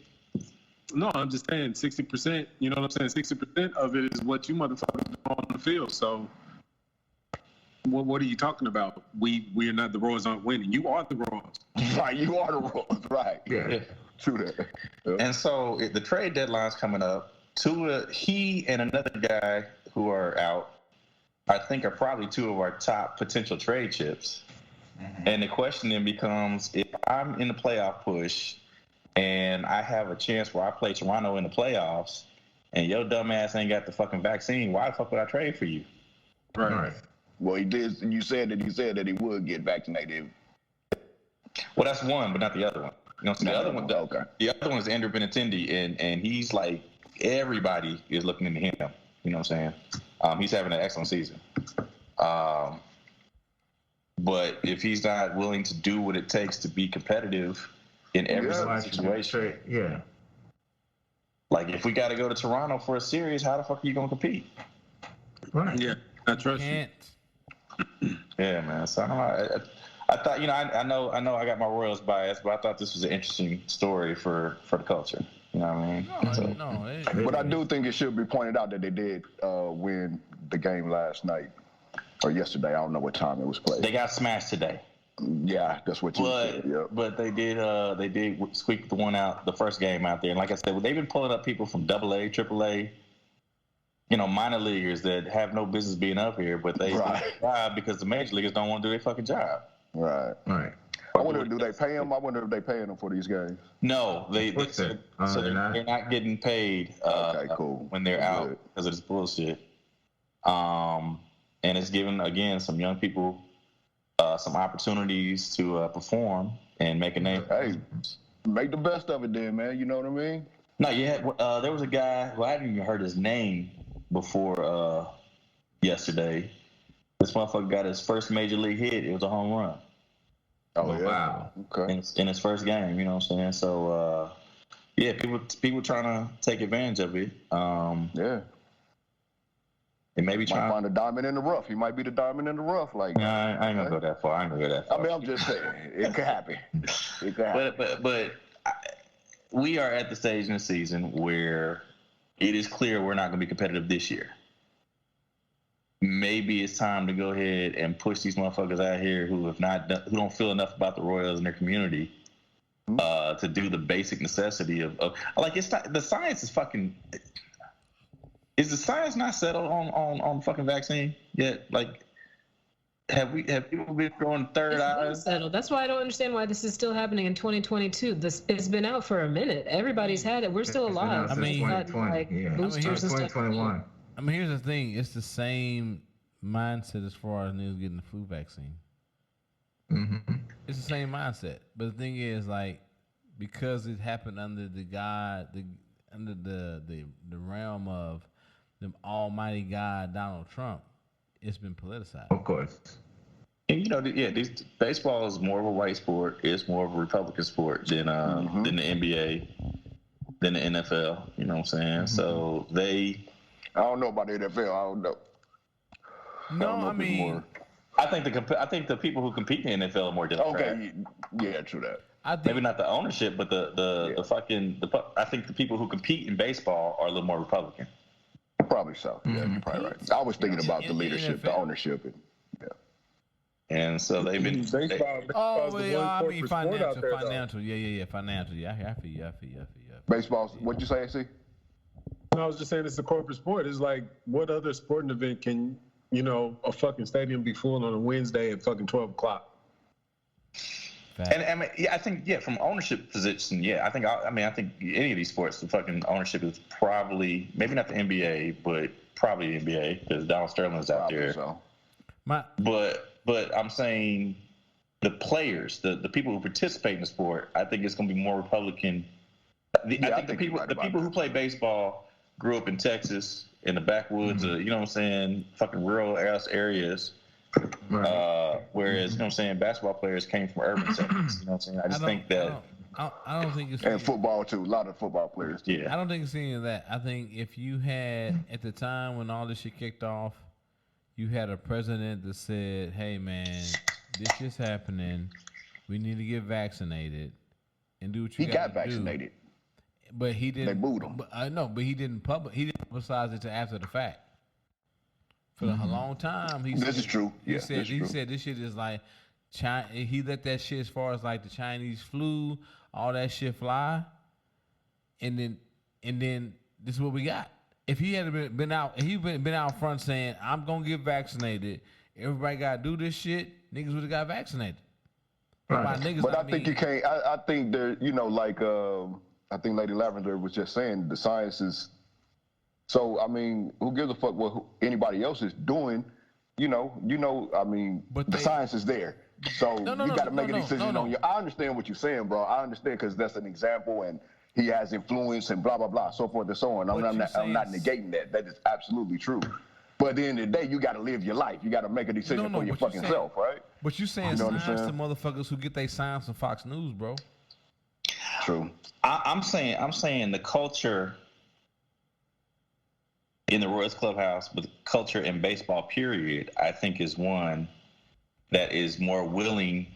No, I'm just saying 60%. You know what I'm saying? 60% of it is what you motherfuckers do on the field. So, what are you talking about? We are not, the Royals aren't winning. You are the Royals. Right, you are the Royals. Right. Yeah. True that. Yep. And so the trade deadline's coming up. He and another guy who are out, I think, are probably two of our top potential trade chips. Mm-hmm. And the question then becomes, if I'm in the playoff push and I have a chance where I play Toronto in the playoffs and your dumb ass ain't got the fucking vaccine, why the fuck would I trade for you? Right. Well, he did. You said that he would get vaccinated. Well, that's one, but not the other one. You know, so the other one, the other one is Andrew Benintendi, and he's like, everybody is looking into him. You know what I'm saying? He's having an excellent season. But if he's not willing to do what it takes to be competitive in every situation, like if we got to go to Toronto for a series, how the fuck are you gonna compete? Right. Yeah, I trust you. Yeah, man. So I thought, I know I got my Royals bias, but I thought this was an interesting story for the culture. You know what I mean? But I do think it should be pointed out that they did win the game last night or yesterday. I don't know what time it was played. They got smashed today. Yeah, that's what you said. Yep. But they did squeak the first game out there. And like I said, they've been pulling up people from AA, AAA, minor leaguers that have no business being up here, but they job because the major leaguers don't want to do their fucking job. Right. I wonder, do they pay them? I wonder if they paying them for these games. No, they're not getting paid. Okay, cool. When they're out because of this bullshit. And it's giving again some young people some opportunities to perform and make a name. Hey, make the best of it, then, man. You know what I mean? No, there was a guy who I hadn't even heard his name before yesterday. This motherfucker got his first major league hit. It was a home run. Oh, yeah. Wow. Okay. In his first game, you know what I'm saying? So, people trying to take advantage of it. Yeah. And maybe might find a diamond in the rough. He might be the diamond in the rough. Like, nah, I ain't gonna go that far. I mean, I'm just saying, it could happen. It could happen. But we are at the stage in the season where it is clear we're not gonna be competitive this year. Maybe it's time to go ahead and push these motherfuckers out here who don't feel enough about the Royals and their community to do the basic necessity of like, it's not, the science is fucking. Is the science not settled on fucking vaccine yet? Like, have people been growing third eyes? Settled. That's why I don't understand why this is still happening in 2022. It's been out for a minute. Everybody's had it. We're still alive. I mean, 2020. Boosters and stuff. 2021. I mean, here's the thing. It's the same mindset as far as niggas getting the flu vaccine. Mm-hmm. It's the same mindset. But the thing is, like, because it happened under the realm of the almighty God, Donald Trump, it's been politicized. Of course. And baseball is more of a white sport. It's more of a Republican sport than the NBA, than the NFL. You know what I'm saying? Mm-hmm. So I don't know about the NFL. I don't know. I mean, I think the people who compete in the NFL are more Democrat. Okay, yeah, true that. Maybe not the ownership, but I think the people who compete in baseball are a little more Republican. Probably so. Yeah, you're probably right. I was thinking about the leadership, the ownership, and so they've been baseball. I mean financial. Yeah, financial. Yeah, I feel you. Baseball. What'd you say, AC? I was just saying it's a corporate sport. It's like, what other sporting event can a fucking stadium be full on a Wednesday at fucking 12 o'clock. And I mean, I think from ownership position, I think any of these sports, the fucking ownership is probably maybe not the NBA, but probably the NBA because Donald Sterling's out there. So. But I'm saying the players, the people who participate in the sport, I think it's going to be more Republican. I think the people who play baseball grew up in Texas in the backwoods, you know what I'm saying, fucking rural ass areas. Whereas, you know what I'm saying, basketball players came from urban settings. You know what I'm saying? I just think that. I don't think it's. And football, too. A lot of football players, too. Yeah. I don't think it's any of that. I think if you had, at the time when all this shit kicked off, you had a president that said, hey, man, this shit's happening. We need to get vaccinated and do what you got to do. He got vaccinated. But he didn't. They booed him. But he didn't publicize it till after the fact. For a long time, this is true. He said this shit is like China. He let that shit as far as like the Chinese flu, all that shit fly, and then this is what we got. If he had been out front saying I'm gonna get vaccinated, everybody gotta do this shit, niggas would have got vaccinated. Right. But I think you can't. I think there, I think Lady Lavender was just saying the science is. So I mean, who gives a fuck what anybody else is doing? I mean, the science is there. So you got to make a decision on your. I understand what you're saying, bro. I understand because that's an example, and he has influence, and blah blah blah, so forth and so on. I'm not negating that. That is absolutely true. But at the end of the day, you got to live your life. You got to make a decision for your fucking self, right? But you saying science to motherfuckers who get their science from Fox News, bro. True. I'm saying the culture in the Royals clubhouse, but the culture in baseball, period, I think is one that is more willing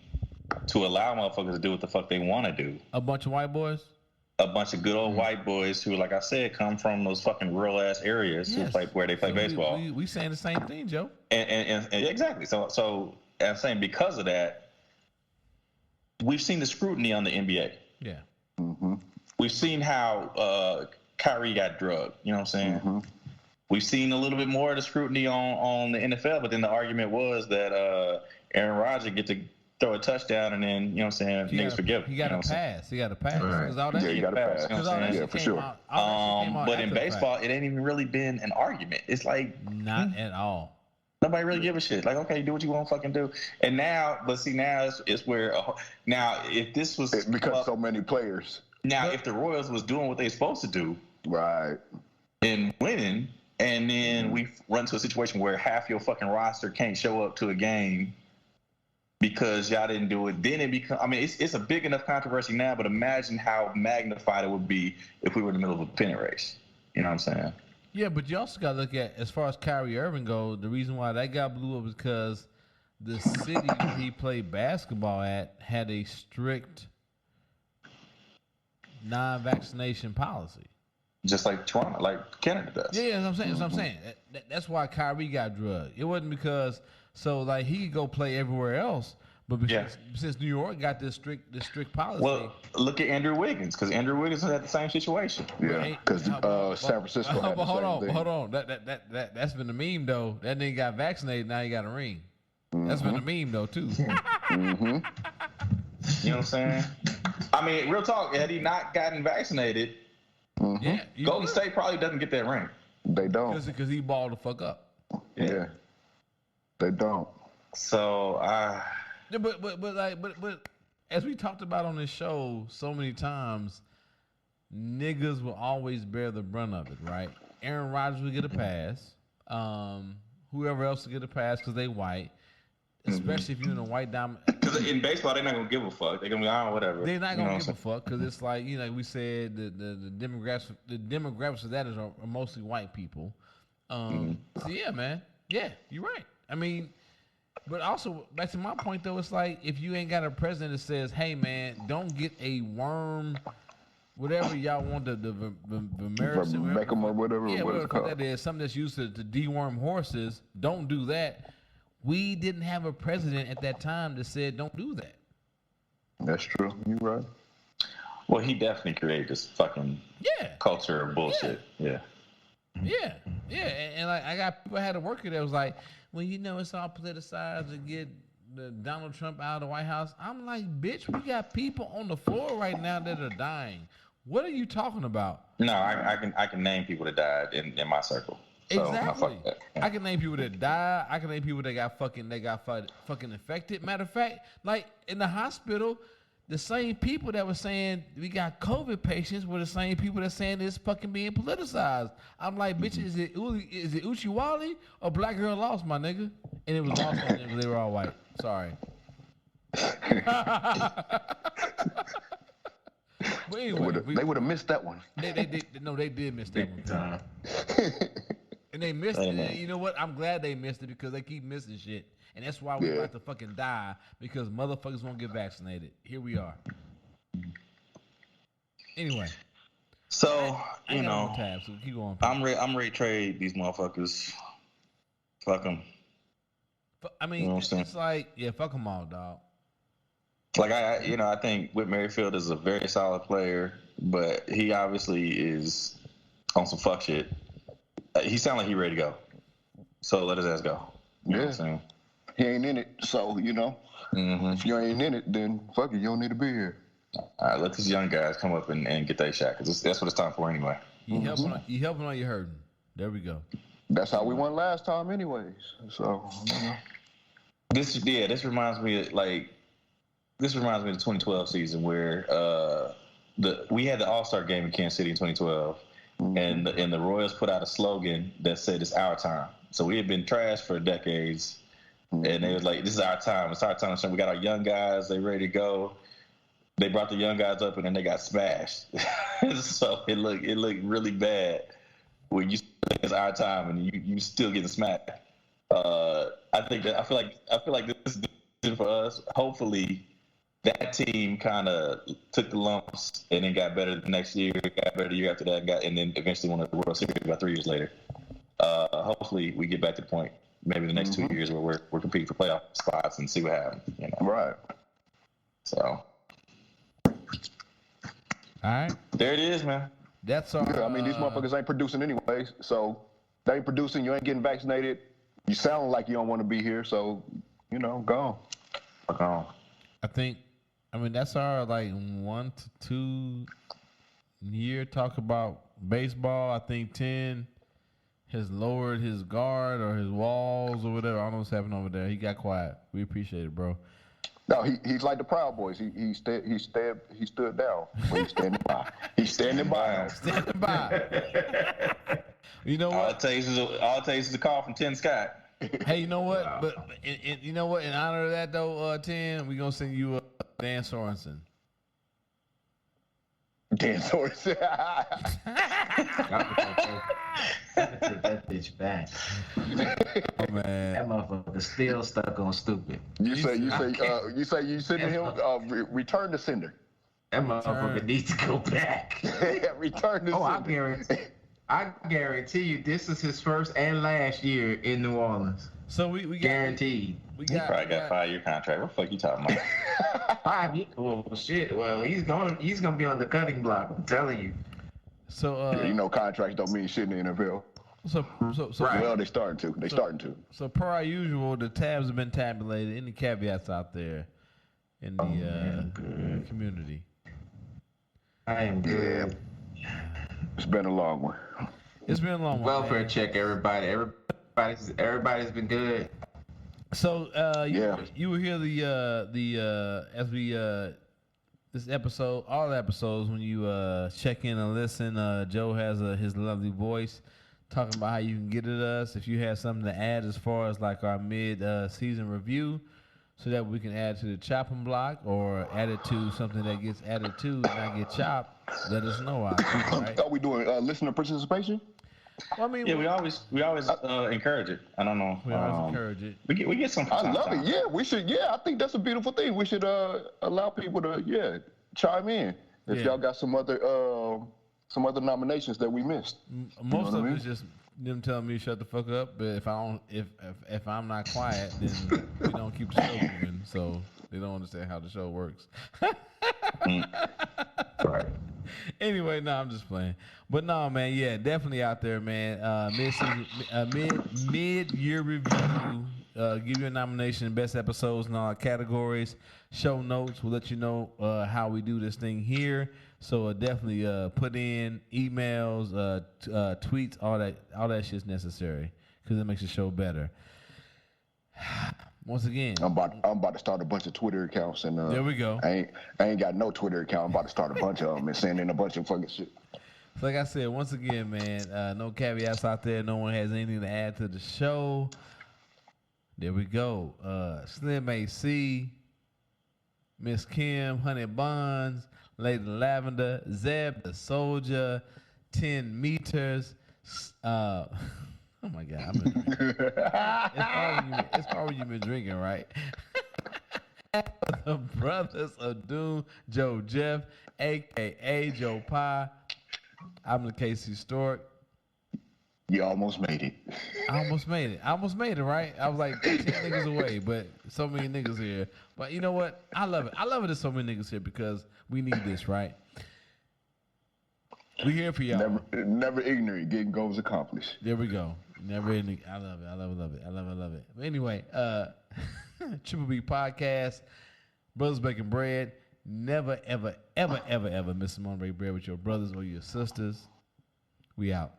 to allow motherfuckers to do what the fuck they want to do. A bunch of white boys? A bunch of good old white boys who, like I said, come from those fucking rural ass areas where they play baseball. We saying the same thing, Joe. And exactly. So I'm saying because of that, we've seen the scrutiny on the NBA. Yeah. Mm-hmm. We've seen how Kyrie got drugged. You know what I'm saying? Mm-hmm. We've seen a little bit more of the scrutiny on the NFL, but then the argument was that Aaron Rodgers get to throw a touchdown and then, you know what I'm saying, niggas forgive him. He got a pass. He got a pass. Right. He got a pass. You know what I'm saying? Yeah, for sure. But in baseball, it ain't even really been an argument. It's like... Not at all. Nobody really give a shit. Like, okay, do what you want to fucking do. And now, it's where... now, if this was... It's because so many players. Now, if the Royals was doing what they supposed to do... Right. And winning... And then we run to a situation where half your fucking roster can't show up to a game because y'all didn't do it. Then it becomes, I mean, it's a big enough controversy now, but imagine how magnified it would be if we were in the middle of a pennant race. You know what I'm saying? Yeah, but you also got to look at, as far as Kyrie Irving goes, the reason why that guy blew up is because the city where he played basketball at had a strict non-vaccination policy. Just like Toronto, like Canada does. Yeah, that's what I'm saying. That's why Kyrie got drugged. It wasn't because he could go play everywhere else, but since New York got this strict policy. Well, look at Andrew Wiggins, because Andrew Wiggins had the same situation. Yeah, because San Francisco had the same thing. Hold on. That's been a meme though. That nigga got vaccinated, now he got a ring. Mm-hmm. That's been a meme though too. Mm-hmm. You know what I'm saying? I mean, real talk. Had he not gotten vaccinated. Mm-hmm. Yeah, Golden State probably doesn't get that ring. They don't because he balled the fuck up. Yeah, they don't. So but as we talked about on this show so many times, niggas will always bear the brunt of it, right? Aaron Rodgers will get a pass. Whoever else will get a pass because they white. Especially if you're in a white diamond. Because in baseball, they're not going to give a fuck. They're going to be, whatever. They're not going to give a fuck because it's like, we said the demographics of that are mostly white people. So yeah, man. Yeah, you're right. I mean, but also, back to my point, though, it's like if you ain't got a president that says, hey, man, don't get a worm, whatever y'all want, the Vermecum or whatever. Yeah, whatever that is, something that's used to deworm horses, don't do that. We didn't have a president at that time that said don't do that. That's true. You're right. Well, he definitely created this fucking culture of bullshit. Yeah. And like I got people I had to work with that was like, well, you know, it's all politicized to get Donald Trump out of the White House. I'm like, bitch, we got people on the floor right now that are dying. What are you talking about? No, I can name people that died in my circle. So, Exactly. No, I can name people that died. I can name people that got fucking infected. Matter of fact, like in the hospital, the same people that were saying we got COVID patients were the same people that saying it's fucking being politicized. I'm like, bitch, is it Uchiwali or Black Girl Lost, my nigga? And it was lost on them because they were all white. Sorry. But anyway, they would have missed that one. They did miss that one. And they missed it. And you know what? I'm glad they missed it because they keep missing shit. And that's why we're about to fucking die because motherfuckers won't get vaccinated. Here we are. Anyway. So, I you know, so keep going. I'm ready to trade these motherfuckers. Fuck them. I mean, you know it's like, fuck them all, dog. Like, I think Whit Merrifield is a very solid player, but he obviously is on some fuck shit. He sounds like he ready to go. So let his ass go. You know what I'm saying? He ain't in it, so, you know, if you ain't in it, then fuck it, you don't need to be here. All right, let these young guys come up and get that shot, because that's what it's time for anyway. You helping or you hurting. There we go. That's how we won last time anyways. So, you know. This reminds me of the 2012 season where we had the All-Star game in Kansas City in 2012, and the Royals put out a slogan that said it's our time. So we had been trashed for decades, and they was like, this is our time. It's our time. So we got our young guys. They ready to go. They brought the young guys up, and then they got smashed. So it looked really bad when you think it's our time and you still getting smacked. I feel like this is for us. Hopefully, that team kind of took the lumps and then got better the next year, got better the year after that, and then eventually won the World Series about 3 years later. Hopefully, we get back to the point maybe the next 2 years where we're competing for playoff spots and see what happens. You know? Right. So. All right. There it is, man. That's all. Yeah, I mean, these motherfuckers ain't producing anyways. So they ain't producing. You ain't getting vaccinated. You sound like you don't want to be here. So, you know, go on. That's our 1 to 2 year talk about baseball. I think 10 has lowered his guard or his walls or whatever. I don't know what's happening over there. He got quiet. We appreciate it, bro. No, he's like the Proud Boys. He stood down. He's standing by. He's standing by. Standing by. You know what? All it takes is a call from Tim Scott. Hey, you know what? Wow. But you know what? In honor of that, though, Tim, we're gonna send you Dan Sorensen. Dan Sorensen. Take that bitch back. Oh man, that motherfucker still stuck on stupid. You say you sending him return to sender. That motherfucker needs to go back. Return to sender. I guarantee you, this is his first and last year in New Orleans. So we guaranteed. He probably got a 5-year contract. What the fuck you talking about? 5 years? Well, shit. Well, he's gonna be on the cutting block. I'm telling you. So you know, contracts don't mean shit in the NFL. So right. Well, they starting to. So per our usual, the tabs have been tabulated. Any caveats out there in the community? I am good. Yeah. It's been a long one. It's been a long one. Welfare check, everybody. Everybody's been good. So you will hear this episode, all the episodes, when you check in and listen. Joe has his lovely voice talking about how you can get at us if you have something to add as far as like our mid-season review, so that we can add to the chopping block or add it to something that gets added to and not get chopped. Let us know. Right? Are we doing listener participation? Well, I mean, we always encourage it. I don't know. We always encourage it. We get some. I love it. Yeah, we should. Yeah, I think that's a beautiful thing. We should allow people to chime in if y'all got some other nominations that we missed. Most of it is just them telling me shut the fuck up. But if I'm not quiet, then we don't keep the show moving. So they don't understand how the show works. Right. Anyway, no, I'm just playing. But no, man, yeah, definitely out there, man. Mid-year review. Give you a nomination, best episodes in all categories. Show notes. We'll let you know how we do this thing here. So definitely put in emails, tweets, all that shit's necessary because it makes the show better. Once again, I'm about to start a bunch of Twitter accounts, and there we go. I ain't got no Twitter account. I'm about to start a bunch of them and send in a bunch of fucking shit. So like I said, once again, man, no caveats out there. No one has anything to add to the show. There we go. Slim AC, Miss Kim, Honey Bonds, Lady Lavender, Zeb the Soldier, 10 meters. Oh my God! It's probably you been drinking, right? The Brothers of Doom, Joe Jeff, aka Joe Pie. I'm the KC Stork. You almost made it. I almost made it, right? I was like 10 niggas away, but so many niggas here. But you know what? I love it. I love it there's so many niggas here because we need this, right? We here for y'all. Never ignorant. Getting goals accomplished. There we go. Never ignorant. I love it. I love it. But anyway, Triple B Podcast, Brothers Baking Bread. Never, ever, ever, ever, ever miss a moment break bread with your brothers or your sisters. We out.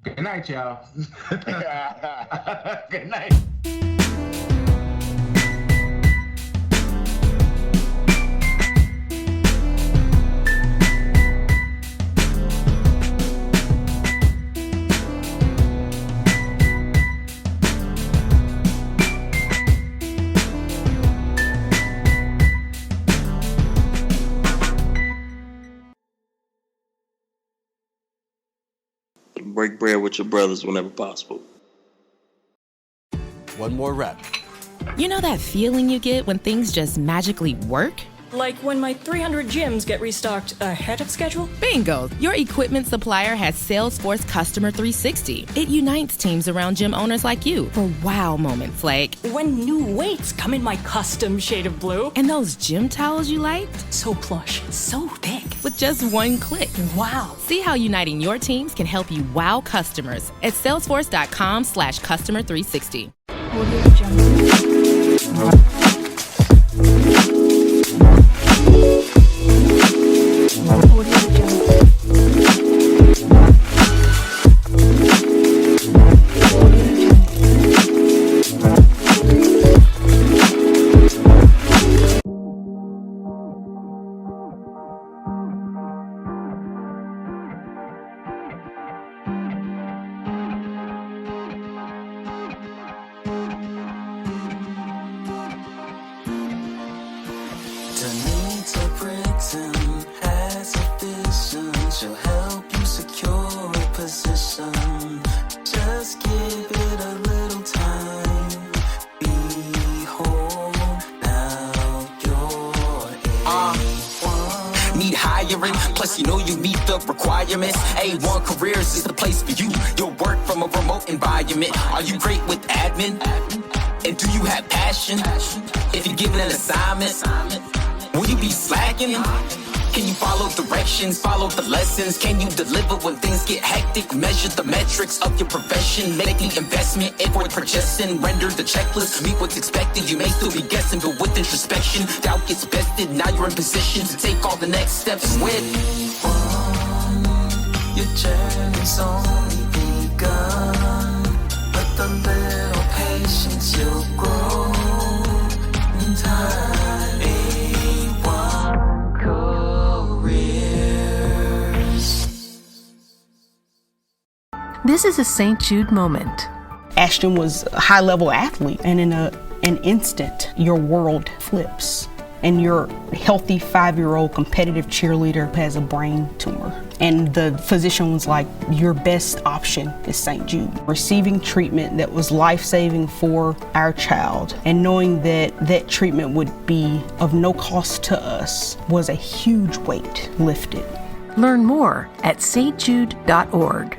Good night, y'all. Good night. Break bread with your brothers whenever possible. One more rep. You know that feeling you get when things just magically work? Like when my 300 gyms get restocked ahead of schedule? Bingo! Your equipment supplier has Salesforce Customer 360. It unites teams around gym owners like you for wow moments like when new weights come in my custom shade of blue. And those gym towels you liked? So plush, so thick. With just one click. Wow. See how uniting your teams can help you wow customers at salesforce.com/customer 360. Audio Jungle. Plus, you know you meet the requirements. A1 Careers is the place for you. You'll work from a remote environment. Are you great with admin? And do you have passion? If you're given an assignment, will you be slacking? Can you follow directions, follow the lessons? Can you deliver when things get hectic? Measure the metrics of your profession. Make the investment, avoid projection. Render the checklist, meet what's expected. You may still be guessing, but with introspection, doubt gets bested. Now you're in position to take all the next steps with your journey's only begun. But the little patience you'll grow in time. This is a St. Jude moment. Ashton was a high-level athlete, and in an instant, your world flips. And your healthy 5-year-old competitive cheerleader has a brain tumor. And the physician was like, your best option is St. Jude. Receiving treatment that was life-saving for our child and knowing that that treatment would be of no cost to us was a huge weight lifted. Learn more at stjude.org.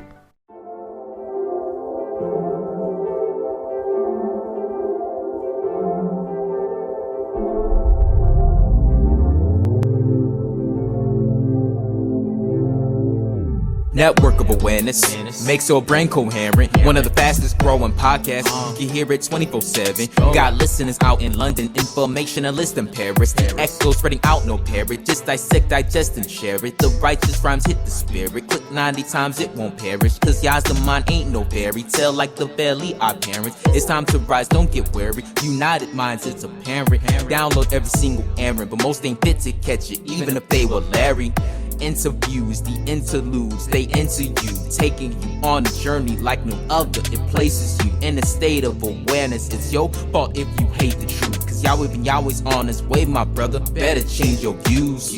Network of awareness makes your brain coherent. One of the fastest growing podcasts. You can hear it 24/7. Got listeners out in London, informationalists in Paris. The echo spreading out, no parrot. Just dissect, digest, and share it. The righteous rhymes hit the spirit. Click 90 times, it won't perish. Cause y'all's the mind ain't no fairy tale like the belly our parents. It's time to rise, don't get wary. United minds, it's apparent. Download every single errand, but most ain't fit to catch it, even if they were Larry. Interviews, the interludes, they enter you, taking you on a journey like no other. It places you in a state of awareness. It's your fault if you hate the truth, cause Yahweh been Yahweh's on his way, my brother. Better change your views.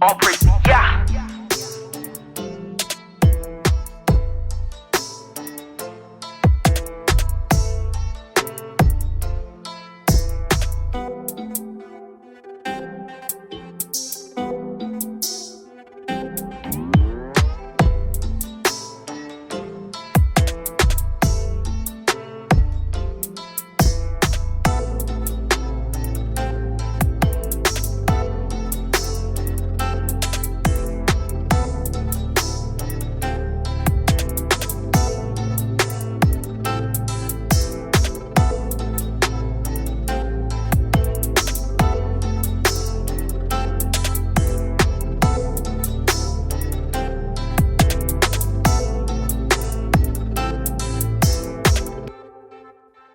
All praise, yeah.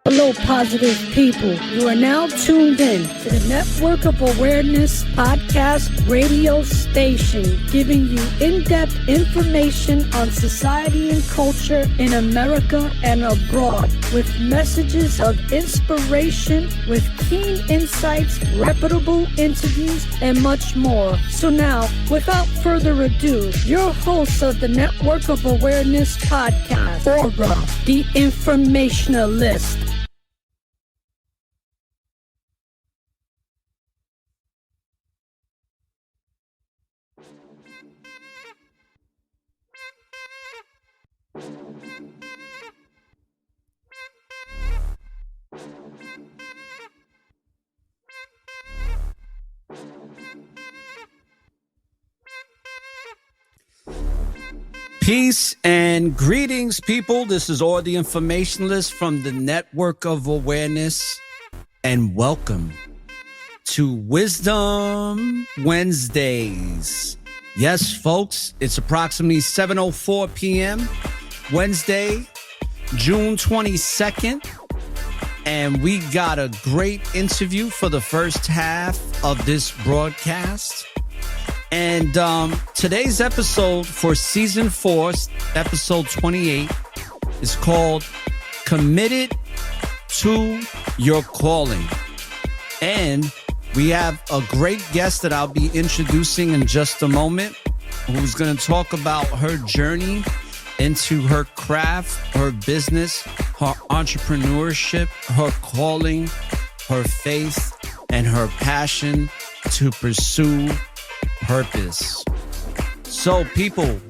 Hello, positive people. You are now tuned in to the Network of Awareness podcast radio station, giving you in-depth information on society and culture in America and abroad, with messages of inspiration, with keen insights, reputable interviews, and much more. So now, without further ado, your host of the Network of Awareness podcast, Aura, the informationalist. Peace and greetings, people. This is Or the Informationalist from the Network of Awareness, and welcome to Wisdom Wednesdays. Yes, folks, it's approximately 7:04 p.m. Wednesday, June 22nd, and we got a great interview for the first half of this broadcast. And today's episode for season 4, episode 28, is called Committed to Your Calling. And we have a great guest that I'll be introducing in just a moment, who's going to talk about her journey into her craft, her business, her entrepreneurship, her calling, her faith, and her passion to pursue purpose. So, people,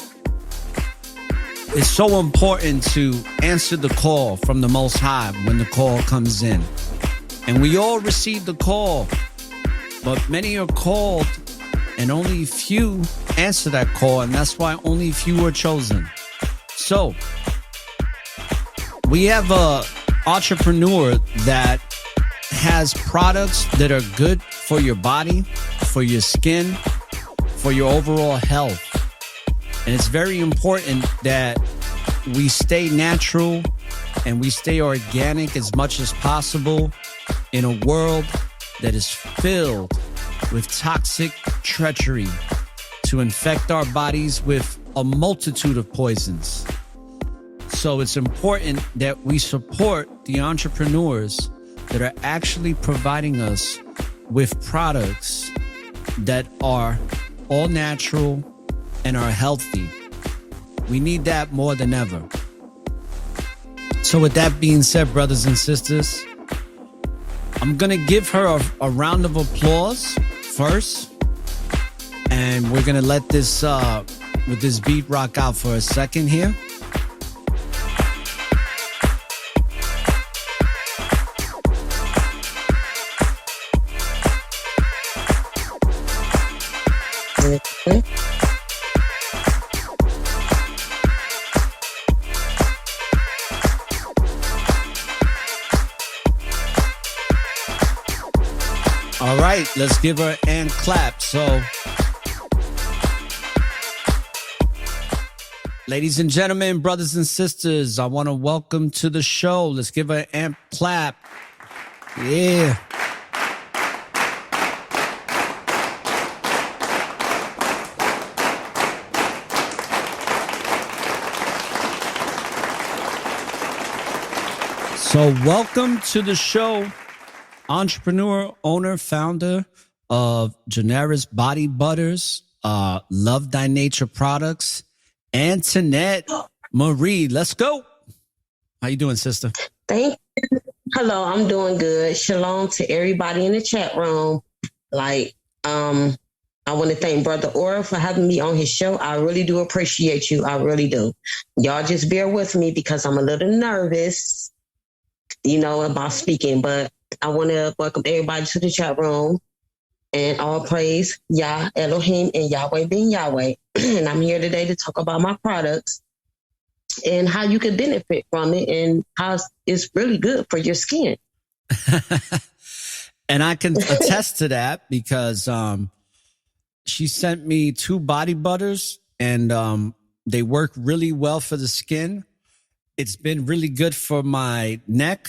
it's so important to answer the call from the Most High when the call comes in. And we all receive the call, but many are called and only few answer that call, and that's why only few are chosen. So, we have a entrepreneur that has products that are good for your body, for your skin, for your overall health. And it's very important that we stay natural and we stay organic as much as possible in a world that is filled with toxic treachery to infect our bodies with a multitude of poisons. So it's important that we support the entrepreneurs that are actually providing us with products that are all natural and are healthy. We need that more than ever. So with that being said, brothers and sisters, I'm going to give her a round of applause first. And we're going to let this, with this beat rock out for a second here. All right, let's give her and clap. So, ladies and gentlemen, brothers and sisters, I want to welcome to the show. Let's give her and clap. Yeah. So welcome to the show, entrepreneur, owner, founder of Generis Body Butters, Love Thy Nature Products, Antoinette Marie. Let's go. How you doing, sister? Thank you. Hello, I'm doing good. Shalom to everybody in the chat room. I want to thank Brother Aura for having me on his show. I really do appreciate you. I really do. Y'all just bear with me because I'm a little nervous, about speaking, but I want to welcome everybody to the chat room, and all praise Yah, Elohim, and Yahweh being Yahweh. And I'm here today to talk about my products and how you can benefit from it and how it's really good for your skin. And I can attest to that because she sent me 2 body butters, and they work really well for the skin. It's been really good for my neck.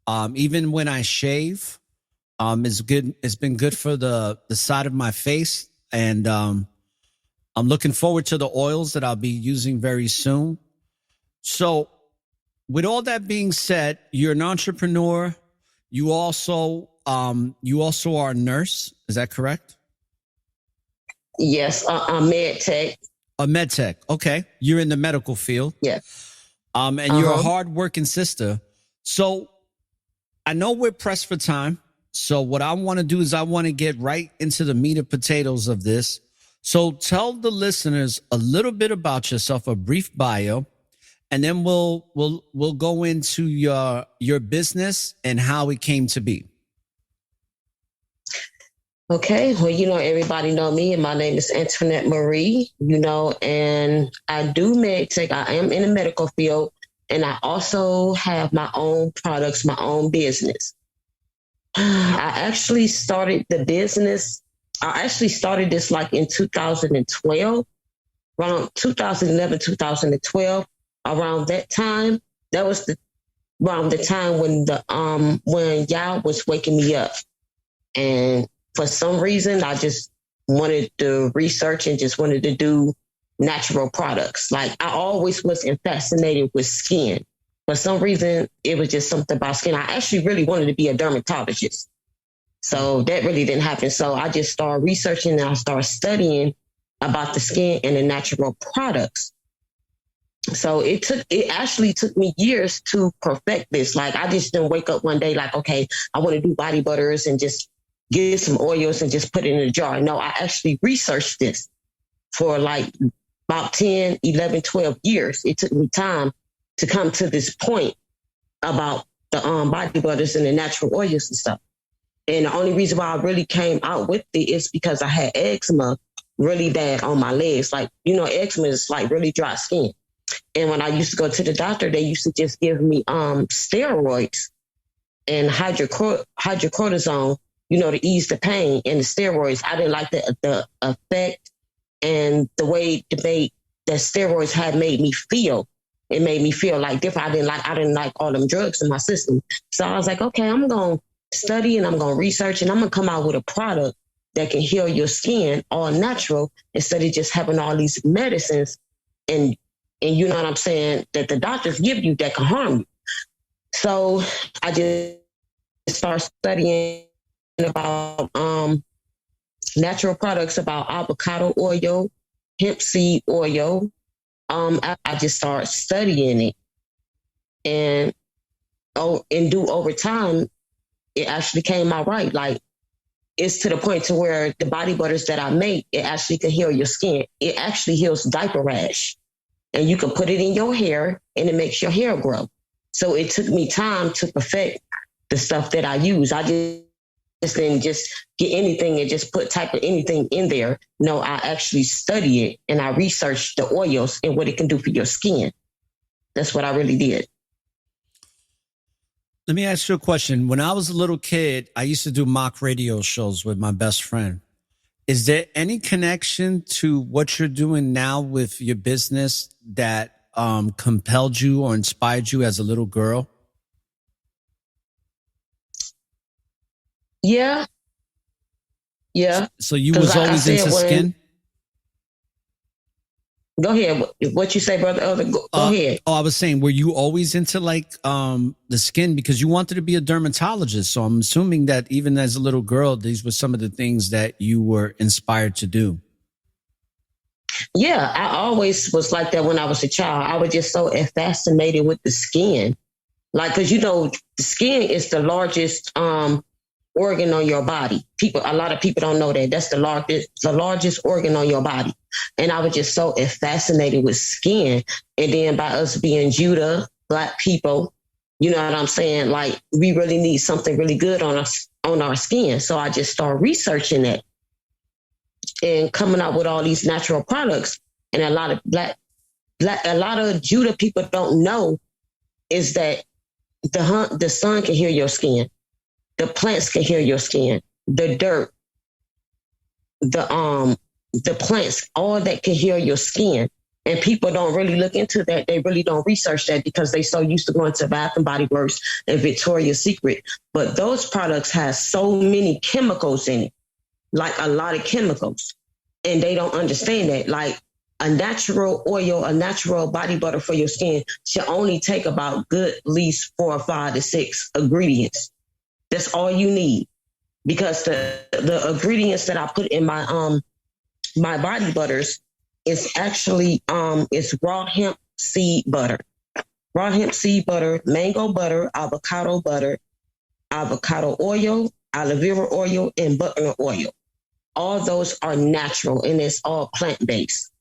Even when I shave, it's good. It's been good for the side of my face. And I'm looking forward to the oils that I'll be using very soon. So with all that being said, you're an entrepreneur. You also are a nurse. Is that correct? Yes. I'm med tech. A med tech. Okay. You're in the medical field. Yes. And you're a hardworking sister. So I know we're pressed for time. So what I want to do is I want to get right into the meat and potatoes of this. So tell the listeners a little bit about yourself, a brief bio, and then we'll go into your business and how it came to be. Okay. Well, everybody know me, and my name is Antoinette Marie, and I do med tech. I am in the medical field, and I also have my own products, my own business. I actually started the business. I actually started this in 2012, around 2011, 2012, around that time. That was around the time when Yah was waking me up. And for some reason, I just wanted to research and just wanted to do natural products. I always was fascinated with skin. For some reason, it was just something about skin. I actually really wanted to be a dermatologist. So that really didn't happen. So I just started researching and I started studying about the skin and the natural products. So it actually took me years to perfect this. I just didn't wake up one day okay, I want to do body butters and just get some oils and just put it in a jar. No, I actually researched this for about 10, 11, 12 years. It took me time to come to this point about the body butters and the natural oils and stuff. And the only reason why I really came out with it is because I had eczema really bad on my legs. Eczema is really dry skin. And when I used to go to the doctor, they used to just give me steroids and hydrocortisone, to ease the pain, and the steroids. I didn't like the effect and the way that steroids had made me feel. It made me feel different. I didn't like all them drugs in my system. So I was like, okay, I'm going to study and I'm going to research and I'm going to come out with a product that can heal your skin all natural instead of just having all these medicines and you know what I'm saying, that the doctors give you that can harm you. So I just started studying about natural products, about avocado oil, hemp seed oil. I just started studying it, and over time, it actually came out right. It's to the point to where the body butters that I make, it actually can heal your skin. It actually heals diaper rash, and you can put it in your hair, and it makes your hair grow. So it took me time to perfect the stuff that I use. I just didn't just get anything and just type of anything in there. No, I actually study it and I researched the oils and what it can do for your skin. That's what I really did. Let me ask you a question. When I was a little kid, I used to do mock radio shows with my best friend. Is there any connection to what you're doing now with your business that compelled you or inspired you as a little girl? Yeah. So you was always into skin? Go ahead. What you say, brother? Go ahead. Oh, I was saying, were you always into like the skin because you wanted to be a dermatologist? So I'm assuming that even as a little girl, these were some of the things that you were inspired to do. Yeah, I always was like that when I was a child. I was just so fascinated with the skin. Like, because, the skin is the largest organ on your body. A lot of people don't know that. That's the largest organ on your body. And I was just so fascinated with skin. And then by us being Judah, Black people, you know what I'm saying? Like, we really need something really good on our skin. So I just started researching it and coming up with all these natural products. And a lot of Judah people don't know is that the sun can heal your skin. The plants can heal your skin. The dirt, the plants, all that can heal your skin. And people don't really look into that. They really don't research that because they so used to going to Bath and Body Works and Victoria's Secret. But those products have so many chemicals in it, like a lot of chemicals. And they don't understand that. Like a natural oil, a natural body butter for your skin should only take about good at least 4 or 5 to 6 ingredients. That's all you need, because the ingredients that I put in my my body butters is actually it's raw hemp seed butter, mango butter, avocado oil, aloe vera oil, and butternut oil. All those are natural and it's all plant based,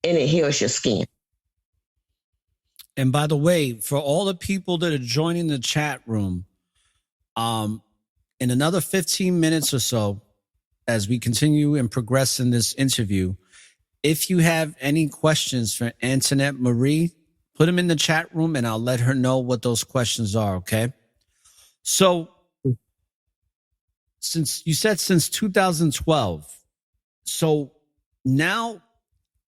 and it heals your skin. And by the way, for all the people that are joining the chat room, in another 15 minutes or so, as we continue and progress in this interview, if you have any questions for Antoinette Marie, put them in the chat room and I'll let her know what those questions are. Okay. So since 2012, so now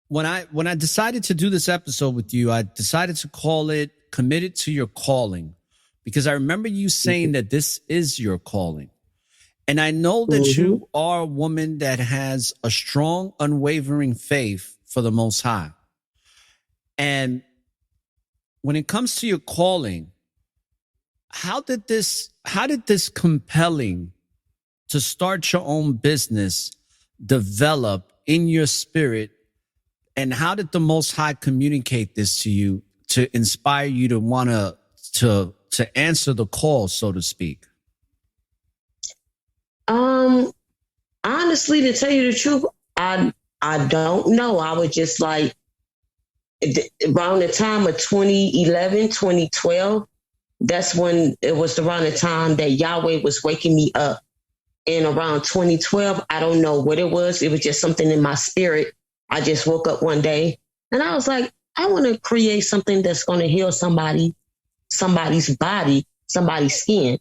when I decided to do this episode with you, I decided to call it Committed to Your Calling. Because I remember you saying that this is your calling. And I know that you are a woman that has a strong, unwavering faith for the Most High. And when it comes to your calling, how did this compelling to start your own business develop in your spirit? And how did the Most High communicate this to you to inspire you to want to answer the call, so to speak? Honestly, to tell you the truth, I don't know. I was just like, around the time of 2011, 2012, that's when it was around the time that Yahweh was waking me up. And around 2012, I don't know what it was. It was just something in my spirit. I just woke up one day and I was like, I want to create something that's going to heal somebody's body, somebody's skin.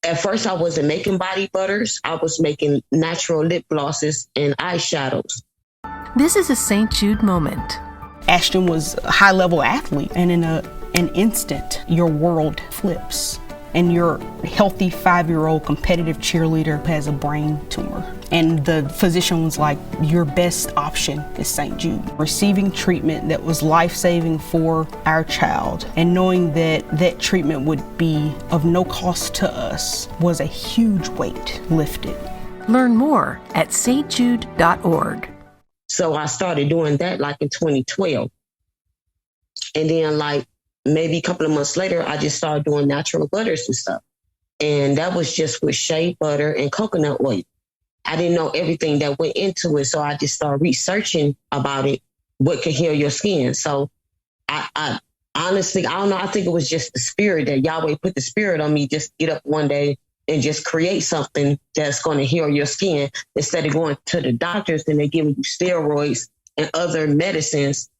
At first, I wasn't making body butters. I was making natural lip glosses and eyeshadows. This is a St. Jude moment. Ashton was a high-level athlete, and in an instant, your world flips. And your healthy 5-year-old competitive cheerleader has a brain tumor. And the physician was like, your best option is St. Jude. Receiving treatment that was life-saving for our child and knowing that that treatment would be of no cost to us was a huge weight lifted. Learn more at stjude.org. So I started doing that like in 2012. And then like maybe a couple of months later, I just started doing natural butters and stuff. And that was just with shea butter and coconut oil. I didn't know everything that went into it. So I just started researching about it, what could heal your skin. So I honestly, I don't know. I think it was just the spirit that Yahweh put the spirit on me, just get up one day and just create something that's going to heal your skin instead of going to the doctors and they're giving you steroids and other medicines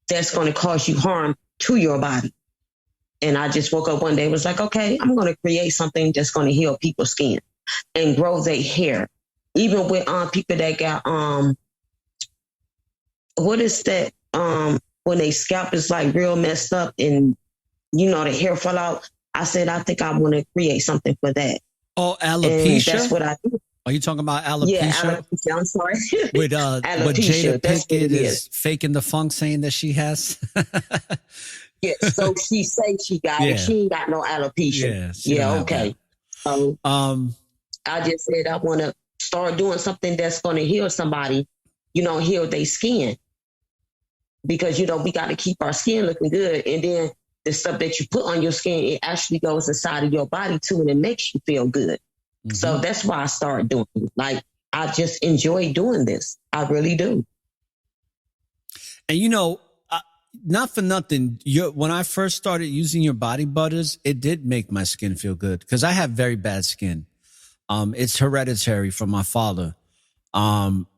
that's going to cause you harm to your body. And I just woke up one day, was like, okay, I'm going to create something that's going to heal people's skin and grow their hair. Even with people that got, what is that? When their scalp is like real messed up and, you know, the hair fall out. I said, I think I want to create something for that. Oh, alopecia? And that's what I do. Are you talking about alopecia? Yeah, alopecia. I'm sorry. With alopecia, what Jada that's what Pinkett it is faking the funk, saying that she has. Yeah, so she say she got it. She ain't got no alopecia. Yeah, okay. So I just said I want to start doing something that's going to heal somebody, you know, heal their skin. Because, you know, we got to keep our skin looking good. And then the stuff that you put on your skin, it actually goes inside of your body too, and it makes you feel good. Mm-hmm. So that's why I started doing it. Like, I just enjoy doing this. I really do. And, you know, not for nothing, when I first started using your body butters, it did make my skin feel good because I have very bad skin. It's hereditary from my father.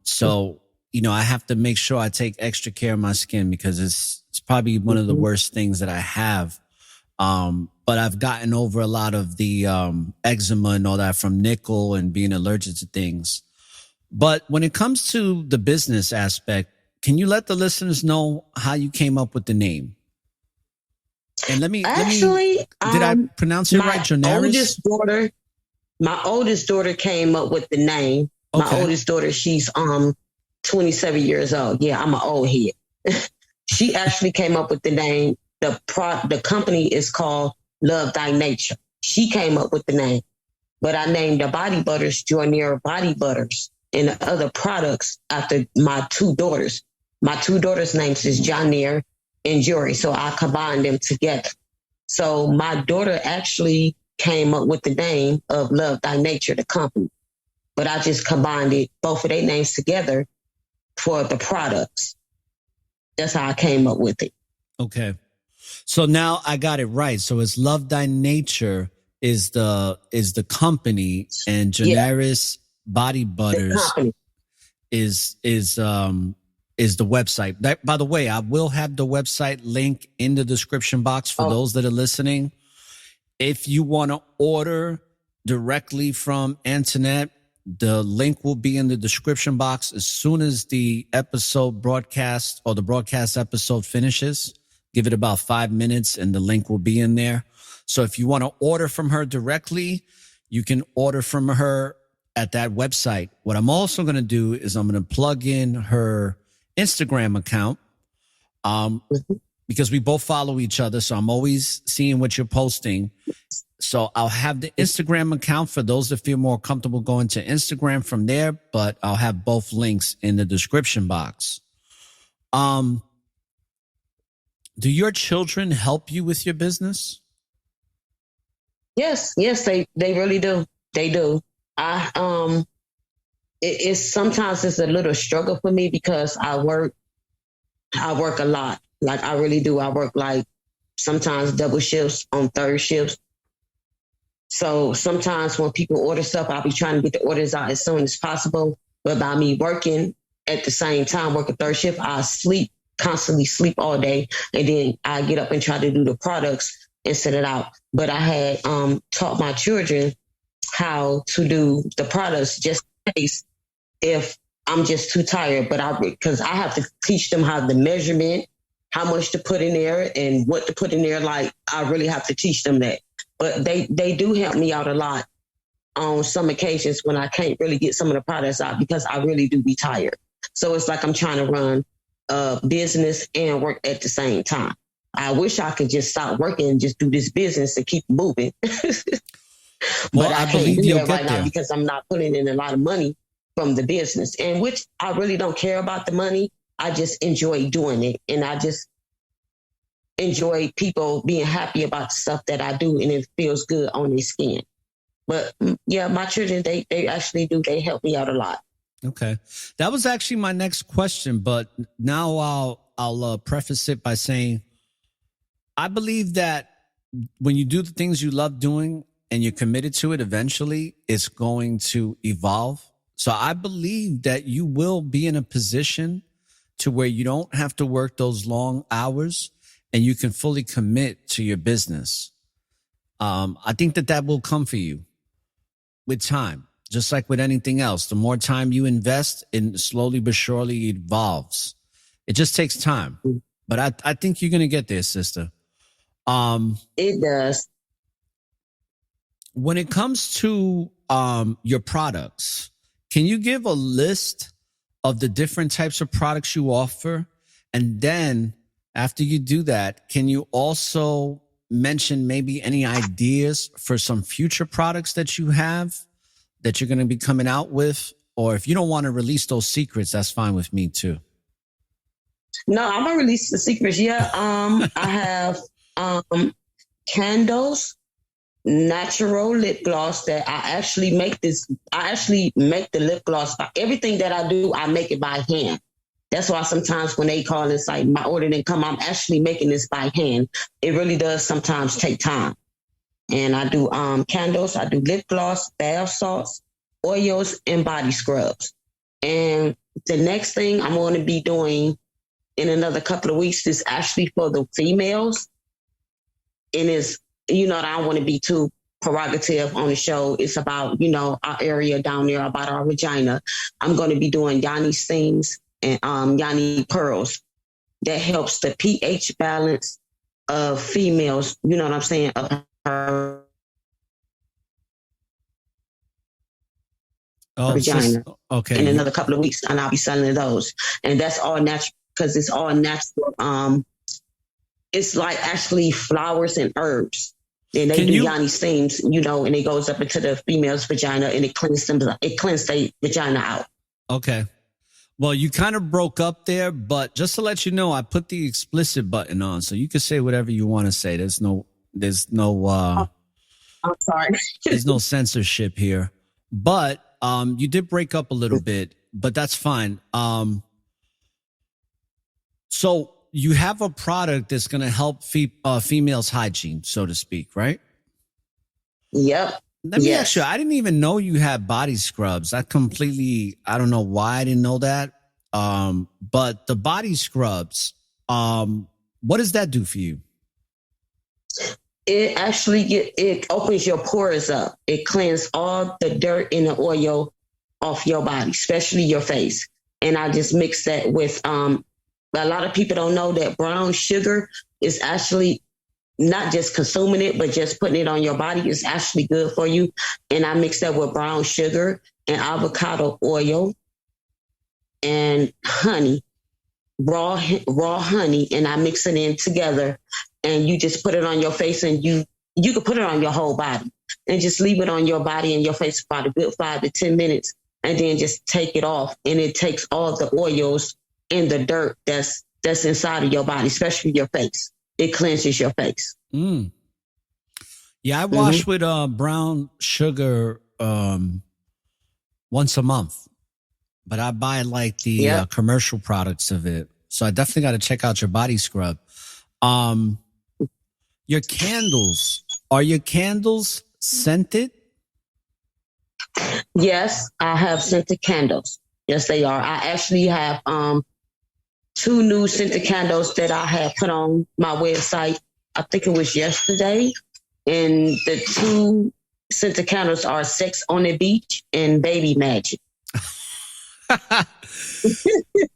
So, you know, I have to make sure I take extra care of my skin because it's probably one of the worst things that I have. But I've gotten over a lot of the eczema and all that from nickel and being allergic to things. But when it comes to the business aspect, can you let the listeners know how you came up with the name? And let me did I pronounce it right? Jonaris? My oldest daughter came up with the name. Okay. My oldest daughter, she's 27 years old. Yeah, I'm an old head. She actually came up with the name. The company is called Love Thy Nature. She came up with the name. But I named the body butters Jonair Body Butters and the other products after my two daughters. My two daughters' names is Jonair and Jory, so I combined them together. So my daughter actually came up with the name of Love Thy Nature, the company. But I just combined both of their names together for the products. That's how I came up with it. Okay. So now I got it right. So it's Love Thy Nature is the company, and Jonaris Body Butters is the website. That, by the way, I will have the website link in the description box for those that are listening. If you want to order directly from Antoinette, the link will be in the description box as soon as the episode broadcast or the broadcast episode finishes. Give it about 5 minutes and the link will be in there. So if you want to order from her directly, you can order from her at that website. What I'm also going to do is I'm going to plug in her Instagram account because we both follow each other. So I'm always seeing what you're posting. So I'll have the Instagram account for those that feel more comfortable going to Instagram from there, but I'll have both links in the description box. Do your children help you with your business? Yes, they really do. They do. It's sometimes it's a little struggle for me because I work a lot. Like I really do. I work like sometimes double shifts on third shifts. So sometimes when people order stuff, I'll be trying to get the orders out as soon as possible. But by me working at the same time, working third shift, I constantly sleep all day. And then I get up and try to do the products and set it out. But I had taught my children how to do the products just in case if I'm just too tired. But because I have to teach them how the measurement, how much to put in there and what to put in there. Like I really have to teach them that. But they do help me out a lot on some occasions when I can't really get some of the products out because I really do be tired. So it's like I'm trying to run a business and work at the same time. I wish I could just stop working and just do this business and keep moving. But I can't do that right now because I'm not putting in a lot of money from the business, and which I really don't care about the money. I just enjoy doing it, and I just enjoy people being happy about the stuff that I do, and it feels good on their skin. But yeah, my children, they actually do. They help me out a lot. Okay. That was actually my next question, but now I'll preface it by saying I believe that when you do the things you love doing and you're committed to it, eventually it's going to evolve. So I believe that you will be in a position to where you don't have to work those long hours and you can fully commit to your business, I think that will come for you with time. Just like with anything else, the more time you invest in, slowly but surely it evolves. It just takes time. But I think you're going to get there, sister. It does. When it comes to your products, can you give a list of the different types of products you offer? And then after you do that, can you also mention maybe any ideas for some future products that you have that you're going to be coming out with? Or if you don't want to release those secrets, that's fine with me too. No, I'm going to release the secrets. Yeah. I have candles, natural lip gloss that I actually make the lip gloss. Everything that I do, I make it by hand. That's why sometimes when they call, it's like my order didn't come. I'm actually making this by hand. It really does sometimes take time. And I do candles, I do lip gloss, bath salts, oils, and body scrubs. And the next thing I'm going to be doing in another couple of weeks is actually for the females. And it's, I don't want to be too prerogative on the show. It's about, our area down there, about our vagina. I'm going to be doing Yanni steams and Yanni pearls. That helps the pH balance of females, you know what I'm saying, of her vagina. Okay. In another couple of weeks, and I'll be selling those. And that's all natural because it's all natural. It's like actually flowers and herbs. And they do Yanni steams, and it goes up into the female's vagina and it cleanses their vagina out. Okay. Well, you kind of broke up there, but just to let you know, I put the explicit button on, so you can say whatever you want to say. There's no I'm sorry. There's no censorship here. But you did break up a little bit, but that's fine. So you have a product that's going to help females' hygiene, so to speak, right? Yep. Let me ask you, I didn't even know you had body scrubs. I don't know why I didn't know that. But the body scrubs, what does that do for you? It actually it opens your pores up. It cleans all the dirt and the oil off your body, especially your face. And I just mix that with, a lot of people don't know that brown sugar is actually not just consuming it, but just putting it on your body is actually good for you. And I mix that with brown sugar and avocado oil and honey, raw honey, and I mix it in together. And you just put it on your face, and you can put it on your whole body and just leave it on your body and your face for about a good 5 to 10 minutes, and then just take it off. And it takes all the oils and the dirt that's inside of your body, especially your face. It cleanses your face. Yeah, I wash with brown sugar once a month, but I buy like the commercial products of it. So I definitely got to check out your body scrub. Your candles, are your candles scented? Yes, I have scented candles. Yes, they are. I actually have 2 new scented candles that I have put on my website. I think it was yesterday. And the 2 scented candles are Sex on the Beach and Baby Magic.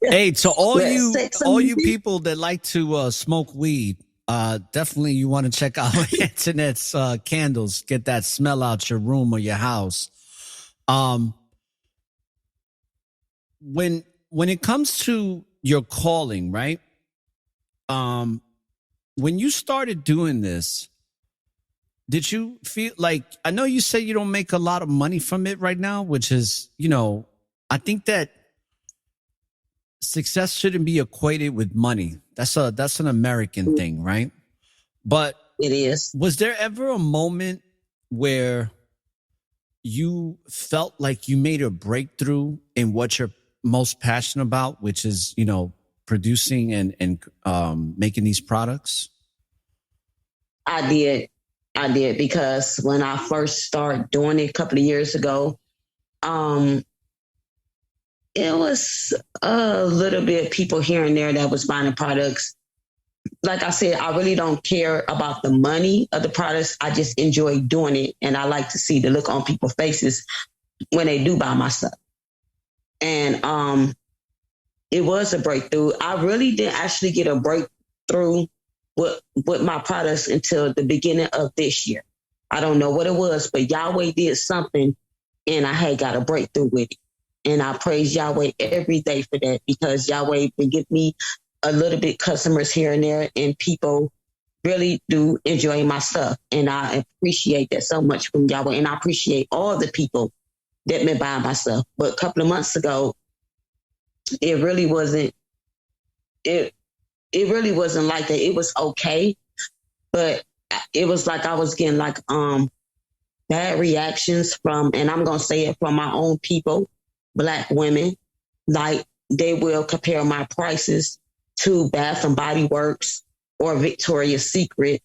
Hey, so all you people that like to smoke weed, definitely you want to check out Internet's candles. Get that smell out your room or your house. When it comes to your calling, right? When you started doing this, did you feel like, I know you say you don't make a lot of money from it right now, which is, I think that success shouldn't be equated with money. That's an American thing, right? But it is. Was there ever a moment where you felt like you made a breakthrough in what you're most passionate about, which is, producing and making these products? I did because when I first started doing it a couple of years ago, it was a little bit people here and there that was buying the products. like I said, I really don't care about the money of the products. I just enjoy doing it. And I like to see the look on people's faces when they do buy my stuff. And it was a breakthrough. I really didn't actually get a breakthrough with my products until the beginning of this year. I don't know what it was, but Yahweh did something and I had got a breakthrough with it. And I praise Yahweh every day for that, because Yahweh will give me a little bit customers here and there, and people really do enjoy my stuff. And I appreciate that so much from Yahweh. And I appreciate all the people that been buying my stuff. But a couple of months ago, it really wasn't like that. It was okay, but it was like I was getting like bad reactions from, and I'm gonna say it, from my own people, Black women. Like, they will compare my prices to Bath and Body Works or Victoria's Secret.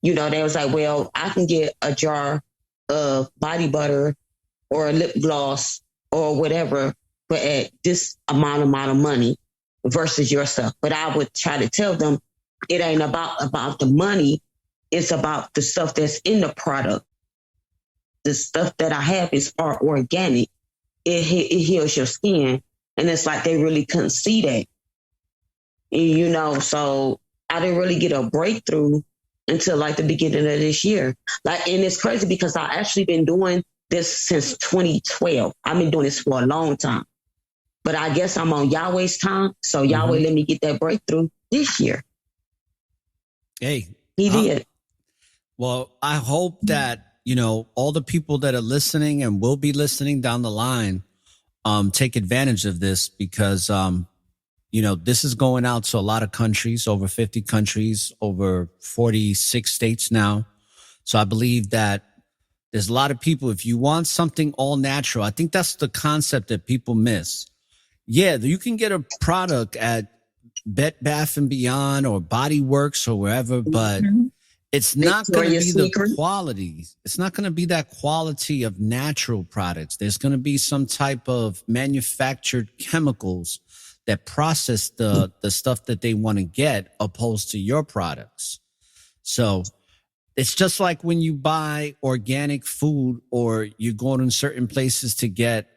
You know, they was like, well, I can get a jar of body butter or a lip gloss or whatever, but at this amount of money versus your stuff. But I would try to tell them it ain't about the money. It's about the stuff that's in the product. The stuff that I have is all organic. It heals your skin. And it's like they really couldn't see that. You know, so I didn't really get a breakthrough until like the beginning of this year. Like, and it's crazy because I actually been doing this since 2012. I've been doing this for a long time. But I guess I'm on Yahweh's time. So Yahweh let me get that breakthrough this year. Hey. He did. Well, I hope that, you know, all the people that are listening and will be listening down the line take advantage of this, because, you know, this is going out to a lot of countries, over 50 countries, over 46 states now. So I believe that there's a lot of people, if you want something all natural, I think that's the concept that people miss. Yeah, you can get a product at Bed Bath & Beyond or Body Works or wherever, but it's not going to be the quality. It's not going to be that quality of natural products. There's going to be some type of manufactured chemicals that process the stuff that they want to get, opposed to your products. So it's just like when you buy organic food, or you go in certain places to get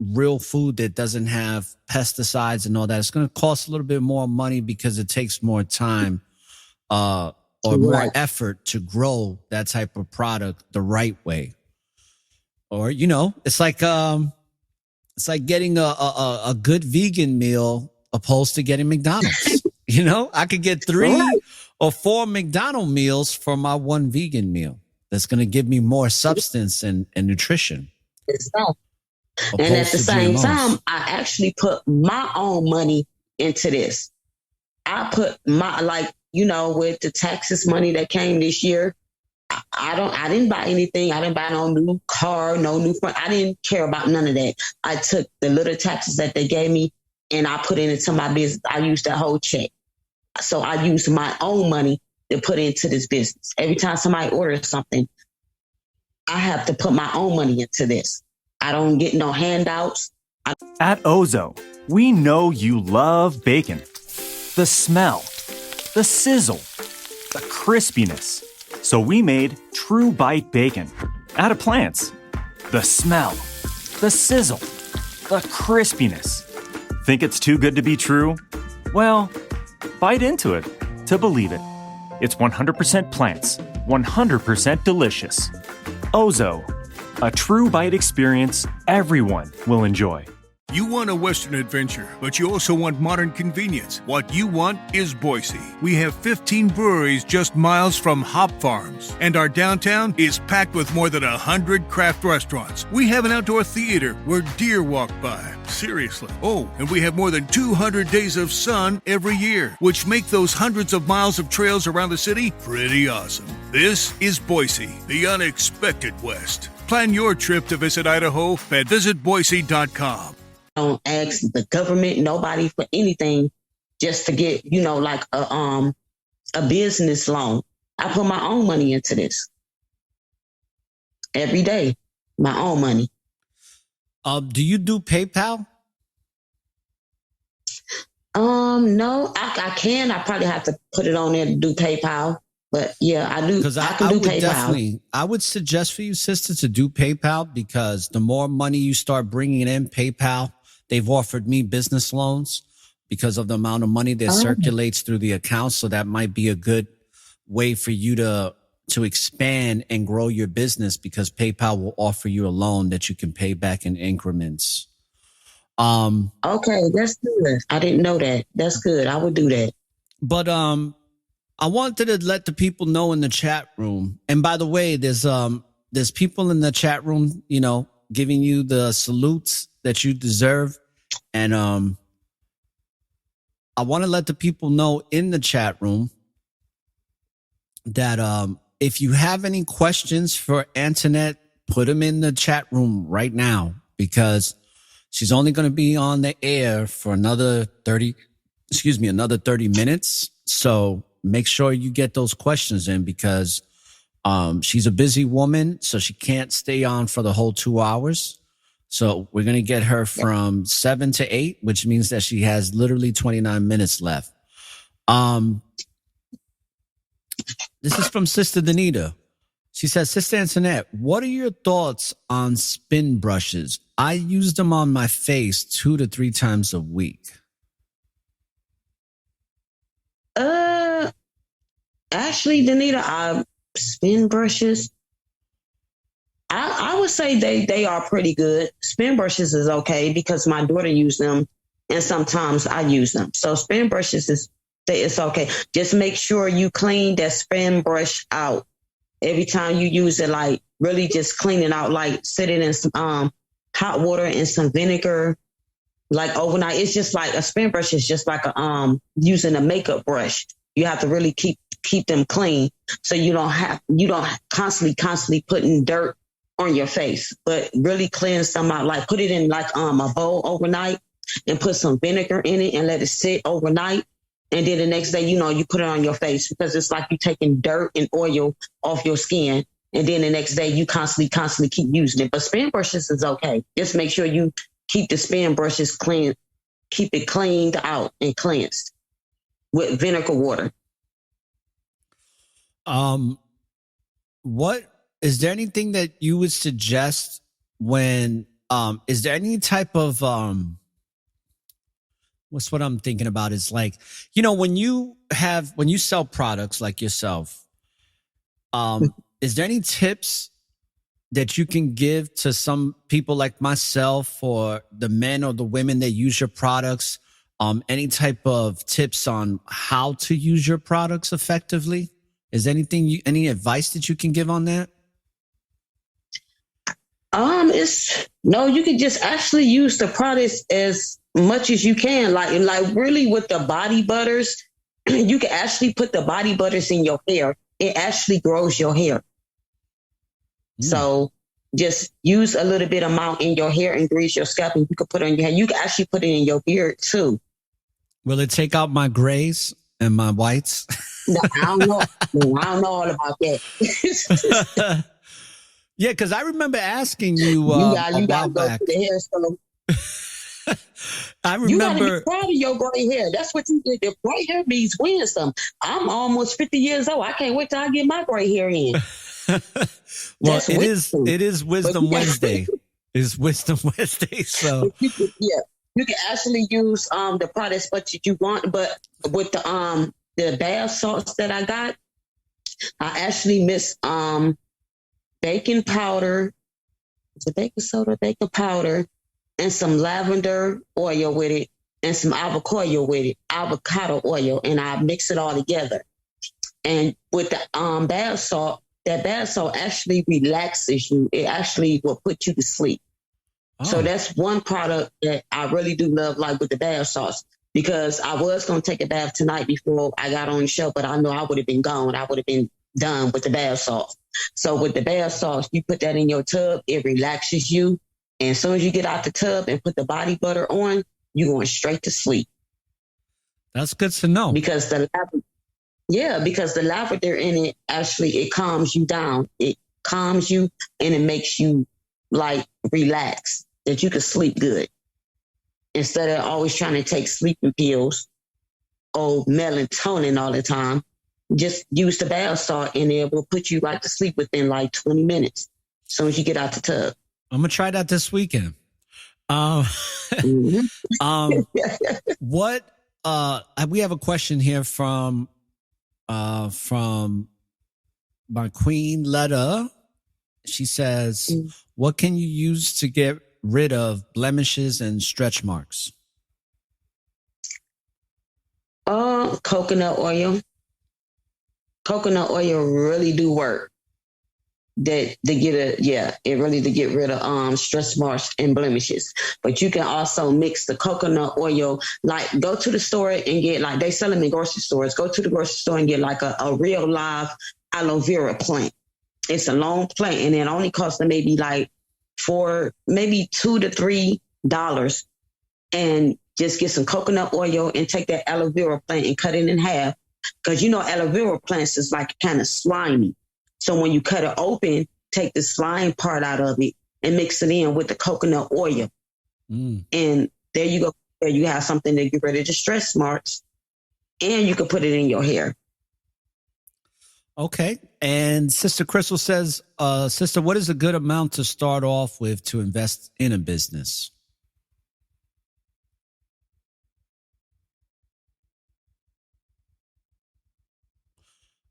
real food that doesn't have pesticides and all that. It's going to cost a little bit more money because it takes more time or more effort to grow that type of product the right way. Or, you know, it's like getting a good vegan meal opposed to getting McDonald's. You know, I could get 3 or 4 McDonald's meals for my one vegan meal. That's going to give me more substance and nutrition. And at the same time, I actually put my own money into this. I put my, like, you know, with the taxes money that came this year, I didn't buy anything. I didn't buy no new car, no new front. I didn't care about none of that. I took the little taxes that they gave me and I put it into my business. I used that whole check. So I used my own money to put into this business. Every time somebody orders something, I have to put my own money into this. I don't get no handouts. At Ozo, we know you love bacon. The smell, the sizzle, the crispiness. So we made True Bite Bacon out of plants. The smell, the sizzle, the crispiness. Think it's too good to be true? Well, bite into it to believe it. It's 100% plants, 100% delicious. Ozo, a true bite experience everyone will enjoy. You want a Western adventure, but you also want modern convenience. What you want is Boise. We have 15 breweries just miles from hop farms, and our downtown is packed with more than 100 craft restaurants. We have an outdoor theater where deer walk by. Seriously. Oh, and we have more than 200 days of sun every year, which make those hundreds of miles of trails around the city pretty awesome. This is Boise, the unexpected West. Plan your trip to visit Idaho at visitboise.com. Don't ask the government, nobody for anything, just to get, you know, like a business loan. I put my own money into this every day, my own money. Do you do PayPal? No, I can. I probably have to put it on there to do PayPal. But yeah, I do. Because I can do would PayPal. I would suggest for you, sister, to do PayPal, because the more money you start bringing in, PayPal, they've offered me business loans because of the amount of money that circulates through the account. So that might be a good way for you to expand and grow your business, because PayPal will offer you a loan that you can pay back in increments. Okay, that's good. I didn't know that. That's good. I would do that. But I wanted to let the people know in the chat room. And by the way, there's people in the chat room, you know, giving you the salutes that you deserve. And I want to let the people know in the chat room that if you have any questions for Antoinette, put them in the chat room right now, because she's only going to be on the air for another 30 minutes. So make sure you get those questions in, because she's a busy woman, so she can't stay on for the whole 2 hours. So we're going to get her from 7 to 8, which means that she has literally 29 minutes left. This is from Sister Danita. She says, Sister Antoinette, what are your thoughts on spin brushes? I use them on my face 2 to 3 times a week. Actually, Danita, spin brushes, I would say they are pretty good. Spin brushes is okay because my daughter used them and sometimes I use them. So spin brushes it's okay. Just make sure you clean that spin brush out. Every time you use it, like really just clean it out, like sit it in some hot water and some vinegar, like overnight. It's just like a spin brush is just like using a makeup brush. You have to really keep them clean so you don't constantly putting dirt on your face, but really cleanse them out. Like put it in like a bowl overnight and put some vinegar in it and let it sit overnight. And then the next day, you put it on your face, because it's like you're taking dirt and oil off your skin. And then the next day you constantly keep using it. But spin brushes is okay. Just make sure you keep the spin brushes clean, keep it cleaned out and cleansed with vinegar water. What is there anything that you would suggest when is there any type of what's what I'm thinking about is like, when you sell products like yourself, is there any tips that you can give to some people like myself, or the men or the women that use your products? Any type of tips on how to use your products effectively? Is there any advice that you can give on that? You can just actually use the products as much as you can. Like really with the body butters, you can actually put the body butters in your hair. It actually grows your hair. So just use a little bit amount in your hair and grease your scalp, and you can put it on your hair. You can actually put it in your beard too. Will it take out my grays and my whites? No, I don't know. I don't know all about that. Yeah, because I remember asking you, you gotta go to the hair salon. I remember. You gotta be proud of your gray hair. That's what you did. The gray hair means wisdom. I'm almost 50 years old. I can't wait till I get my gray hair in. Well, it is Wisdom Wednesday. It's Wisdom Wednesday. So you can actually use the products but you want, but with the bath salts that I got, I actually mix baking powder, it's a baking soda, baking powder, and some lavender oil with it, and some avocado oil, and I mix it all together. And with the bath salt, that bath salt actually relaxes you. It actually will put you to sleep. Oh. So that's one product that I really do love, like with the bath salts, because I was going to take a bath tonight before I got on the show, but I know I would have been gone. I would have been done with the bath salts. So with the bath salts, you put that in your tub, it relaxes you. And as soon as you get out the tub and put the body butter on, you're going straight to sleep. That's good to know. Because the lavender in it, actually, it calms you down. It calms you and it makes you like relax, that you can sleep good. instead of always trying to take sleeping pills or melatonin all the time. Just use the bath salt and it will put you right to sleep within like 20 minutes as soon as you get out the tub. I'm going to try that this weekend. What, we have a question here from my queen Letta. She says, what can you use to get rid of blemishes and stretch marks? Coconut oil. Coconut oil really do work. It really to get rid of stretch marks and blemishes. But you can also mix the coconut oil, like go to the store and get, like they sell them in grocery stores. Go to the grocery store and get like a real live aloe vera plant. It's a long plant and it only costs them maybe like $2 to $3, and just get some coconut oil and take that aloe vera plant and cut it in half. Because aloe vera plants is like kind of slimy. So when you cut it open, take the slime part out of it and mix it in with the coconut oil. And there you go. There you have something to get rid of the stretch marks, and you can put it in your hair. Okay. And Sister Crystal says, Sister, what is a good amount to start off with to invest in a business?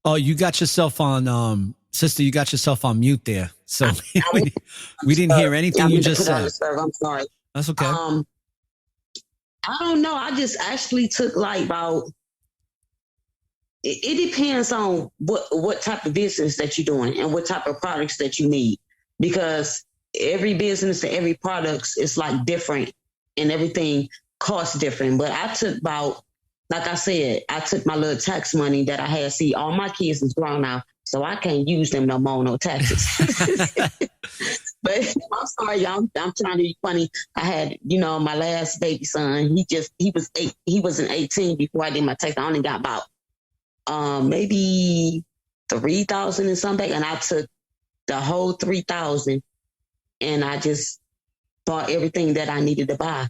Oh, you got yourself on, Sister, you got yourself on mute there. So we didn't hear anything you just said. I'm sorry. That's okay. I don't know. I just actually took like about, it depends on what type of business that you're doing and what type of products that you need. Because every business and every product is like different and everything costs different. But I took about, like I said, I took my little tax money that I had. See, all my kids is grown now, so I can't use them no more, no taxes. But I'm sorry, y'all. I'm trying to be funny. I had, my last baby son. He wasn't 18 before I did my tax. I only got about maybe 3,000 and something, and I took the whole 3,000, and I just bought everything that I needed to buy.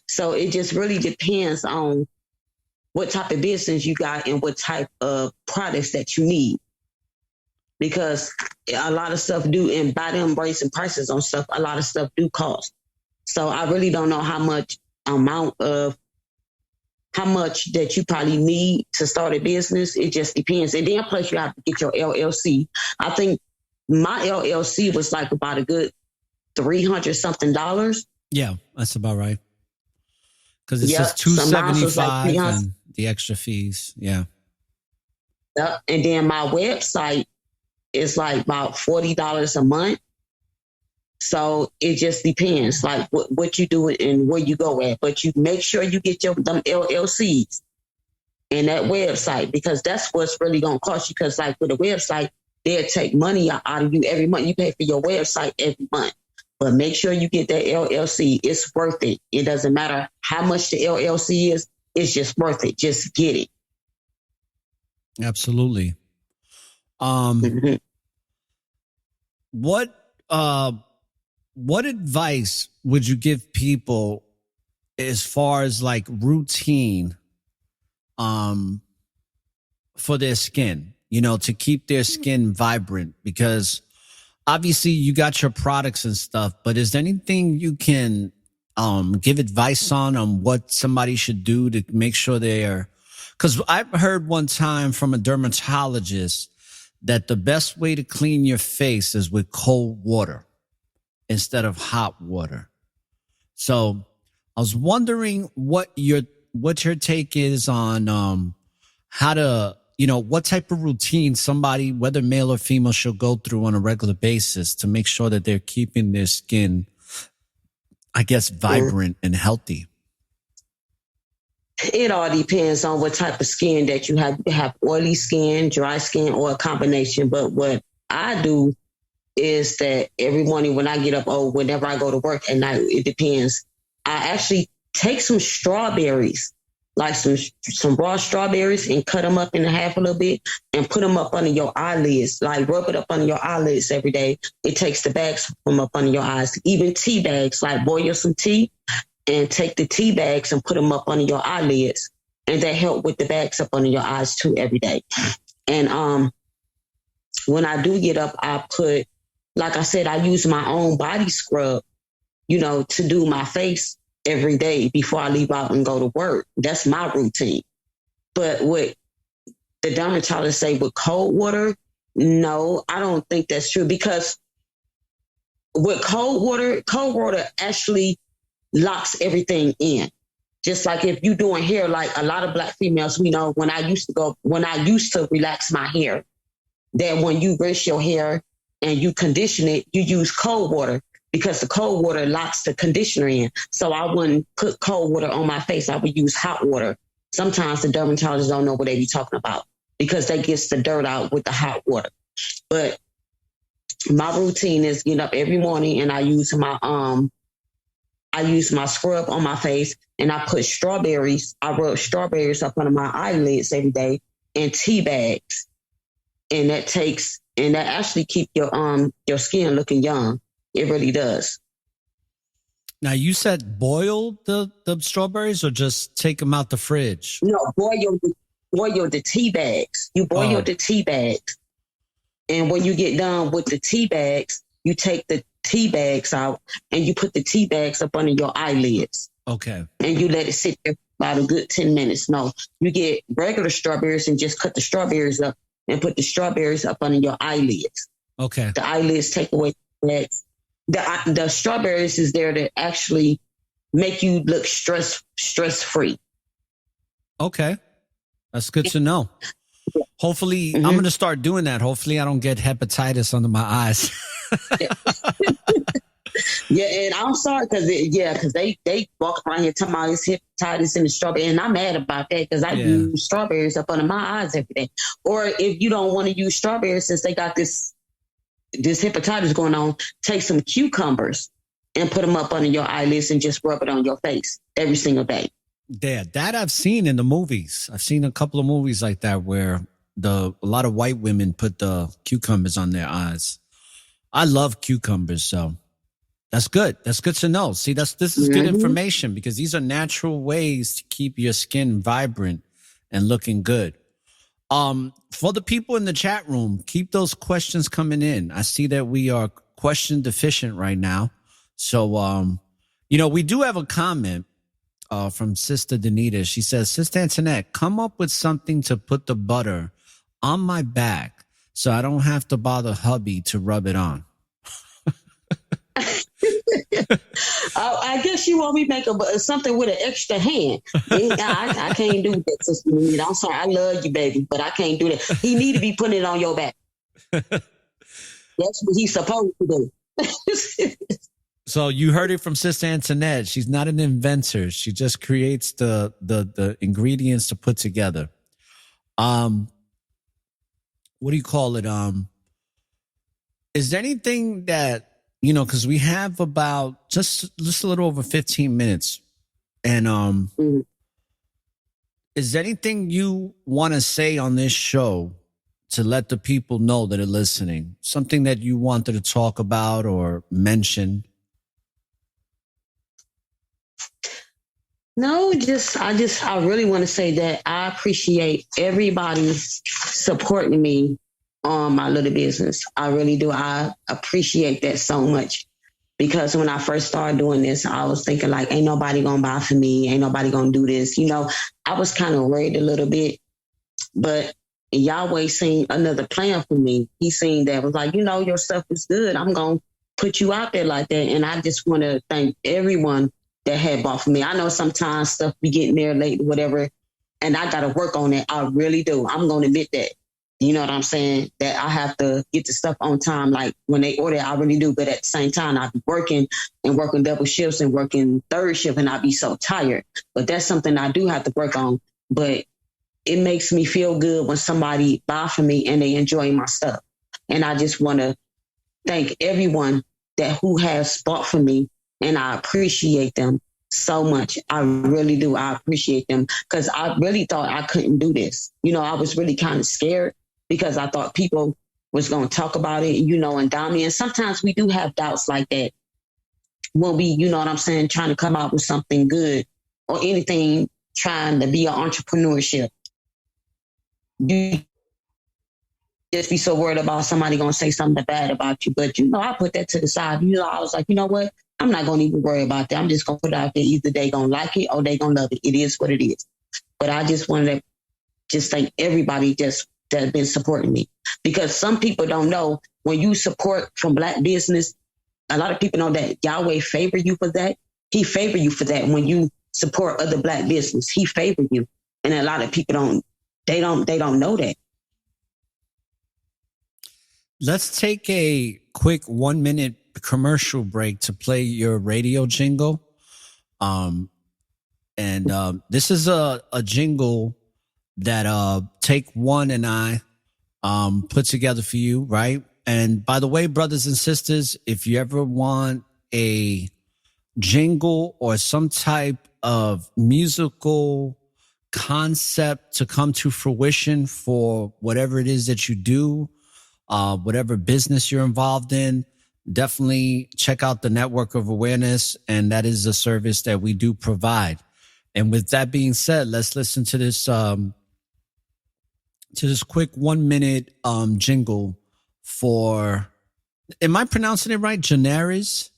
So it just really depends on what type of business you got and what type of products that you need. Because a lot of stuff do, and by them raising prices on stuff, a lot of stuff do cost. So I really don't know how much that you probably need to start a business. It just depends. And then plus you have to get your LLC. I think my LLC was like about a good $300 something. Yeah, that's about right. Because it's just $275 like and the extra fees. Yeah. Yep. And then my website is like about $40 a month. So it just depends, like what you do and where you go at. But you make sure you get them LLCs and that website, because that's what's really going to cost you. Because like with a website, they'll take money out of you every month. You pay for your website every month. But make sure you get that LLC. It's worth it. It doesn't matter how much the LLC is. It's just worth it. Just get it. Absolutely. What advice would you give people as far as like routine for their skin, to keep their skin vibrant? Because obviously you got your products and stuff, but is there anything you can give advice on what somebody should do to make sure because I've heard one time from a dermatologist that the best way to clean your face is with cold water instead of hot water. So I was wondering what your take is on how to, what type of routine somebody, whether male or female, should go through on a regular basis to make sure that they're keeping their skin, I guess, vibrant and healthy. It all depends on what type of skin that you have. You have oily skin, dry skin, or a combination. But what I do is that every morning when I get up, whenever I go to work at night, it depends. I actually take some strawberries, like some raw strawberries, and cut them up in half a little bit and put them up under your eyelids. Like rub it up under your eyelids every day. It takes the bags from up under your eyes. Even tea bags, like boil some tea and take the tea bags and put them up under your eyelids. And that help with the bags up under your eyes too every day. And when I do get up, I put, like I said, I use my own body scrub, to do my face every day before I leave out and go to work. That's my routine. But what the dermatologist say with cold water, no, I don't think that's true, because with cold water actually locks everything in. Just like if you're doing hair, like a lot of Black females, we know when I used to relax my hair, that when you rinse your hair and you condition it, you use cold water, because the cold water locks the conditioner in. So I wouldn't put cold water on my face. I would use hot water. Sometimes the dermatologists don't know what they be talking about, because they get the dirt out with the hot water. But my routine is get up every morning and I use my scrub on my face, and I put strawberries. I rub strawberries up under my eyelids every day, and tea bags. And that actually keep your skin looking young. It really does. Now, you said boil the strawberries or just take them out the fridge? No, boil the tea bags. You boil the tea bags. And when you get done with the tea bags, you take the tea bags out and you put the tea bags up under your eyelids. Okay. And you let it sit there for about a good 10 minutes. No, you get regular strawberries and just cut the strawberries up and put the strawberries up under your eyelids. Okay. The eyelids take away the strawberries is there to actually make you look stress-free. Okay. That's good to know. Hopefully, I'm going to start doing that. Hopefully, I don't get hepatitis under my eyes. Yeah, and I'm sorry because they walk around here talking about this hepatitis and the strawberry, and I'm mad about that because I use strawberries up under my eyes every day. Or if you don't want to use strawberries, since they got this hepatitis going on, take some cucumbers and put them up under your eyelids and just rub it on your face every single day. Yeah, that I've seen in the movies. I've seen a couple of movies like that where a lot of white women put the cucumbers on their eyes. I love cucumbers, so that's good. That's good to know. See, this is good information, because these are natural ways to keep your skin vibrant and looking good. For the people in the chat room, keep those questions coming in. I see that we are question deficient right now. So, we do have a comment from Sister Danita. She says, Sister Antoinette, come up with something to put the butter on my back so I don't have to bother hubby to rub it on. I guess you want me to make something with an extra hand. I can't do that, Sister Danita. I'm sorry. I love you, baby, but I can't do that. He need to be putting it on your back. That's what he's supposed to do. So you heard it from Sister Antoinette. She's not an inventor. She just creates the ingredients to put together. What do you call it? Is there anything that, because we have about just a little over 15 minutes. And is there anything you want to say on this show to let the people know that are listening? Something that you wanted to talk about or mention? No, I really want to say that I appreciate everybody supporting me on my little business. I really do. I appreciate that so much, because when I first started doing this, I was thinking like, ain't nobody going to buy for me. Ain't nobody going to do this. I was kind of worried a little bit, but Yahweh seen another plan for me. He seen that, was like, your stuff is good. I'm going to put you out there like that. And I just want to thank everyone that had bought for me. I know sometimes stuff be getting there late, whatever, and I got to work on it. I really do. I'm going to admit that. You know what I'm saying? That I have to get the stuff on time. Like when they order, I really do. But at the same time, I be working double shifts and working third shift, and I be so tired. But that's something I do have to work on. But it makes me feel good when somebody buy for me and they enjoy my stuff. And I just want to thank everyone who has bought for me. And I appreciate them so much. I really do. I appreciate them, because I really thought I couldn't do this. I was really kind of scared, because I thought people was going to talk about it, and doubt me. And sometimes we do have doubts like that. when we, you know what I'm saying, trying to come out with something good or anything trying to be an entrepreneurship. You just be so worried about somebody going to say something bad about you. But, you know, I put that to the side. You know, I was like, you know what? I'm not going to even worry about that. I'm just going to put it out there. Either they going to like it or they going to love it. It is what it is. But I just wanted to just thank everybody just that's been supporting me. Because some people don't know, when you support from Black business, a lot of people know that Yahweh favor you for that. He favor you for that. When you support other Black business, he favor you. And a lot of people don't know that. Let's take a quick 1 minute commercial break to play your radio jingle. This is a jingle that Take One and I put together for you, right? And by the way, brothers and sisters, if you ever want a jingle or some type of musical concept to come to fruition for whatever it is that you do, whatever business you're involved in, definitely check out the Network of Awareness. And that is a service that we do provide. And with that being said, let's listen to this quick 1 minute jingle for, am I pronouncing it right? Janaris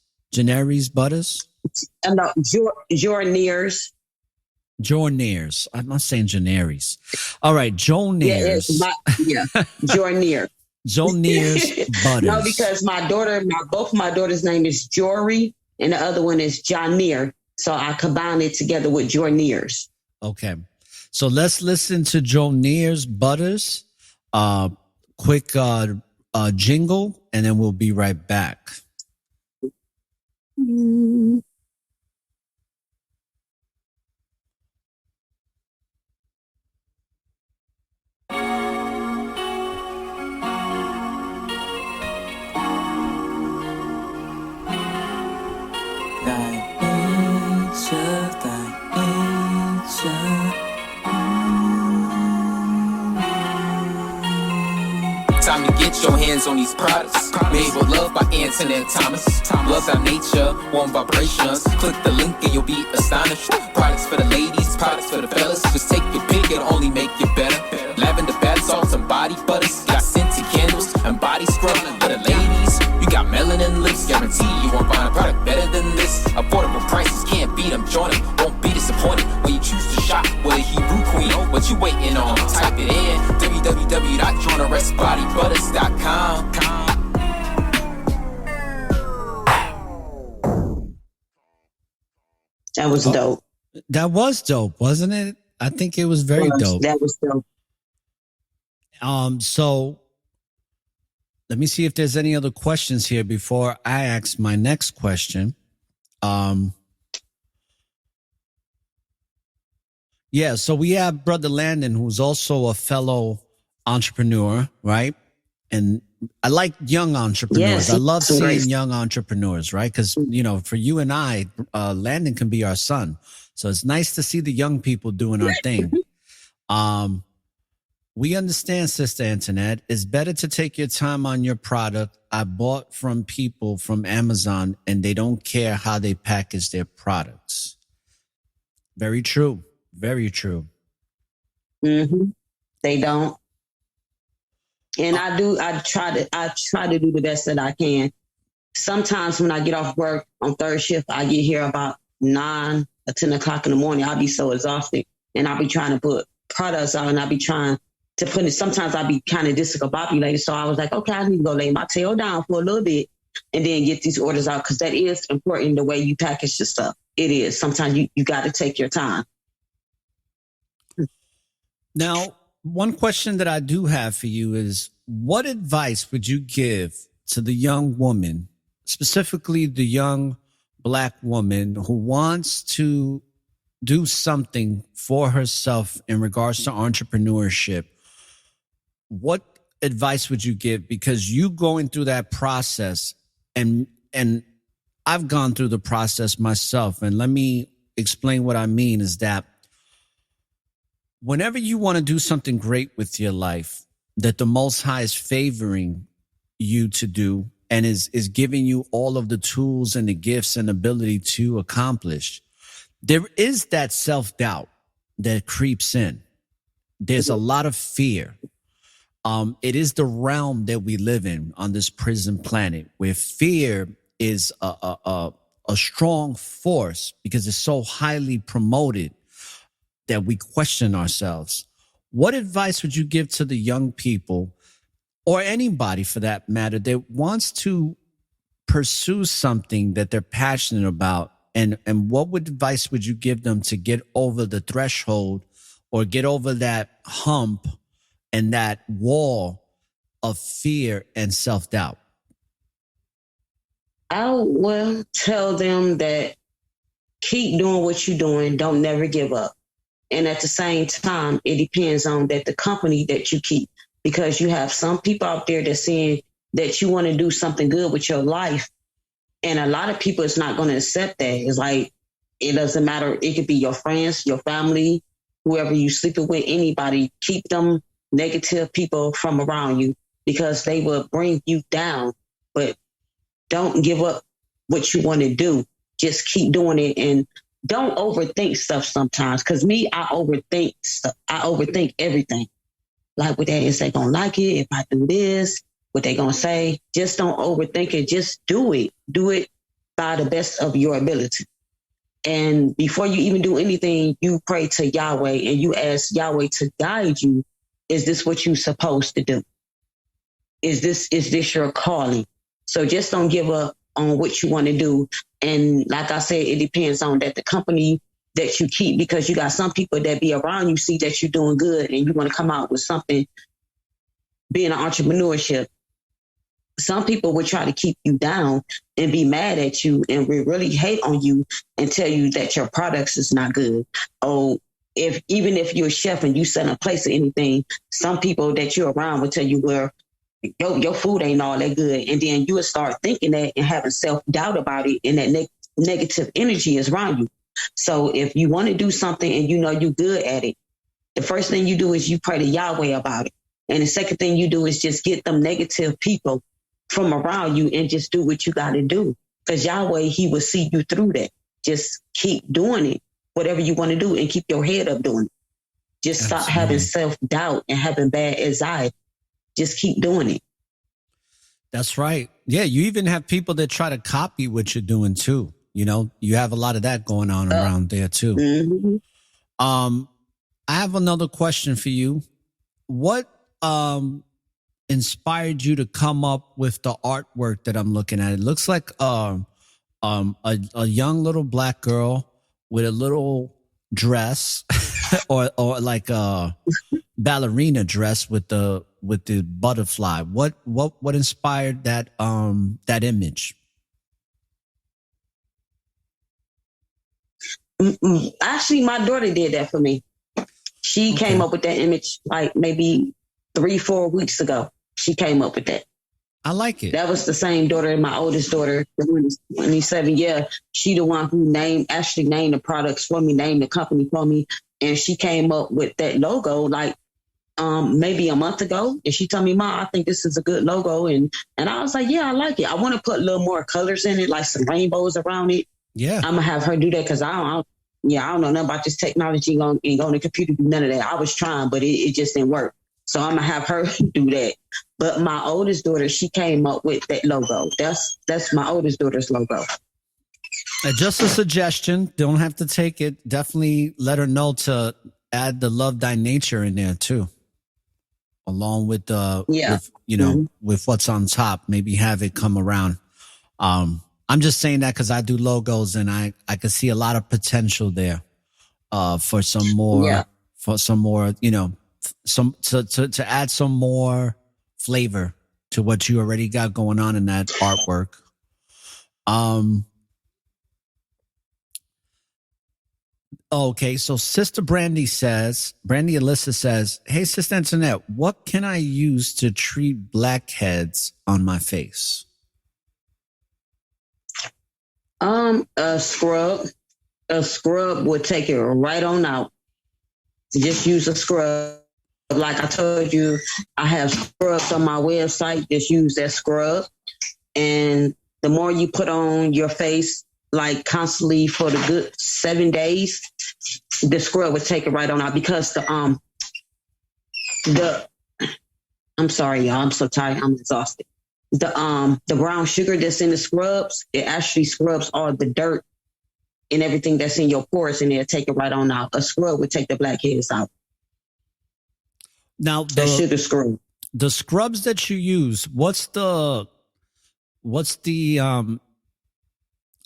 Butters? No, Jorneers. Jorneers. I'm not saying Janaris. All right, Jorneers. Yeah, Jorneer. Jorneers Butters. No, because both my daughter's name is Jory and the other one is Janier. So I combined it together with Jorneers. Okay. So let's listen to Jorneers Butters. Quick jingle, and then we'll be right back. Time to get your hands on these products. Made with love by Antoinette Thomas. Love our nature, warm vibrations. Click the link and you'll be astonished. Products for the ladies, products for the fellas. Just take your pick, it'll only make you better. Lavender bath salts and body butters. Got scented candles and body scrub. For the ladies, you got melanin lips. Guarantee you won't find a product better than this. Affordable prices, can't beat them. Join them, won't be disappointed when you choose to shop with a Hebrew queen. What you waiting on? Type it in www.joinerestbodybutters.com. That was dope. That was dope, wasn't it? I think it was very dope. That was dope. So let me see if there's any other questions here before I ask my next question. Yeah, so we have Brother Landon, who's also a fellow entrepreneur, right? And I like young entrepreneurs. Yes, I love seeing great. young entrepreneurs, right? Because, you know, for you and I, Landon can be our son. So it's nice to see the young people doing our thing. We understand, Sister Antoinette, it's better to take your time on your product. I bought from people from Amazon and they don't care how they package their products. Very true. Very true. Mm-hmm. They don't. And I try to do the best that I can. Sometimes when I get off work on third shift, I get here about 9 or 10 o'clock in the morning. I'll be so exhausted and I'll be trying to put products out and I'll be trying to put it. Sometimes I'll be kind of discombobulated. So I was like, okay, I need to go lay my tail down for a little bit and then get these orders out. Cause that is important, the way you package the stuff. It is. Sometimes you got to take your time. Now, one question that I do have for you is, what advice would you give to the young woman, specifically the young Black woman who wants to do something for herself in regards to entrepreneurship? What advice would you give? Because you going through that process, and I've gone through the process myself. And let me explain what I mean is that whenever you want to do something great with your life that the Most High is favoring you to do, and is giving you all of the tools and the gifts and ability to accomplish, there is that self-doubt that creeps in. There's a lot of fear. It is the realm that we live in on this prison planet, where fear is a strong force because it's so highly promoted that we question ourselves. What advice would you give to the young people, or anybody for that matter, that wants to pursue something that they're passionate about? And what advice would you give them to get over the threshold or get over that hump and that wall of fear and self-doubt? I will tell them that keep doing what you're doing. Don't never give up. And at the same time, it depends on that the company that you keep, because you have some people out there that's saying that you want to do something good with your life. And a lot of people is not going to accept that. It's like, it doesn't matter. It could be your friends, your family, whoever you sleeping with, anybody. Keep them negative people from around you because they will bring you down. But don't give up what you want to do. Just keep doing it and don't overthink stuff sometimes. Because me, I overthink stuff. I overthink everything. Like, what they is they going to like it if I do this? What they going to say? Just don't overthink it. Just do it. Do it by the best of your ability. And before you even do anything, you pray to Yahweh and you ask Yahweh to guide you. Is this what you're supposed to do? Is this your calling? So just don't give up on what you want to do. And like I said, it depends on that the company that you keep, because you got some people that be around you, see that you're doing good and you want to come out with something, being an entrepreneurship. Some people would try to keep you down and be mad at you and really hate on you and tell you that your products is not good. Oh, even if you're a chef and you sell a place or anything, some people that you're around will tell you, well, your food ain't all that good. And then you will start thinking that and having self-doubt about it, and that negative energy is around you. So if you want to do something and you know you're good at it, the first thing you do is you pray to Yahweh about it. And the second thing you do is just get them negative people from around you and just do what you got to do. Because Yahweh, he will see you through that. Just keep doing it, whatever you want to do, and keep your head up doing it. Just stop having self-doubt and having bad anxiety. Just keep doing it. That's right. Yeah, you even have people that try to copy what you're doing too. You know, you have a lot of that going on around there too. Mm-hmm. I have another question for you. What inspired you to come up with the artwork that I'm looking at? It looks like a young little black girl with a little dress or like a ballerina dress with the butterfly. What inspired that image? Actually, my daughter did that for me. She came up with that image like maybe 3-4 weeks ago. She came up with that. I like it. That was the same daughter, my oldest daughter, 27. Yeah, she the one who actually named the products for me, named the company for me, and she came up with that logo like maybe a month ago. And she told me, "Mom, I think this is a good logo," and I was like, "Yeah, I like it. I want to put a little more colors in it, like some rainbows around it." Yeah, I'm gonna have her do that because I don't know nothing about this technology. Ain't going to the computer do none of that. I was trying, but it just didn't work. So I'm gonna have her do that. But my oldest daughter, she came up with that logo. That's my oldest daughter's logo. Just a suggestion. Don't have to take it. Definitely let her know to add the Love Thy Nature in there too, along with with what's on top. Maybe have it come around. I'm just saying that because I do logos and I can see a lot of potential there for some more, to add some more flavor to what you already got going on in that artwork. Okay, so Sister Brandy Alyssa says, "Hey, Sister Antoinette, what can I use to treat blackheads on my face?" A scrub. A scrub would take it right on out. Just use a scrub. Like I told you, I have scrubs on my website. Just use that scrub And the more you put on your face, like constantly for the good 7 days, the scrub would take it right on out because I'm sorry, y'all. I'm so tired. I'm exhausted. The brown sugar that's in the scrubs, it actually scrubs all the dirt and everything that's in your pores, and it'll take it right on out. A scrub would take the blackheads out. Now, the sugar scrub. The scrubs that you use, what's the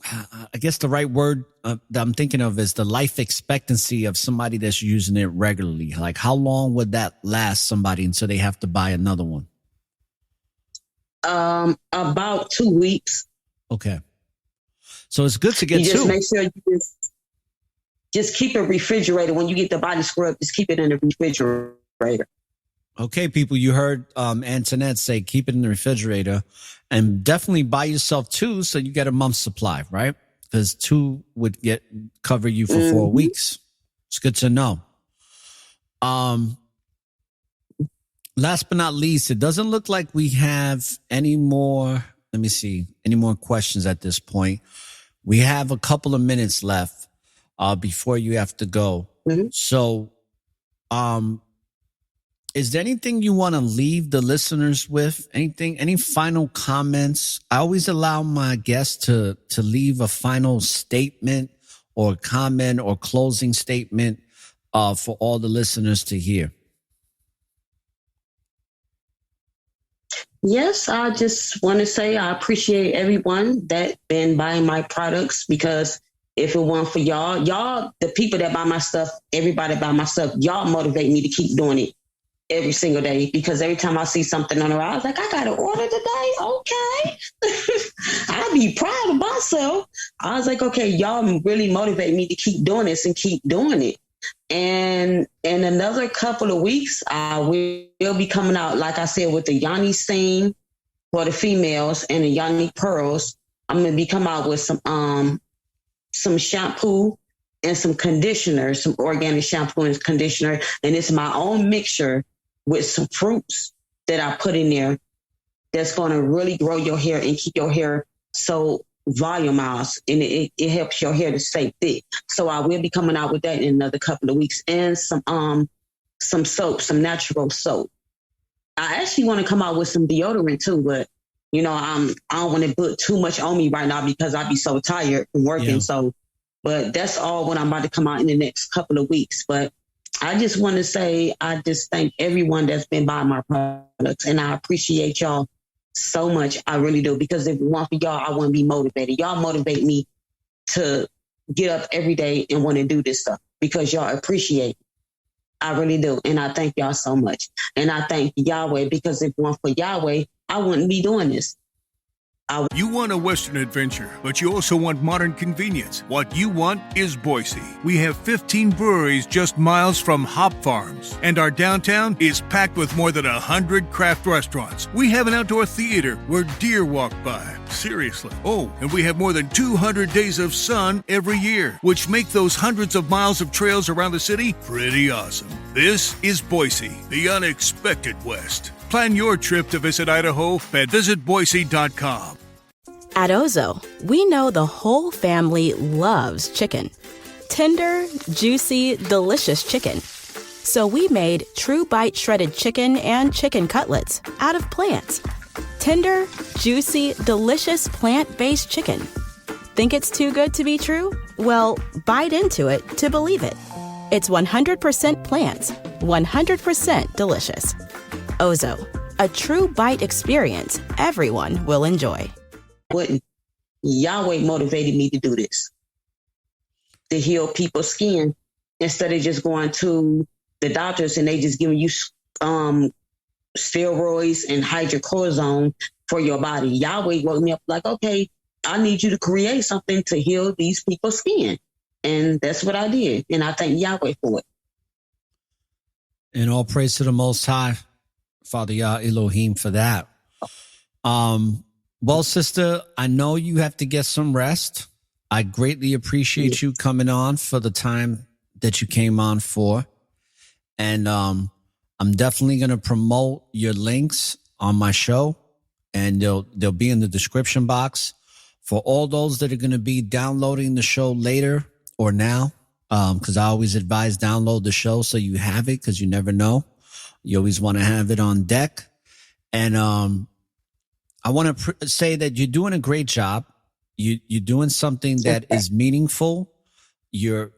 I guess the right word that I'm thinking of is the life expectancy of somebody that's using it regularly. Like, how long would that last somebody until they have to buy another one? About 2 weeks. Okay. So it's good to get you just two. Make sure you just keep it refrigerated. When you get the body scrub, just keep it in the refrigerator. Okay, people, you heard Antoinette say keep it in the refrigerator, and definitely buy yourself two so you get a month's supply, right? Because two would cover you for 4 weeks. It's good to know. Last but not least, it doesn't look like we have any more. Let me see, any more questions at this point. We have a couple of minutes left before you have to go. So, is there anything you want to leave the listeners with? Any final comments? I always allow my guests to leave a final statement or comment or closing statement for all the listeners to hear. Yes, I just want to say I appreciate everyone that been buying my products, because if it weren't for y'all, the people that buy my stuff, everybody buy my stuff, y'all motivate me to keep doing it every single day, because every time I see something on the road, I was like, I got to order today. Okay. I be proud of myself. I was like, okay, y'all really motivate me to keep doing this and keep doing it. And in another couple of weeks, I will be coming out, like I said, with the Yanni Steam for the females and the Yanni Pearls. I'm going to be coming out with some shampoo and some conditioner, some organic shampoo and conditioner. And it's my own mixture with some fruits that I put in there that's going to really grow your hair and keep your hair so volumized, and it helps your hair to stay thick. So I will be coming out with that in another couple of weeks, and some soap, some natural soap. I actually want to come out with some deodorant too, but I don't want to put too much on me right now because I'd be so tired from working. Yeah. So, but that's all what I'm about to come out in the next couple of weeks. But I just want to say, I just thank everyone that's been buying my products, and I appreciate y'all so much. I really do, because if it weren't for y'all, I wouldn't be motivated. Y'all motivate me to get up every day and want to do this stuff because y'all appreciate it. I really do. And I thank y'all so much. And I thank Yahweh, because if it weren't for Yahweh, I wouldn't be doing this. You want a Western adventure, but you also want modern convenience. What you want is Boise. We have 15 breweries just miles from hop farms, and our downtown is packed with more than 100 craft restaurants. We have an outdoor theater where deer walk by. Seriously. Oh, and we have more than 200 days of sun every year, which make those hundreds of miles of trails around the city pretty awesome. This is Boise, the unexpected West. Plan your trip to visit Idaho at visitboise.com. At Ozo, we know the whole family loves chicken. Tender, juicy, delicious chicken. So we made True Bite Shredded Chicken and Chicken Cutlets out of plants. Tender, juicy, delicious plant-based chicken. Think it's too good to be true? Well, bite into it to believe it. It's 100% plants, 100% delicious. Ozo, a true bite experience everyone will enjoy. Yahweh motivated me to do this, to heal people's skin, instead of just going to the doctors and they just giving you steroids and hydrocortisone for your body. Yahweh woke me up like, okay, I need you to create something to heal these people's skin. And that's what I did. And I thank Yahweh for it. And all praise to the Most High, Father Yah Elohim, for that. Well, sister, I know you have to get some rest. I greatly appreciate you coming on for the time that you came on for. And I'm definitely going to promote your links on my show. and they'll be in the description box for all those that are going to be downloading the show later or now. Because I always advise download the show so you have it, because you never know. You always want to have it on deck. And I want to say that you're doing a great job. You're doing something that is meaningful. You're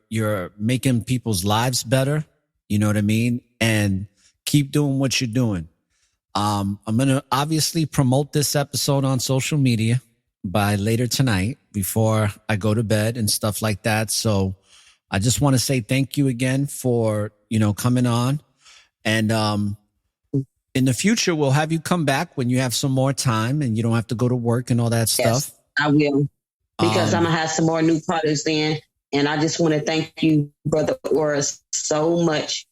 making people's lives better. You know what I mean? And keep doing what you're doing. I'm going to obviously promote this episode on social media by later tonight before I go to bed and stuff like that. So I just want to say thank you again for, coming on. And in the future, we'll have you come back when you have some more time and you don't have to go to work and all that stuff. Yes, I will. Because I'm going to have some more new products in. And I just want to thank you, Brother Oris, so much.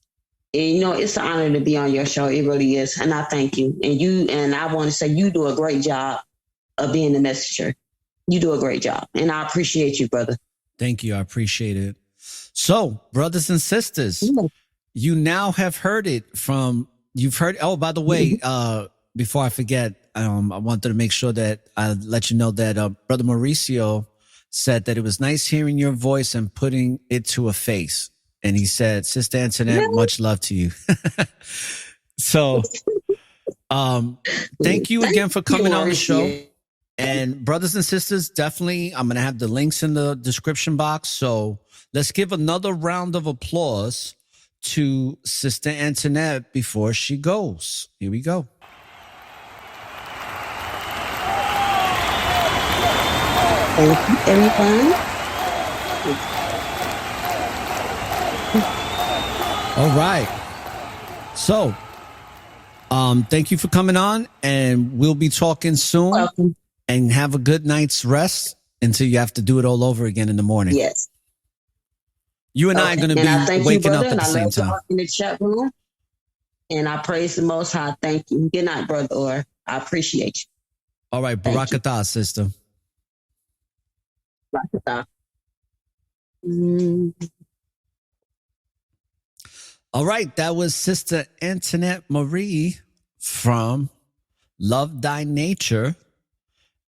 And, it's an honor to be on your show. It really is. And I thank you. And I want to say you do a great job of being the messenger. You do a great job. And I appreciate you, brother. Thank you. I appreciate it. So, brothers and sisters, you now have heard it from, oh, by the way, before I forget, I wanted to make sure that I let you know that Brother Mauricio said that it was nice hearing your voice and putting it to a face. And he said, Sister Antoinette, much love to you. So, thank you again for coming on the show. And brothers and sisters, definitely, I'm going to have the links in the description box. So let's give another round of applause to Sister Antoinette before she goes. Here we go. Thank you, everyone. All right. So, thank you for coming on, and we'll be talking soon. Welcome. And have a good night's rest until you have to do it all over again in the morning. Yes. You and I are going to be waking up at the same time. In the chat room, and I praise the Most High. Thank you. Good night, brother. Or I appreciate you. All right, Barakatah, sister. Barakatah. All right, that was Sister Antoinette Marie from Love Thy Nature.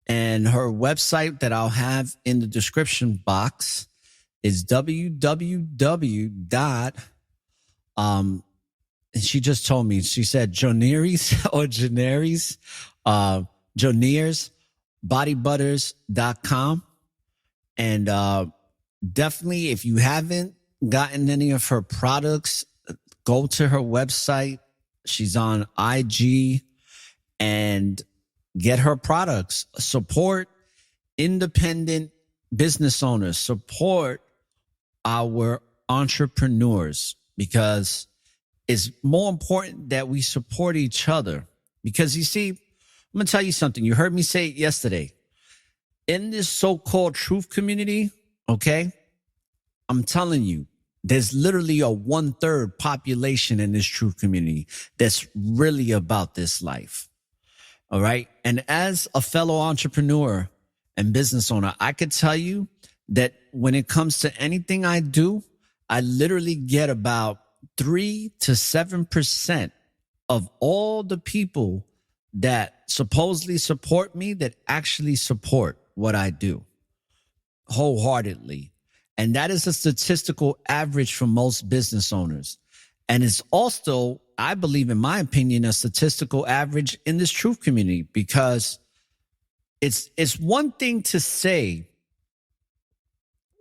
And her website that I'll have in the description box is www. And she just told me, she said Joneries or Joneries, Joneers, bodybutters.com. And definitely, if you haven't gotten any of her products, go to her website. She's on IG and get her products. Support independent business owners. Support our entrepreneurs, because it's more important that we support each other. Because you see, I'm going to tell you something. You heard me say it yesterday. In this so-called truth community, okay, I'm telling you, there's literally a 1/3 population in this truth community that's really about this life. All right. And as a fellow entrepreneur and business owner, I could tell you that when it comes to anything I do, I literally get about 3 to 7% of all the people that supposedly support me that actually support what I do wholeheartedly. And that is a statistical average for most business owners. And it's also, I believe, in my opinion, a statistical average in this truth community, because it's one thing to say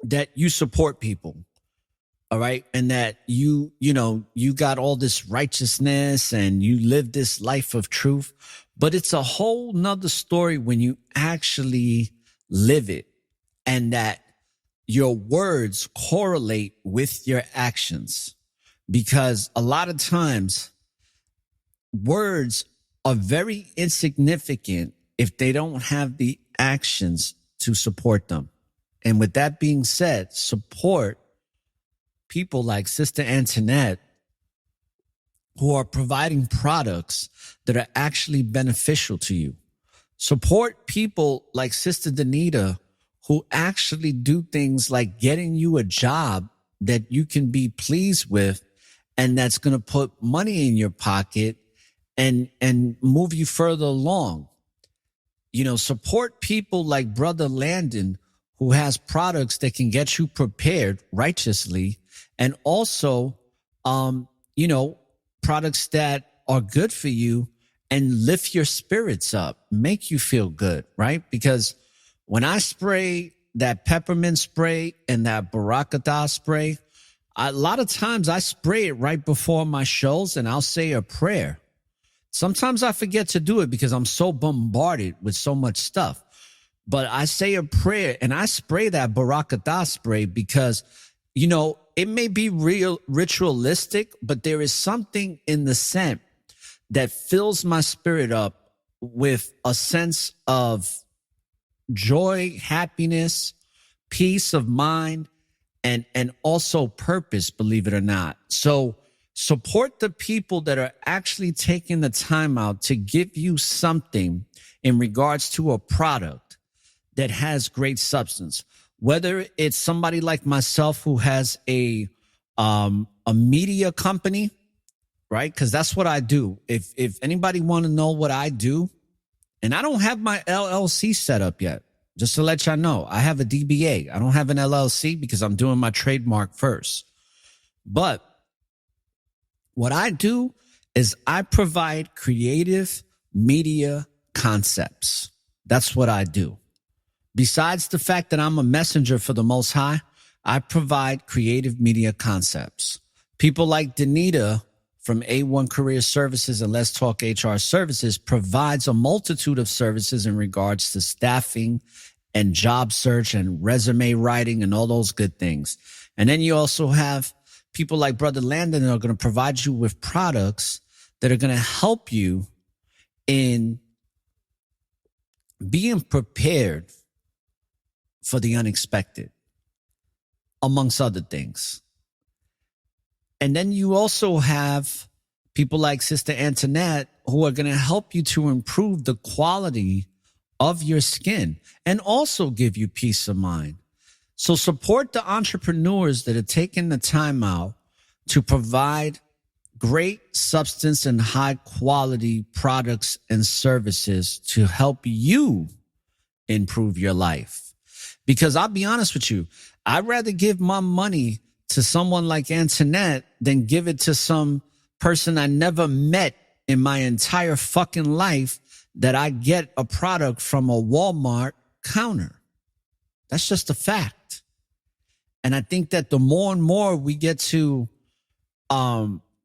that you support people, all right, and that you got all this righteousness and you live this life of truth, but it's a whole nother story when you actually live it, and that your words correlate with your actions. Because a lot of times words are very insignificant if they don't have the actions to support them. And with that being said, support people like Sister Antoinette, who are providing products that are actually beneficial to you. Support people like Sister Danita, who actually do things like getting you a job that you can be pleased with, and that's going to put money in your pocket and move you further along. support people like Brother Landon, who has products that can get you prepared righteously, and also, products that are good for you and lift your spirits up, make you feel good, right? Because when I spray that peppermint spray and that barakatah spray, a lot of times I spray it right before my shows and I'll say a prayer. Sometimes I forget to do it because I'm so bombarded with so much stuff. But I say a prayer and I spray that barakatah spray because, it may be real ritualistic, but there is something in the scent that fills my spirit up with a sense of joy, happiness, peace of mind, and also purpose, believe it or not. So support the people that are actually taking the time out to give you something in regards to a product that has great substance. Whether it's somebody like myself who has a media company, right? Because that's what I do. If anybody want to know what I do, and I don't have my LLC set up yet, just to let y'all know, I have a DBA. I don't have an LLC because I'm doing my trademark first. But what I do is I provide creative media concepts. That's what I do. Besides the fact that I'm a messenger for the Most High, I provide creative media concepts. People like Danita from A1 Career Services and Let's Talk HR Services provides a multitude of services in regards to staffing and job search and resume writing and all those good things. And then you also have people like Brother Landon that are going to provide you with products that are going to help you in being prepared for the unexpected, amongst other things. And then you also have people like Sister Antoinette who are going to help you to improve the quality of your skin and also give you peace of mind. So support the entrepreneurs that are taking the time out to provide great substance and high quality products and services to help you improve your life. Because I'll be honest with you, I'd rather give my money to someone like Antoinette than give it to some person I never met in my entire fucking life that I get a product from a Walmart counter. That's just a fact. And I think that the more and more we get to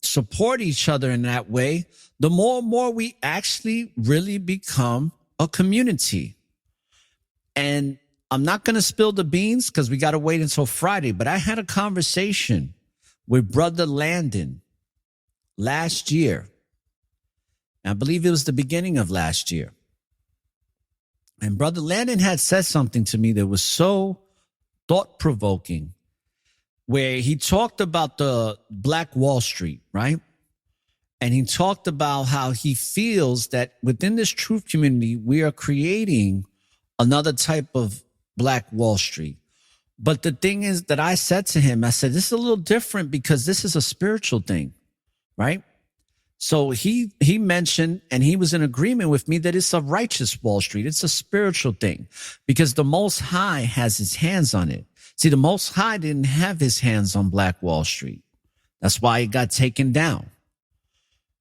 support each other in that way, the more and more we actually really become a community. And I'm not going to spill the beans because we got to wait until Friday, but I had a conversation with Brother Landon last year. I believe it was the beginning of last year. And Brother Landon had said something to me that was so thought-provoking, where he talked about the Black Wall Street, right? And he talked about how he feels that within this truth community, we are creating another type of Black Wall Street. But the thing is that I said to him, I said, this is a little different because this is a spiritual thing, right? So he mentioned, and he was in agreement with me, that it's a righteous Wall Street. It's a spiritual thing because the Most High has his hands on it. See, the Most High didn't have his hands on Black Wall Street. That's why it got taken down.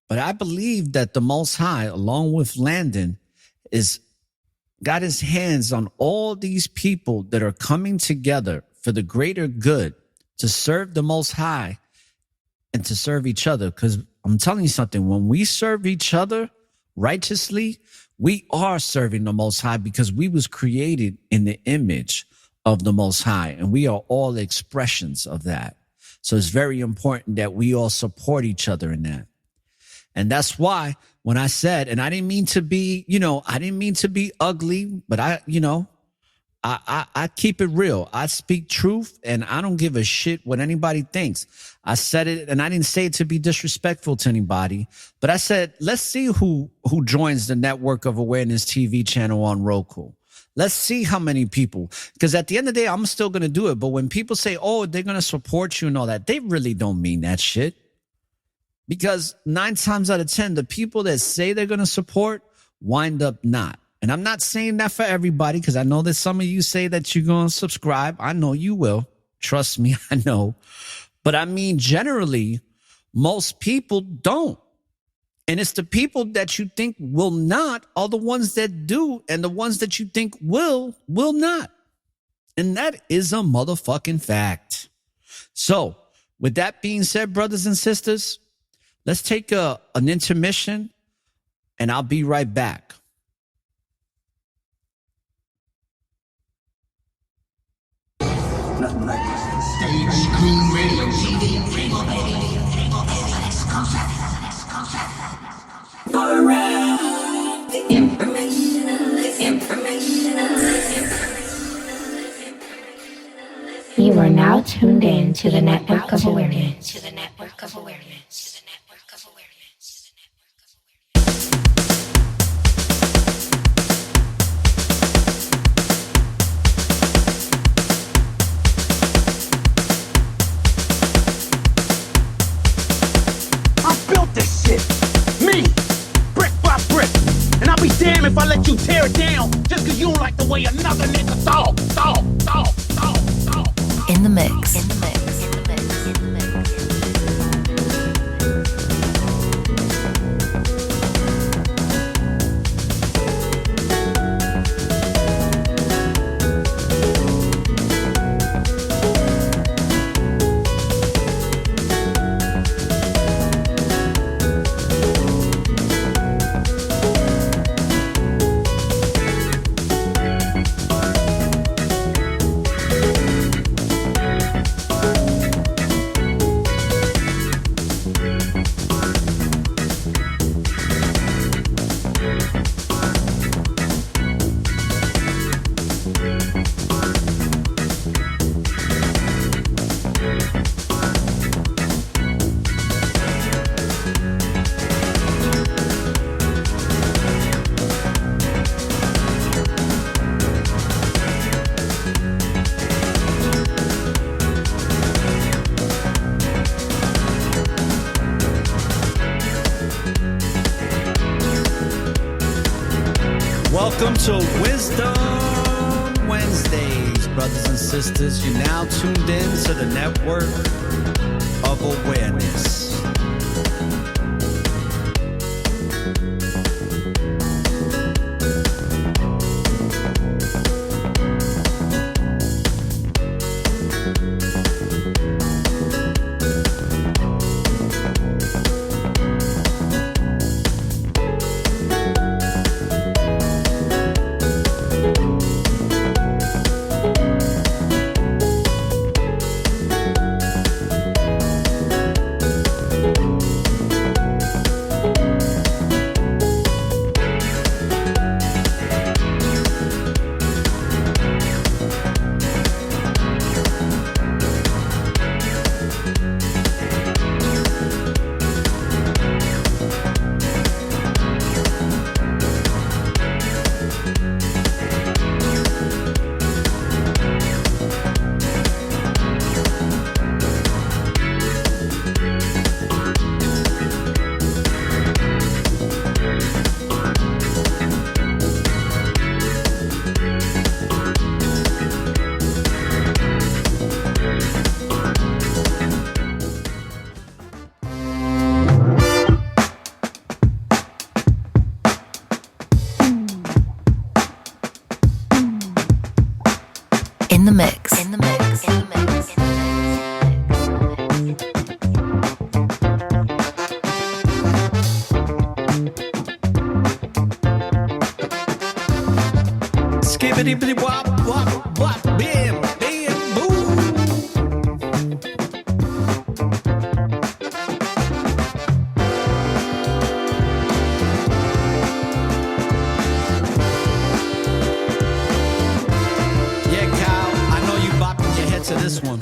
But I believe that the Most High, along with Landon, is got his hands on all these people that are coming together for the greater good to serve the Most High and to serve each other. Because I'm telling you something, when we serve each other righteously, we are serving the Most High because we was created in the image of the Most High, and we are all expressions of that. So it's very important that we all support each other in that. And that's why when I said, and I didn't mean to be, I didn't mean to be ugly, but I keep it real. I speak truth and I don't give a shit what anybody thinks. I said it, and I didn't say it to be disrespectful to anybody, but I said, let's see who joins the Network of Awareness TV channel on Roku. Let's see how many people, because at the end of the day, I'm still going to do it. But when people say, oh, they're going to support you and all that, they really don't mean that shit. Because 9 times out of 10, the people that say they're going to support wind up not. And I'm not saying that for everybody because I know that some of you say that you're going to subscribe. I know you will. Trust me, I know. But I mean, generally, most people don't. And it's the people that you think will not are the ones that do. And the ones that you think will not. And that is a motherfucking fact. So with that being said, brothers and sisters, let's take an intermission and I'll be right back. Nothing like stage screen radio TV. You are now tuned in to the Network of Awareness. I built this shit. Me. Brick by brick. And I'll be damned if I let you tear it down just cause you don't like the way another nigga talk. In the mix. Welcome to Wisdom Wednesdays, brothers and sisters. You're now tuned in to the Network of Awareness. In the mix. Skibbity bitty wop wop wop bam bam boom. Yeah, Kyle, I know you bopping your head to this one.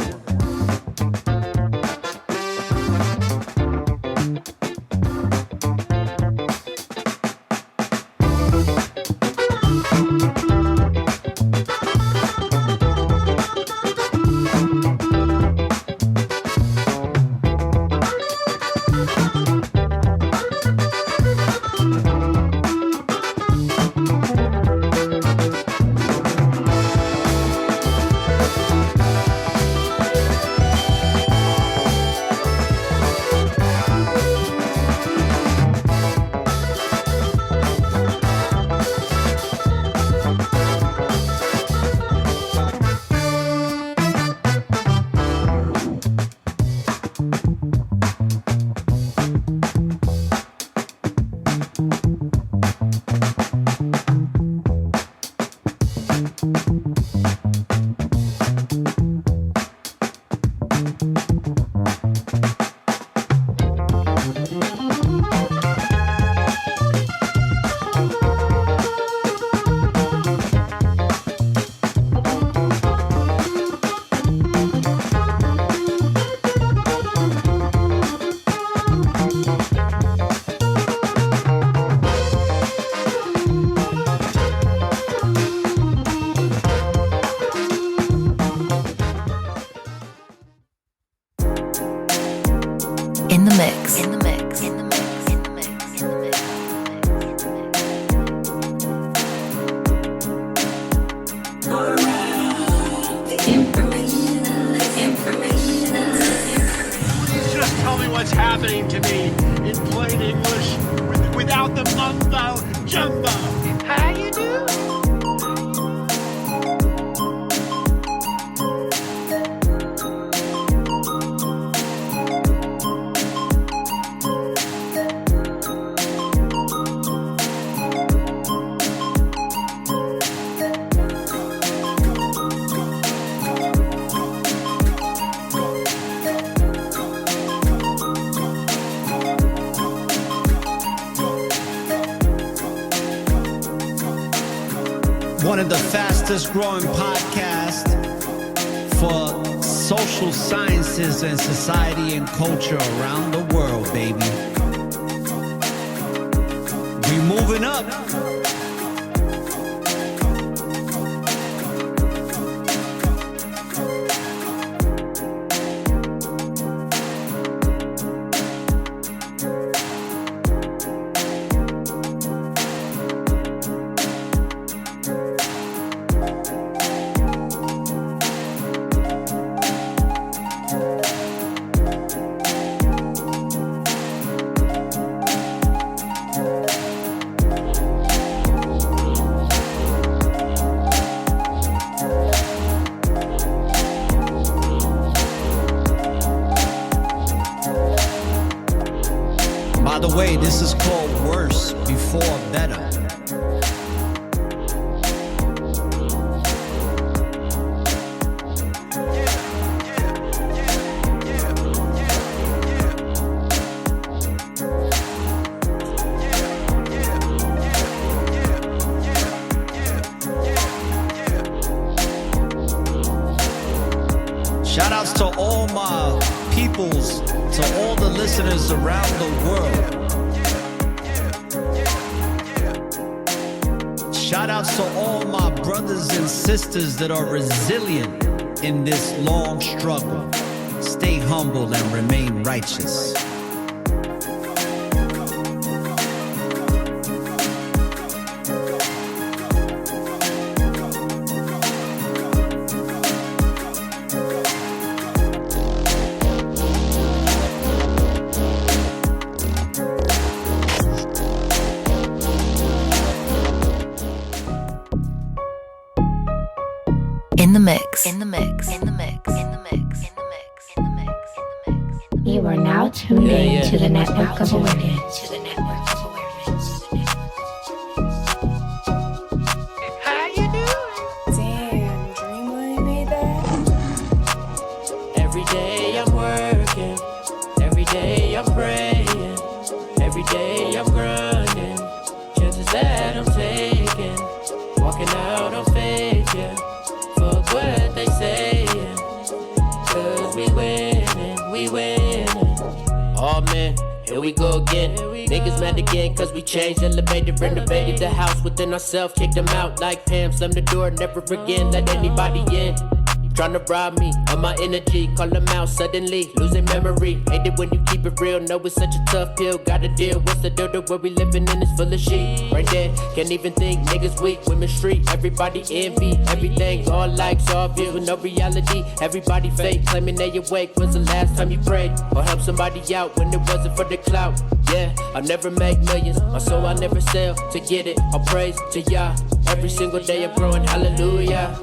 In the mix. In the mix. In the mix. In the mix. In the mix. Please just tell me what's happening to me in plain English without the mumbo jumbo. How you do? One of the fastest growing podcasts for social sciences and society and culture around the world, baby. We moving up. By the way, this is called Worse Before Better. Shout outs to all my peoples, to all the listeners around the world. Shout outs to all my brothers and sisters that are resilient in this long struggle. Stay humble and remain righteous. In the mix. In the mix. In the mix. In the mix. In the mix. In the mix. In the mix. You are now tuned in to the network of awareness. To the network of awareness. How you doing? Damn, Dreamline made that. Every day I'm working. Every day I'm praying. Every day I'm grinding. Chances that I'm taking. Walking out on faith, yeah. Fuck what they saying. Cause we winning. Oh man, here we go again. Niggas mad again cause we changed, elevated, renovated the house within ourselves. Kicked them out like Pam, slammed the door, never again let anybody in. Tryna rob me of my energy, call them out suddenly, losing memory. Hate it when you keep it real, know it's such a tough pill. Gotta deal, what's the deal? The world we living in is full of shit. Right there, can't even think, niggas weak, women street. Everybody envy, everything, all likes, all views with no reality. Everybody fake, claiming they awake. When's the last time you prayed? Or helped somebody out when it wasn't for the clout? Yeah, I'll never make millions, so I'll never sell to get it. I'll praise to Yah, every single day I'm growing, hallelujah.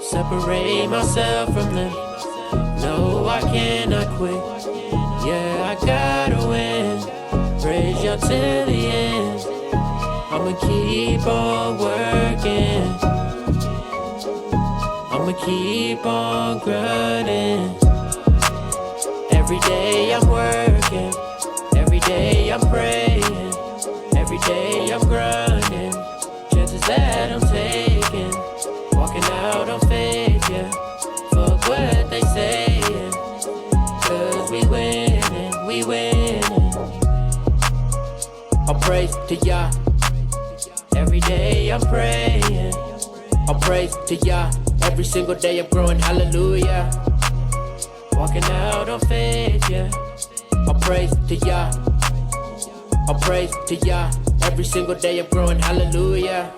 Separate myself from them. No, I cannot quit. Yeah, I gotta win. Praise you till the end. I'ma keep on working. I'ma keep on grinding. Every day I'm working. Every day I'm praying. Every day I'm grinding. Chances that I'm taking. Walking out on faith, yeah. Fuck what they saying. Cause we winning. I'll praise to Yah. Every day I'm praying. I'll praise to Yah. Every single day I'm growing, hallelujah. Walking out on faith, yeah. I'll praise to Yah. All praise to Yah. Every single day I'm growing, hallelujah.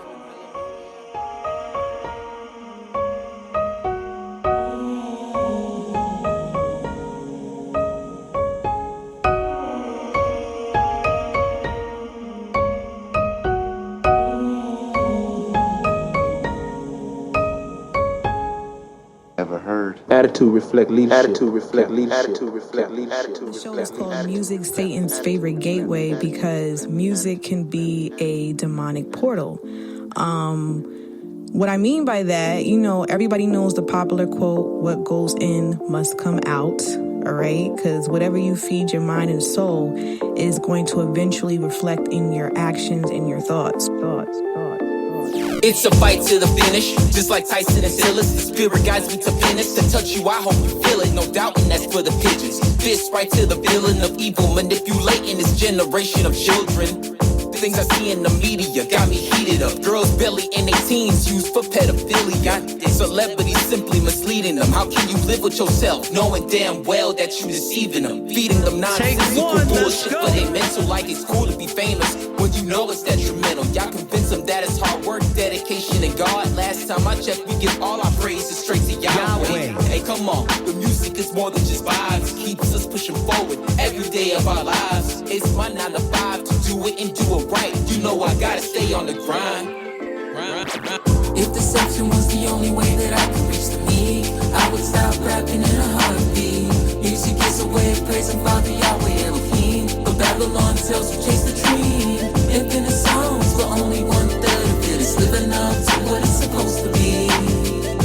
Attitude reflect leadership. Attitude reflect leadership. Attitude reflect leadership. The show is called Music Satan's Favorite Gateway because music can be a demonic portal. What I mean by that, you know, everybody knows the popular quote, what goes in must come out, all right? Because whatever you feed your mind and soul is going to eventually reflect in your actions and your thoughts. It's a fight to the finish, just like Tyson and Silas. The spirit guides me to finish. To touch you, I hope you feel it. No doubting that's for the pigeons. Fist right to the villain of evil, manipulating this generation of children. Things I see in the media got me heated up. Girls barely in their teens used for pedophilia. Celebrities simply misleading them. How can you live with yourself knowing damn well that you deceiving them? Feeding them nonsensical bullshit for their mental, like it's cool to be famous when you know it's detrimental. Y'all convince them that it's hard work, dedication, and God. Last time I checked, we give all our praises straight to Yahweh. Hey, come on, the music is more than just vibes. Keeps us pushing forward every day of our lives. It's my 9 to 5 to do it and do it right. You know I gotta stay on the grind. If deception was the only way that I could reach the me, I would stop rapping in a heartbeat. Music is a way of praising Father Yahweh Elohim, but Babylon tells you chase the dream. Infinite songs, but only 1/3 of it is living up to what it's supposed to be.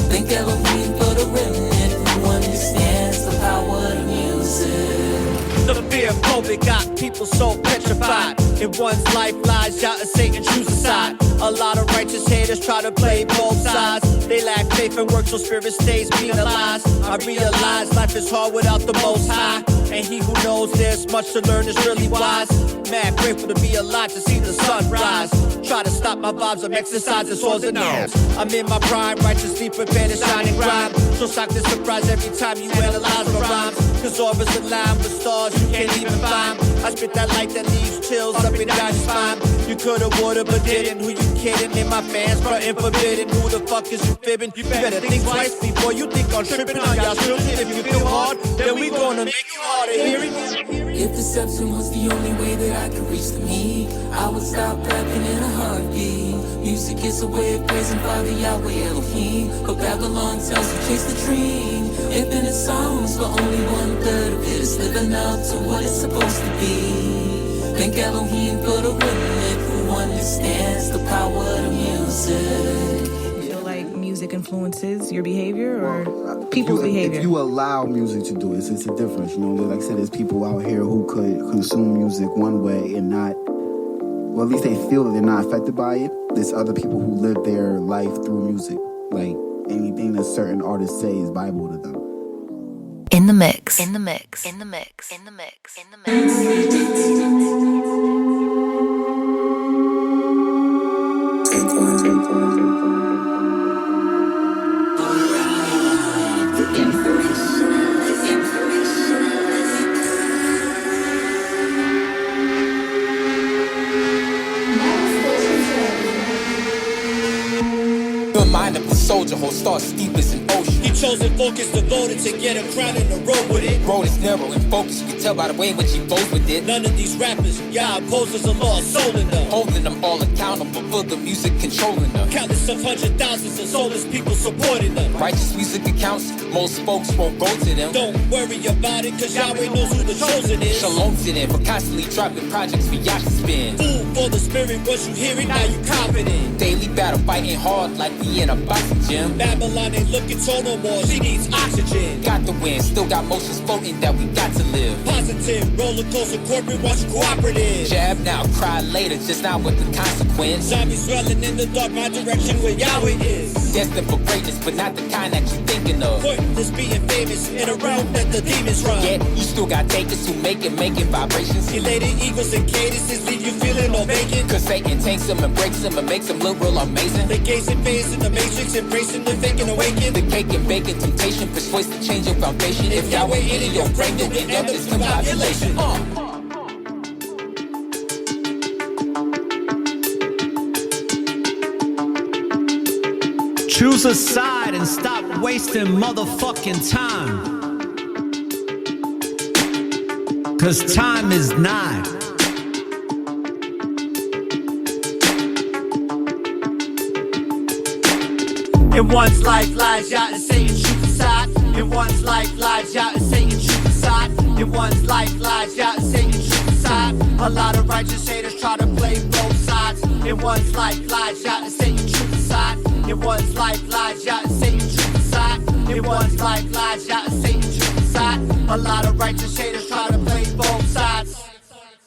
Thank Elohim for the remnant who understands the power of music. The fear of COVID got people so petrified. In one's life lies, Yah and Satan choose a side. A lot of righteous haters try to play both sides. They lack faith and work, so spirit stays penalized. I realize life is hard without the Most High, and he who knows there's much to learn is really wise. Mad grateful to be alive to see the sun rise. Try to stop my vibes, I'm exercising swords and arms. I'm in my prime, righteously prepared to shine and grind. So shock the surprise every time you analyze my rhymes. Cause orbits align with stars you can't even find. I spit that light that leaves chills up and down your spine. You coulda, woulda, but didn't. Who you kidding? And my fans frontin' forbidden. Who the fuck is you fibbing? You better think twice before you think I'm tripping on y'all children. If you feel hard, then we gonna make you harder. Hear it? If deception was the only way that I could reach the me, I would stop rapping in a heartbeat. Music is a way of praising Father Yahweh Elohim, but Babylon tells you chase the dream. Infinite songs, but only 1/3 of it is living up to what it's supposed to be. Thank Elohim for the remnant who understands the power of music. Feel like music influences your behavior or people's behavior? If you allow music to do it, it's a difference. You know, like I said, there's people out here who could consume music one way and not, well, at least they feel that they're not affected by it. There's other people who live their life through music. Like anything that certain artists say is Bible to them. In the mix. In the mix. In the mix. In the mix. In the mix. The mind of the soldier whole starts deep as an ocean. He chosen focus, devoted to get a crown in the road with it. Road is narrow and focused, you can tell by the way in which he flows with it. None of these rappers, Yah opposes a lost soul in them. Holding them all accountable for the music controlling them. Countless of 100,000s of soulless people supporting them. Righteous music accounts, most folks won't go to them. Don't worry about it, cause Yahweh knows who the chosen is. Shalom to them for constantly dropping projects for Yah to spin. Food for the spirit, once you hear it, now you confident. Daily battle fighting hard like we in a boxing gym. Babylon ain't looking tall no more, she needs oxygen. Got the win, still got motions floating that we got to live. Positive, roller coaster, corporate, watch cooperative. Jab now, cry later, just not with the consequence. Zombies running in the dark, my direction where Yahweh is. Destined for greatness, but not the kind that you thinking of. Pointless being famous in a realm that the demons run. Yet, you still got takers who make it making vibrations. Elated eagles and cadences leave you feeling all vacant. Cause Satan tanks them and breaks them and makes them look real amazing. The gaze and phase in the matrix, embracing the fake and awaken. The cake and bacon temptation persuades to change your foundation. If Yahweh in your brain, you'll end up this confabulation. Choose a side and stop wasting motherfucking time. Cause time is nigh. In one's life lies Yah and Satan's truth inside. In one's life lies Yah and Satan's truth inside. In one's life lies Yah and Satan's truth inside. A lot of righteous haters try to play both sides. In one's life lies Yah and Satan's truth inside. In one's life lies Yah and Satan's truth inside. In one's life lies Yah and Satan's truth inside. A lot of righteous haters try to play both sides.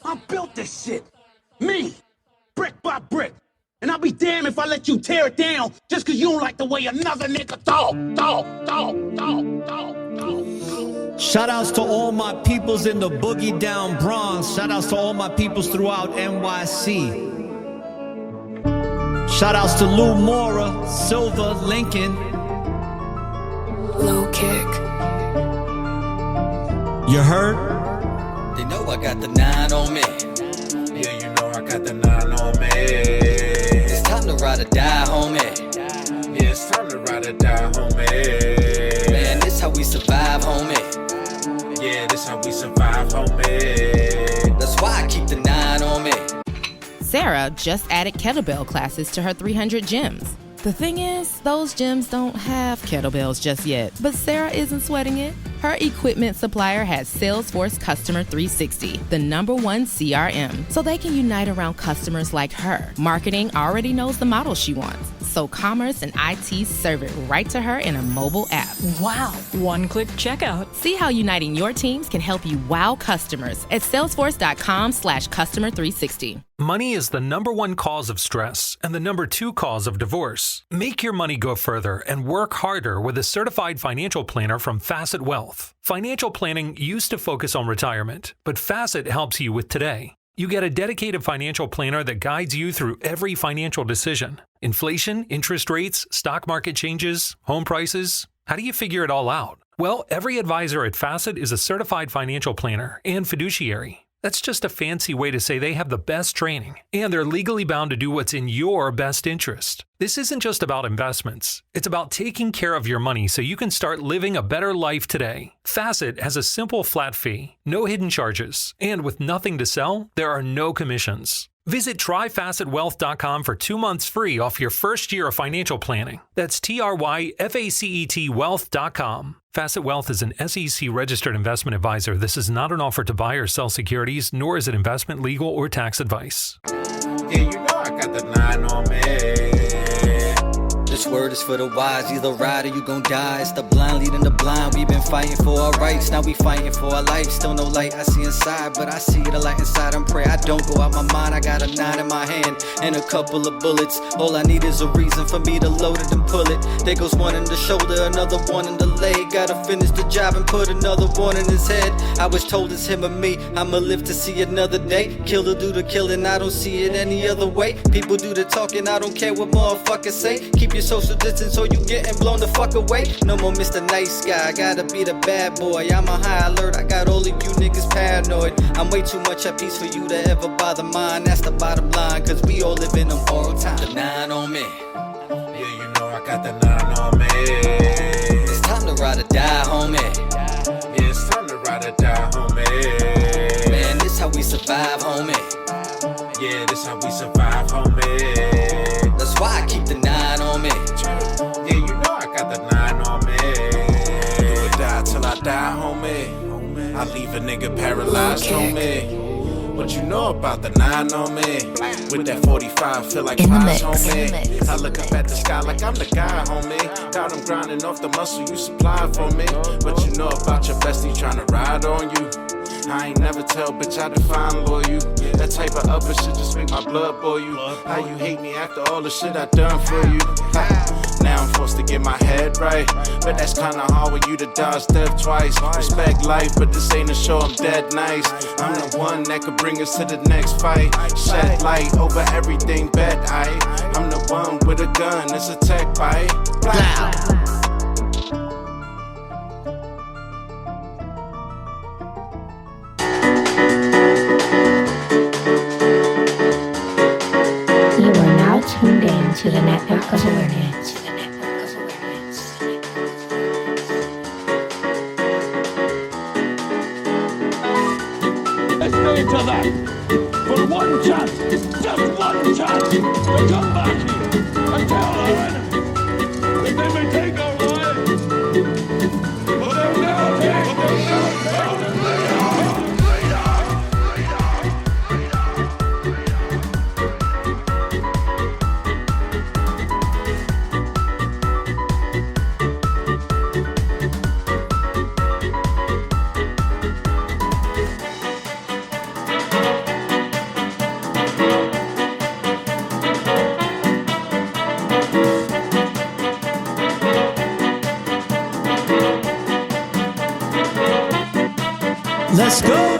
I built this shit. Me. Brick by brick. And I'll be damned if I let you tear it down just cause you don't like the way another nigga talk. Shout outs to all my peoples in the boogie down Bronx. Shout outs to all my peoples throughout NYC. Shout outs to Lou Mora, Silver, Lincoln. Low kick. You heard? They know I got the 9 on me. Yeah, you know I got the 9 on me. It's time to ride or die, homie. Yeah, it's time to ride or die, homie. Man, this how we survive, homie. Yeah, this how we survive, homie. That's why I keep the 9 on me. Sarah just added kettlebell classes to her 300 gyms. The thing is, those gyms don't have kettlebells just yet, but Sarah isn't sweating it. Her equipment supplier has Salesforce Customer 360, the #1 CRM, so they can unite around customers like her. Marketing already knows the model she wants, so commerce and IT serve it right to her in a mobile app. Wow, one-click checkout. See how uniting your teams can help you wow customers at salesforce.com/customer360. Money is the #1 cause of stress and the #2 cause of divorce. Make your money go further and work harder with a certified financial planner from Facet Wealth. Financial planning used to focus on retirement, but Facet helps you with today. You get a dedicated financial planner that guides you through every financial decision. Inflation, interest rates, stock market changes, home prices. How do you figure it all out? Well, every advisor at Facet is a certified financial planner and fiduciary. That's just a fancy way to say they have the best training, and they're legally bound to do what's in your best interest. This isn't just about investments. It's about taking care of your money so you can start living a better life today. Facet has a simple flat fee, no hidden charges, and with nothing to sell, there are no commissions. Visit tryfacetwealth.com for 2 months free off your first year of financial planning. That's TRYFACET wealth.com. Facet Wealth is an SEC registered investment advisor. This is not an offer to buy or sell securities, nor is it investment, legal, or tax advice. Yeah, you know I got the 9 on me. This word is for the wise, either ride or you gon' die. It's the blind leading the blind. We've been fighting for our rights, now we fighting for our life. Still no light I see inside, but I see the light inside and pray I don't go out my mind. I got a 9 in my hand and a couple of bullets. All I need is a reason for me to load it and pull it. There goes one in the shoulder, another one in the leg. Gotta finish the job and put another one in his head. I was told it's him or me, I'ma live to see another day. Killer do the killing, I don't see it any other way. People do the talking, I don't care what motherfuckers say. Keep your social distance or you getting blown the fuck away. No more Mr. Nice Guy, gotta be the bad boy. I'm on high alert, I got all of you niggas paranoid. I'm way too much at peace for you to ever bother mine. That's the bottom line, cause we all live in a borrowed time. The 9 on me. Yeah, you know I got the 9 on me. It's time to ride or die, homie. Yeah, it's time to ride or die, homie. Man, this how we survive, homie. Yeah, this how we survive, homie. That's why I keep the 9 on me. Yeah, you know I got the 9 on me. Do or die till I die, homie. I leave a nigga paralyzed, homie. What you know about the 9 on me? With that 45, feel like pies, homie. I look up at the sky like I'm the guy, homie. Got him grinding off the muscle you supply for me. What you know about your bestie trying to ride on you? I ain't never tell, bitch, I define loyal. That type of upper shit just make my blood boil you. How you hate me after all the shit I done for you? Now I'm supposed to get my head right. But that's kinda hard when you to dodge death twice. Respect life, but this ain't a show, I'm dead nice. I'm the one that could bring us to the next fight. Shed light over everything bad I'm the one with a gun, it's a tech bite. Blah. You are now tuned in to the Network of Awareness. Let's stay to that for one chance, just one chance to come back here and tell our enemies that they may take our lives, but they'll never take Let's go.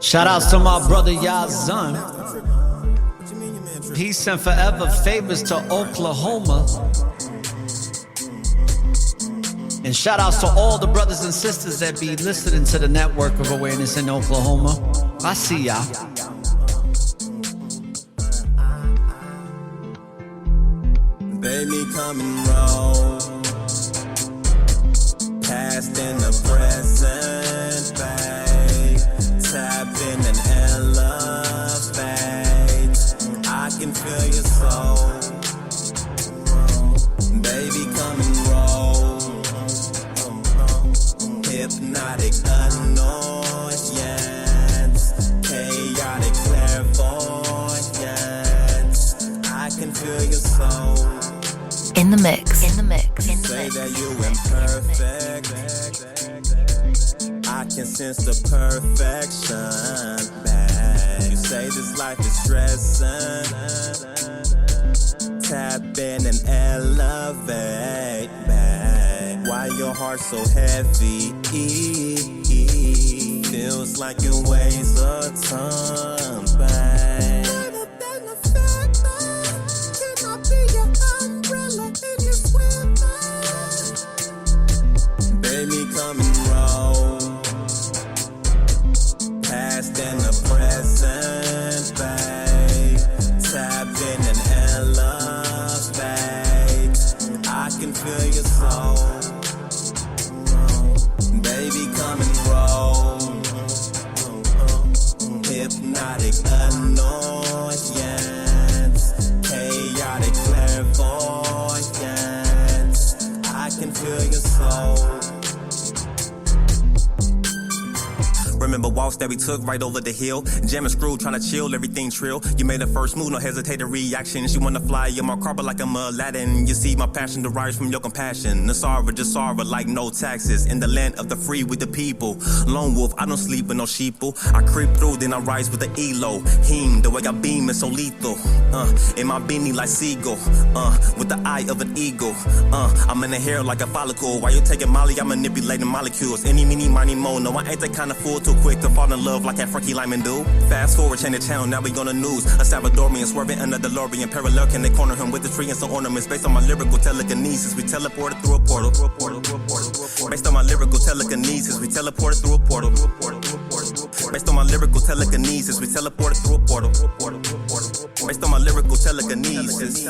Shout outs to my brother Yazan. Peace and forever favors to Oklahoma. And shout outs to all the brothers and sisters that be listening to the Network of Awareness in Oklahoma. I see y'all. Baby, come and roll. Past and the present, babe. Tap in and elevate. I can feel your soul. Baby, come and roll. Hypnotic annoyance. Chaotic clairvoyance. I can feel your soul. In the mix. In the mix. In the Say mix. that you imperfect. I can sense the perfection, babe. You say this life is stressing. Tap in and elevate, babe. Why your heart so heavy? Feels like it weighs a ton, babe. Baby, come and roll. Past and the present, babe. Tap in and elevate. I can feel your soul. Baby, come and roll. Hypnotic annoyance. Chaotic clairvoyance. I can feel your soul. Remember walks that we took right over the hill. Jam and screw, trying to chill, everything trill. You made the first move, no hesitated reaction. She wanna fly in my carpet like I'm Aladdin. You see my passion derives from your compassion. Nasara, just Sara, like no taxes. In the land of the free with the people. Lone wolf, I don't sleep with no sheeple. I creep through, then I rise with the elo. Him, the way I beam is so lethal. In my beanie like seagull. With the eye of an eagle. I'm in the hair like a follicle. While you taking Molly, I'm manipulating molecules. Any, mini, miny, mo. No, I ain't that kind of fool too quick to fall in love like that Frankie Lyman do. Fast forward, change the channel, now we on the news. A Salvadorian swerving under the DeLorean. Parallel, can they corner him with the tree and some ornaments? Based on my lyrical telekinesis, we teleported through a portal. Based on my lyrical telekinesis, we teleported through a portal. Based on my lyrical telekinesis, we teleported through a portal. Based on my lyrical telekinesis.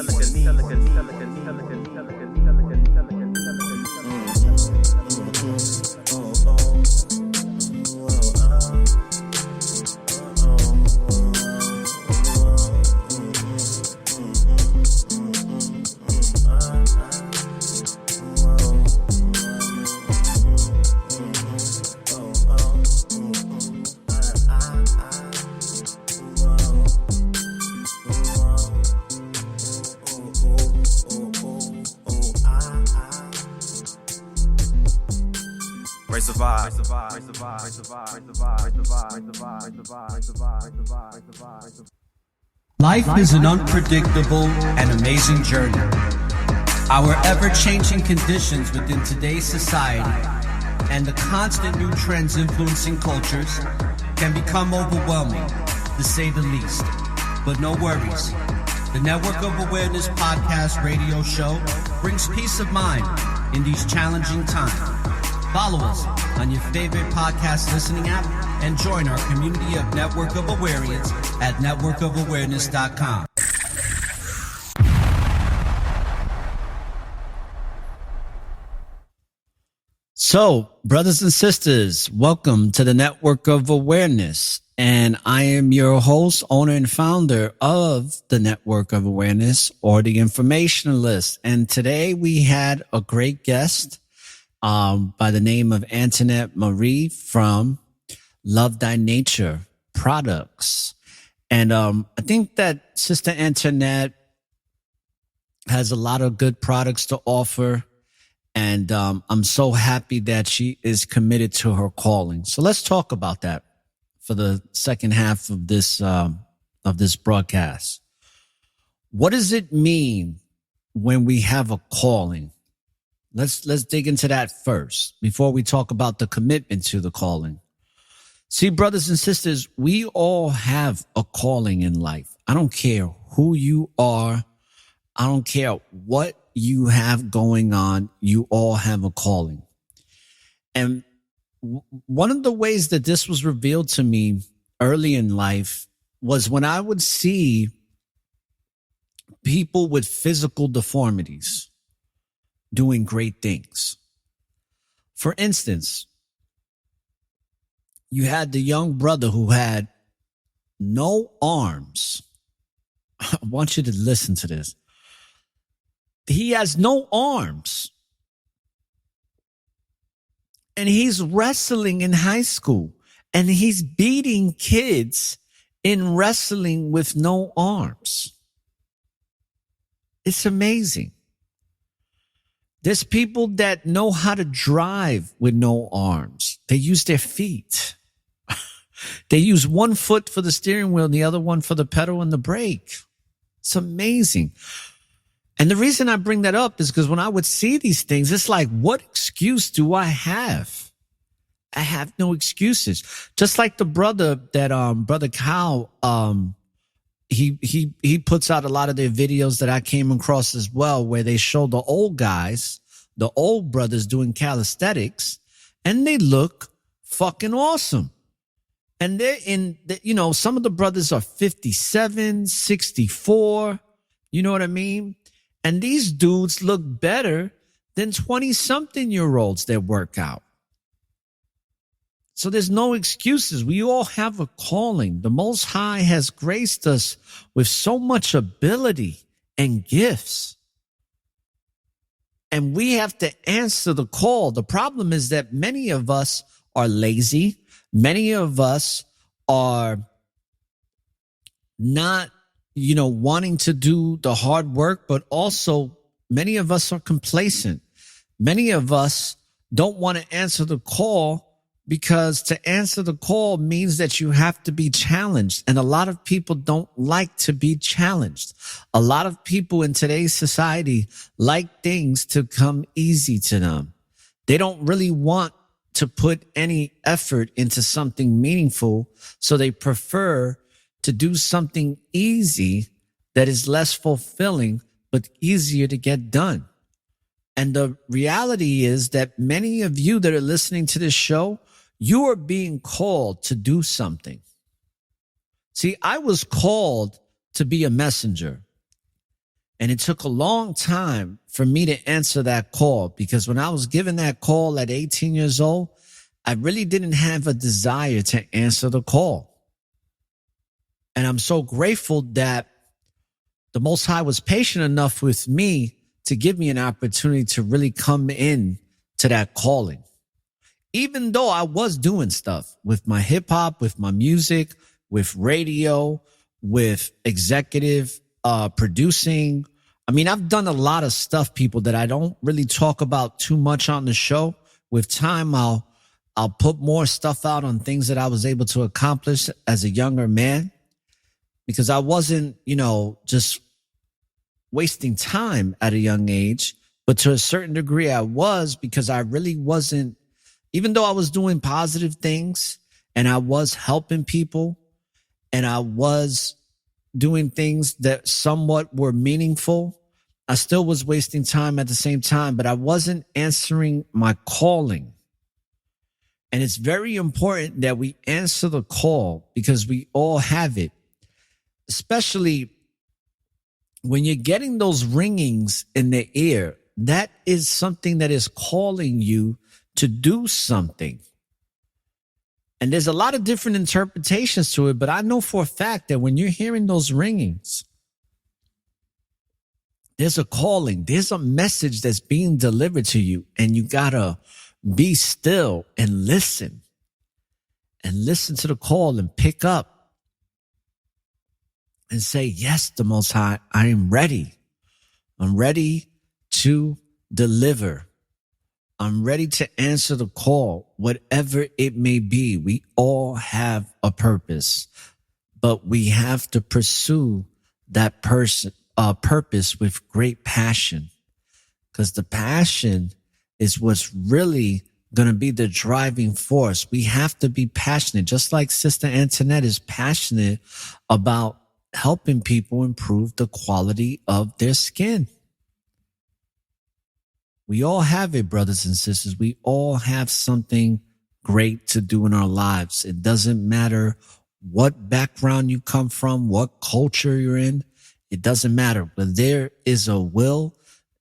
Life is an unpredictable and amazing journey. Our ever-changing conditions within today's society and the constant new trends influencing cultures can become overwhelming, to say the least. But no worries. The Network of Awareness podcast radio show brings peace of mind in these challenging times. Follow us on your favorite podcast listening app and join our community of Network of Awareness at networkofawareness.com. So, brothers and sisters, welcome to the Network of Awareness. And I am your host, owner, and founder of the Network of Awareness, or the Informationalist. And today we had a great guest by the name of Antoinette Marie from Love Thy Nature Products. And I think that Sister Antoinette has a lot of good products to offer. And I'm so happy that she is committed to her calling. So let's talk about that for the second half of this broadcast. What does it mean when we have a calling? Let's dig into that first before we talk about the commitment to the calling. See, brothers and sisters, we all have a calling in life. I don't care who you are. I don't care what you have going on. You all have a calling. And one of the ways that this was revealed to me early in life was when I would see people with physical deformities doing great things. For instance, you had the young brother who had no arms. I want you to listen to this. He has no arms. And he's wrestling in high school. And he's beating kids in wrestling with no arms. It's amazing. There's people that know how to drive with no arms. They use their feet. They use one foot for the steering wheel and the other one for the pedal and the brake. It's amazing. And the reason I bring that up is because when I would see these things, it's like, what excuse do I have? I have no excuses. Just like the brother that, Brother K.L.P, he puts out a lot of their videos that I came across as well, where they show the old guys, the old brothers doing calisthenics, and they look fucking awesome. And they're some of the brothers are 57, 64. You know what I mean? And these dudes look better than 20-something-year-olds that work out. So there's no excuses. We all have a calling. The Most High has graced us with so much ability and gifts. And we have to answer the call. The problem is that many of us are lazy. Many of us are not, wanting to do the hard work, but also many of us are complacent. Many of us don't want to answer the call because to answer the call means that you have to be challenged. And a lot of people don't like to be challenged. A lot of people in today's society like things to come easy to them. They don't really want to put any effort into something meaningful. So they prefer to do something easy that is less fulfilling, but easier to get done. And the reality is that many of you that are listening to this show, you are being called to do something. See, I was called to be a messenger. And it took a long time for me to answer that call, because when I was given that call at 18 years old, I really didn't have a desire to answer the call. And I'm so grateful that the Most High was patient enough with me to give me an opportunity to really come in to that calling. Even though I was doing stuff with my hip hop, with my music, with radio, with executive producing. I mean, I've done a lot of stuff, people, that I don't really talk about too much on the show. With time, I'll put more stuff out on things that I was able to accomplish as a younger man, because I wasn't, just wasting time at a young age, but to a certain degree I was, because I really wasn't, even though I was doing positive things and I was helping people and I was doing things that somewhat were meaningful, I still was wasting time at the same time, but I wasn't answering my calling. And it's very important that we answer the call, because we all have it, especially when you're getting those ringings in the ear. That is something that is calling you to do something. And there's a lot of different interpretations to it, but I know for a fact that when you're hearing those ringings, there's a calling, there's a message that's being delivered to you, and you gotta be still and listen to the call and pick up and say, yes, the Most High, I am ready. I'm ready to deliver. I'm ready to answer the call, whatever it may be. We all have a purpose, but we have to pursue that purpose with great passion, because the passion is what's really going to be the driving force. We have to be passionate, just like Sister Antoinette is passionate about helping people improve the quality of their skin. We all have it, brothers and sisters. We all have something great to do in our lives. It doesn't matter what background you come from, what culture you're in. It doesn't matter. But there is a will,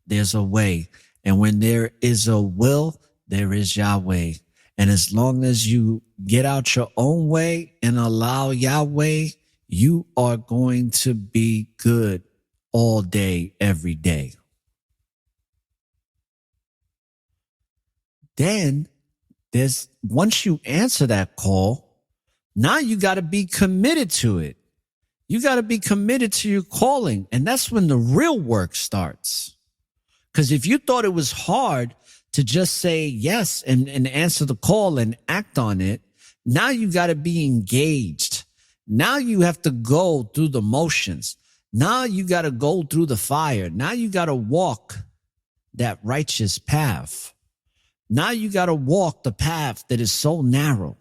there's a way. And when there is a will, there is Yahweh. And as long as you get out your own way and allow Yahweh, you are going to be good all day, every day. Then once you answer that call, now you got to be committed to it. You got to be committed to your calling. And that's when the real work starts. Because if you thought it was hard to just say yes and answer the call and act on it, now you got to be engaged. Now you have to go through the motions. Now you got to go through the fire. Now you got to walk that righteous path. Now you got to walk the path that is so narrow.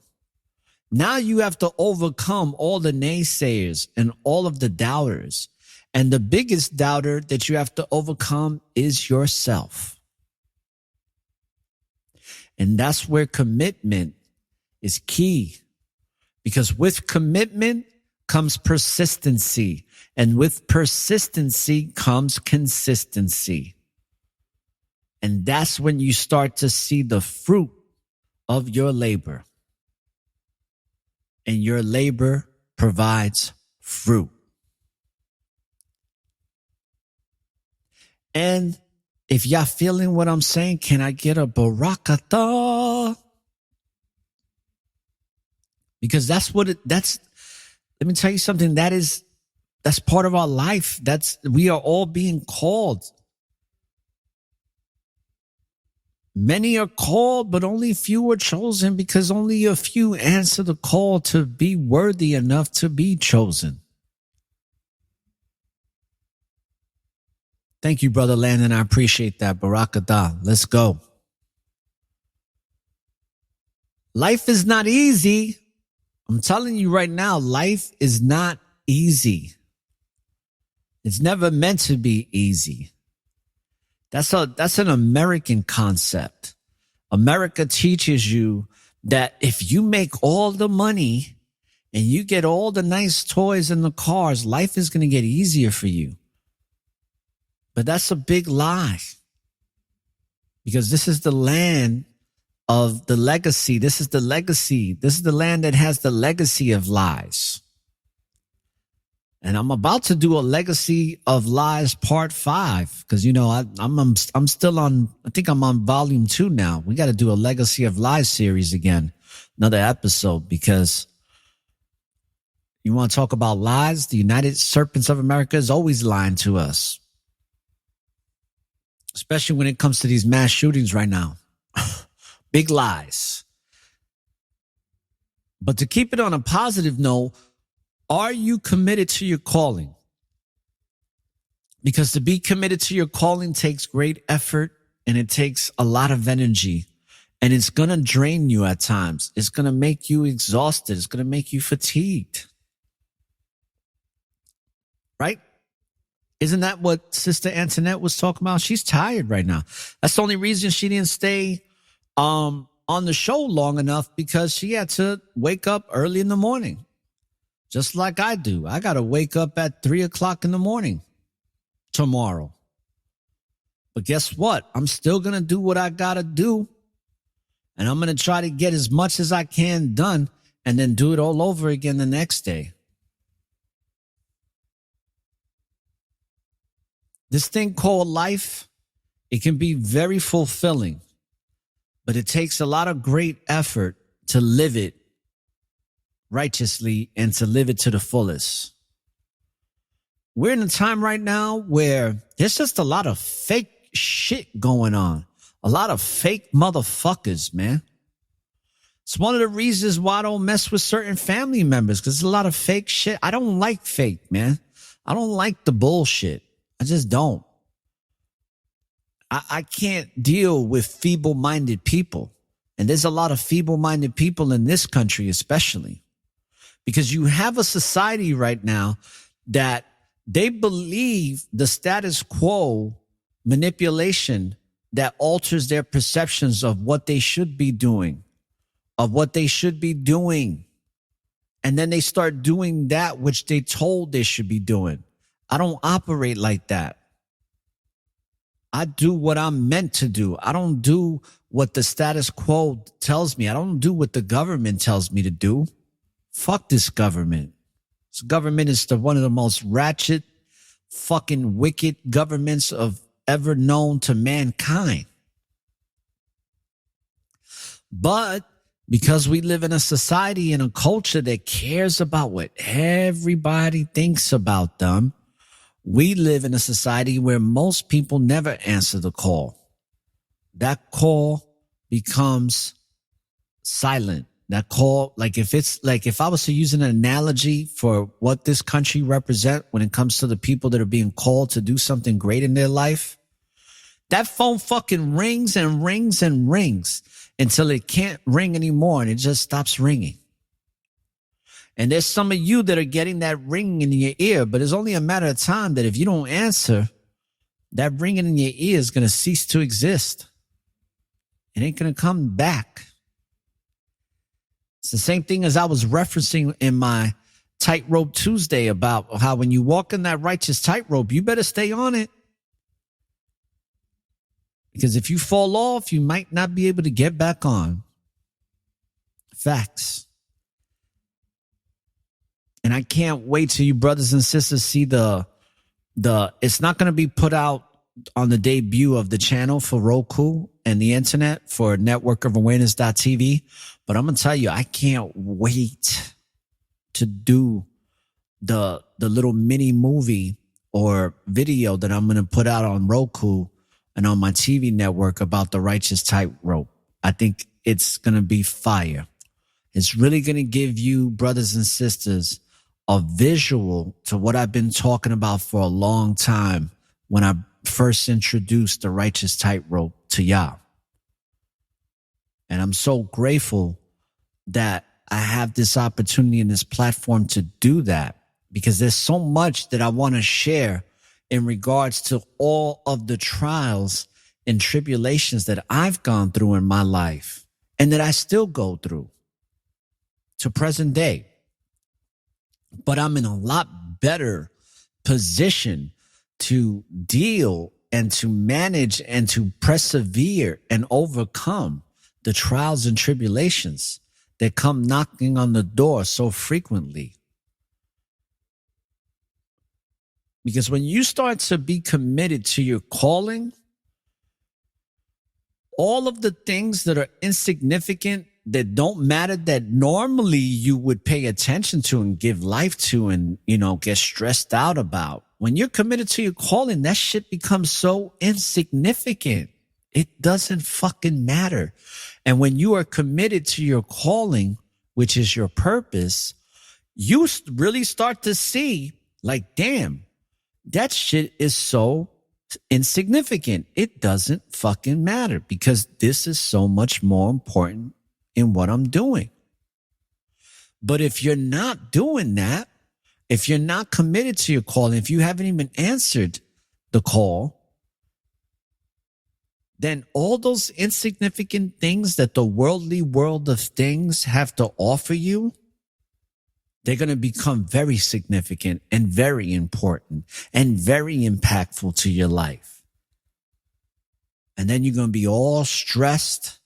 Now you have to overcome all the naysayers and all of the doubters. And the biggest doubter that you have to overcome is yourself. And that's where commitment is key. Because with commitment comes persistency. And with persistency comes consistency. And that's when you start to see the fruit of your labor. And your labor provides fruit. And if y'all feeling what I'm saying, can I get a barakatah? Because that's let me tell you something. That's part of our life. We are all being called. Many are called, but only few are chosen, because only a few answer the call to be worthy enough to be chosen. Thank you, Brother Landon. I appreciate that. Barakadah. Let's go. Life is not easy. I'm telling you right now, life is not easy. It's never meant to be easy. That's an American concept. America teaches you that if you make all the money and you get all the nice toys and the cars, life is going to get easier for you. But that's a big lie. Because this is the land of the legacy. This is the legacy. This is the land that has the legacy of lies. And I'm about to do a legacy of lies part 5. Because, you know, I'm still on, I think I'm on volume 2 now. We got to do a legacy of lies series again. Another episode, because you want to talk about lies? The United Serpents of America is always lying to us. Especially when it comes to these mass shootings right now. Big lies. But to keep it on a positive note, are you committed to your calling? Because to be committed to your calling takes great effort, and it takes a lot of energy, and it's going to drain you at times. It's going to make you exhausted. It's going to make you fatigued. Right? Isn't that what Sister Antoinette was talking about? She's tired right now. That's the only reason she didn't stay on the show long enough, because she had to wake up early in the morning. Just like I do. I got to wake up at 3:00 in the morning tomorrow. But guess what? I'm still going to do what I got to do. And I'm going to try to get as much as I can done, and then do it all over again the next day. This thing called life, it can be very fulfilling, but it takes a lot of great effort to live it righteously and to live it to the fullest. We're in a time right now where there's just a lot of fake shit going on. A lot of fake motherfuckers, man. It's one of the reasons why I don't mess with certain family members, because there's a lot of fake shit. I don't like fake, man. I don't like the bullshit. I just don't. I can't deal with feeble-minded people. And there's a lot of feeble-minded people in this country, especially. Because you have a society right now that they believe the status quo manipulation that alters their perceptions of what they should be doing, And then they start doing that which they told they should be doing. I don't operate like that. I do what I'm meant to do. I don't do what the status quo tells me. I don't do what the government tells me to do. Fuck this government. This government is one of the most ratchet, fucking wicked governments of ever known to mankind. But because we live in a society and a culture that cares about what everybody thinks about them, we live in a society where most people never answer the call. That call becomes silent. That call, if I was to use an analogy for what this country represents when it comes to the people that are being called to do something great in their life, that phone fucking rings and rings and rings until it can't ring anymore, and it just stops ringing. And there's some of you that are getting that ringing in your ear, but it's only a matter of time that if you don't answer, that ringing in your ear is going to cease to exist. It ain't going to come back. It's the same thing as I was referencing in my Tightrope Tuesday about how when you walk in that righteous tightrope, you better stay on it. Because if you fall off, you might not be able to get back on. Facts. And I can't wait till you brothers and sisters see it's not going to be put out on the debut of the channel for Roku and the internet for networkofawareness.tv. But I'm going to tell you, I can't wait to do the little mini movie or video that I'm going to put out on Roku and on my TV network about the righteous tightrope. I think it's going to be fire. It's really going to give you, brothers and sisters, a visual to what I've been talking about for a long time when I first introduced the righteous tightrope to y'all. And I'm so grateful that I have this opportunity and this platform to do that, because there's so much that I want to share in regards to all of the trials and tribulations that I've gone through in my life and that I still go through to present day. But I'm in a lot better position to deal and to manage and to persevere and overcome the trials and tribulations that come knocking on the door so frequently. Because when you start to be committed to your calling, all of the things that are insignificant, that don't matter, that normally you would pay attention to and give life to and, get stressed out about, when you're committed to your calling, that shit becomes so insignificant. It doesn't fucking matter. And when you are committed to your calling, which is your purpose, you really start to see, like, damn, that shit is so insignificant. It doesn't fucking matter, because this is so much more important in what I'm doing. But if you're not doing that, if you're not committed to your calling, if you haven't even answered the call, then all those insignificant things that the worldly world of things have to offer you, they're going to become very significant and very important and very impactful to your life. And then you're going to be all stressed,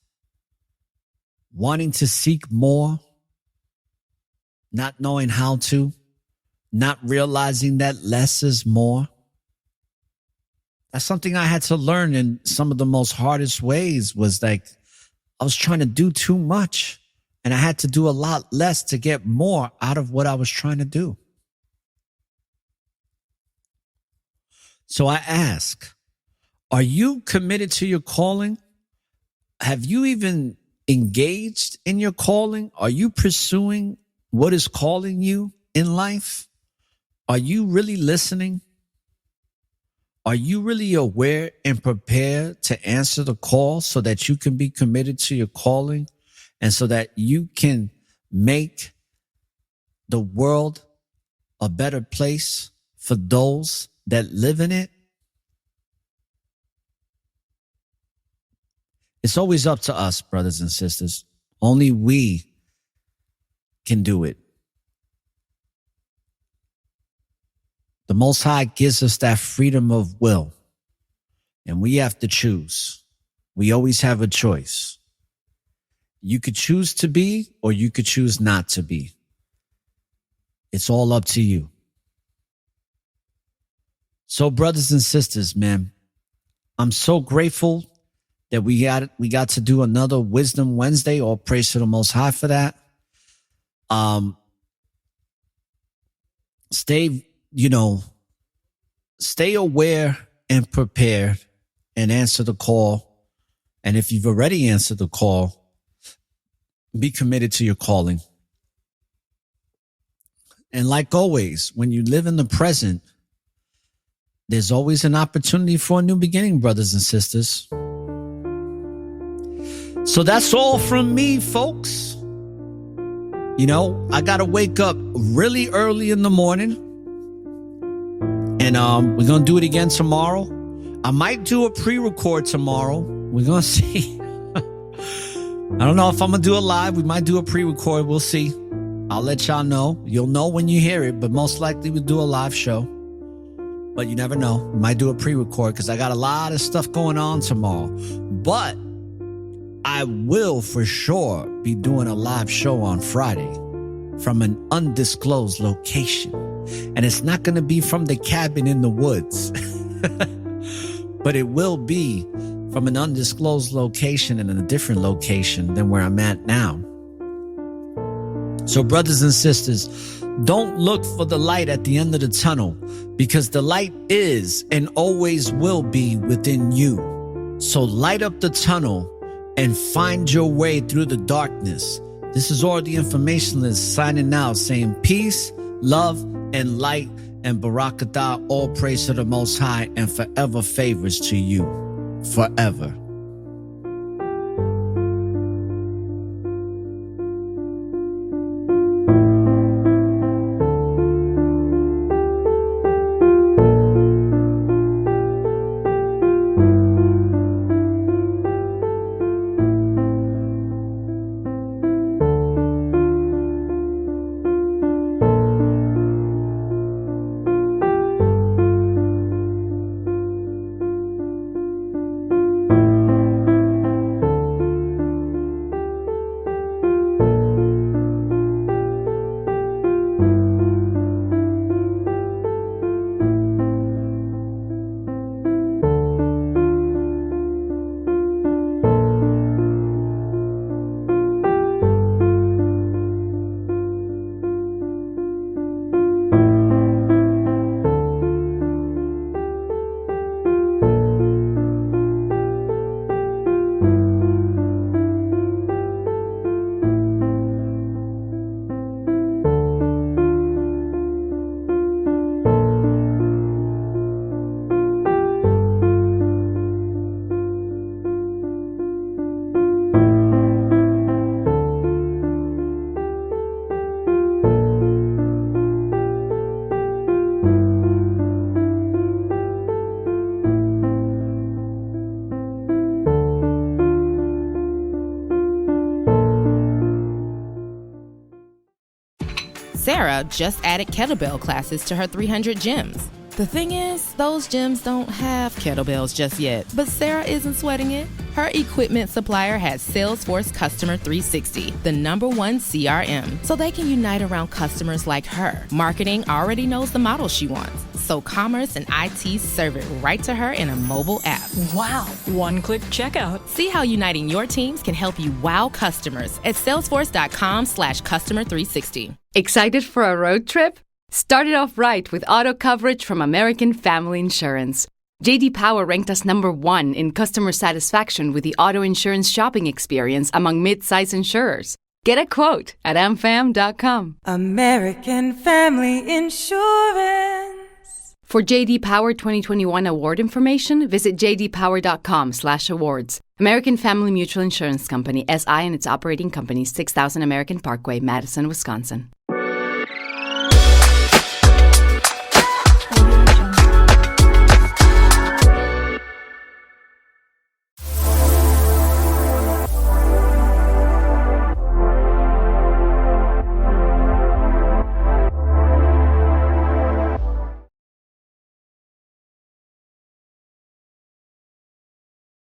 wanting to seek more, not knowing how to, not realizing that less is more. That's something I had to learn in some of the most hardest ways, was like I was trying to do too much and I had to do a lot less to get more out of what I was trying to do. So I ask, are you committed to your calling? Have you even engaged in your calling? Are you pursuing what is calling you in life? Are you really listening? Are you really aware and prepared to answer the call so that you can be committed to your calling and so that you can make the world a better place for those that live in it? It's always up to us, brothers and sisters. Only we can do it. The Most High gives us that freedom of will, and we have to choose. We always have a choice. You could choose to be, or you could choose not to be. It's all up to you. So, brothers and sisters, man, I'm so grateful that we got to do another Wisdom Wednesday. All praise to the Most High for that. Stay aware and prepared and answer the call. And if you've already answered the call, be committed to your calling. And like always, when you live in the present, there's always an opportunity for a new beginning, brothers and sisters. So that's all from me, folks. I got to wake up really early in the morning. And we're going to do it again tomorrow. I might do a pre-record tomorrow. We're going to see. I don't know if I'm going to do it live. We might do a pre-record. We'll see. I'll let y'all know. You'll know when you hear it, but most likely we'll do a live show. But you never know. We might do a pre-record because I got a lot of stuff going on tomorrow. But I will for sure be doing a live show on Friday from an undisclosed location. And it's not going to be from the cabin in the woods, but it will be from an undisclosed location and in a different location than where I'm at now. So brothers and sisters, don't look for the light at the end of the tunnel, because the light is and always will be within you. So light up the tunnel and find your way through the darkness. This is all the informationalists signing out, saying peace, love, and light, and Barakatah, all praise to the Most High, and forever favors to you. Forever. Sarah just added kettlebell classes to her 300 gyms. The thing is, those gyms don't have kettlebells just yet, but Sarah isn't sweating it. Her equipment supplier has Salesforce Customer 360, the #1 CRM, so they can unite around customers like her. Marketing already knows the model she wants, so commerce and IT serve it right to her in a mobile app. Wow, one-click checkout. See how uniting your teams can help you wow customers at salesforce.com/customer360. Excited for a road trip? Start it off right with auto coverage from American Family Insurance. J.D. Power ranked us #1 in customer satisfaction with the auto insurance shopping experience among mid-size insurers. Get a quote at amfam.com. American Family Insurance. For J.D. Power 2021 award information, visit jdpower.com/awards. American Family Mutual Insurance Company, SI and its operating companies, 6000 American Parkway, Madison, Wisconsin.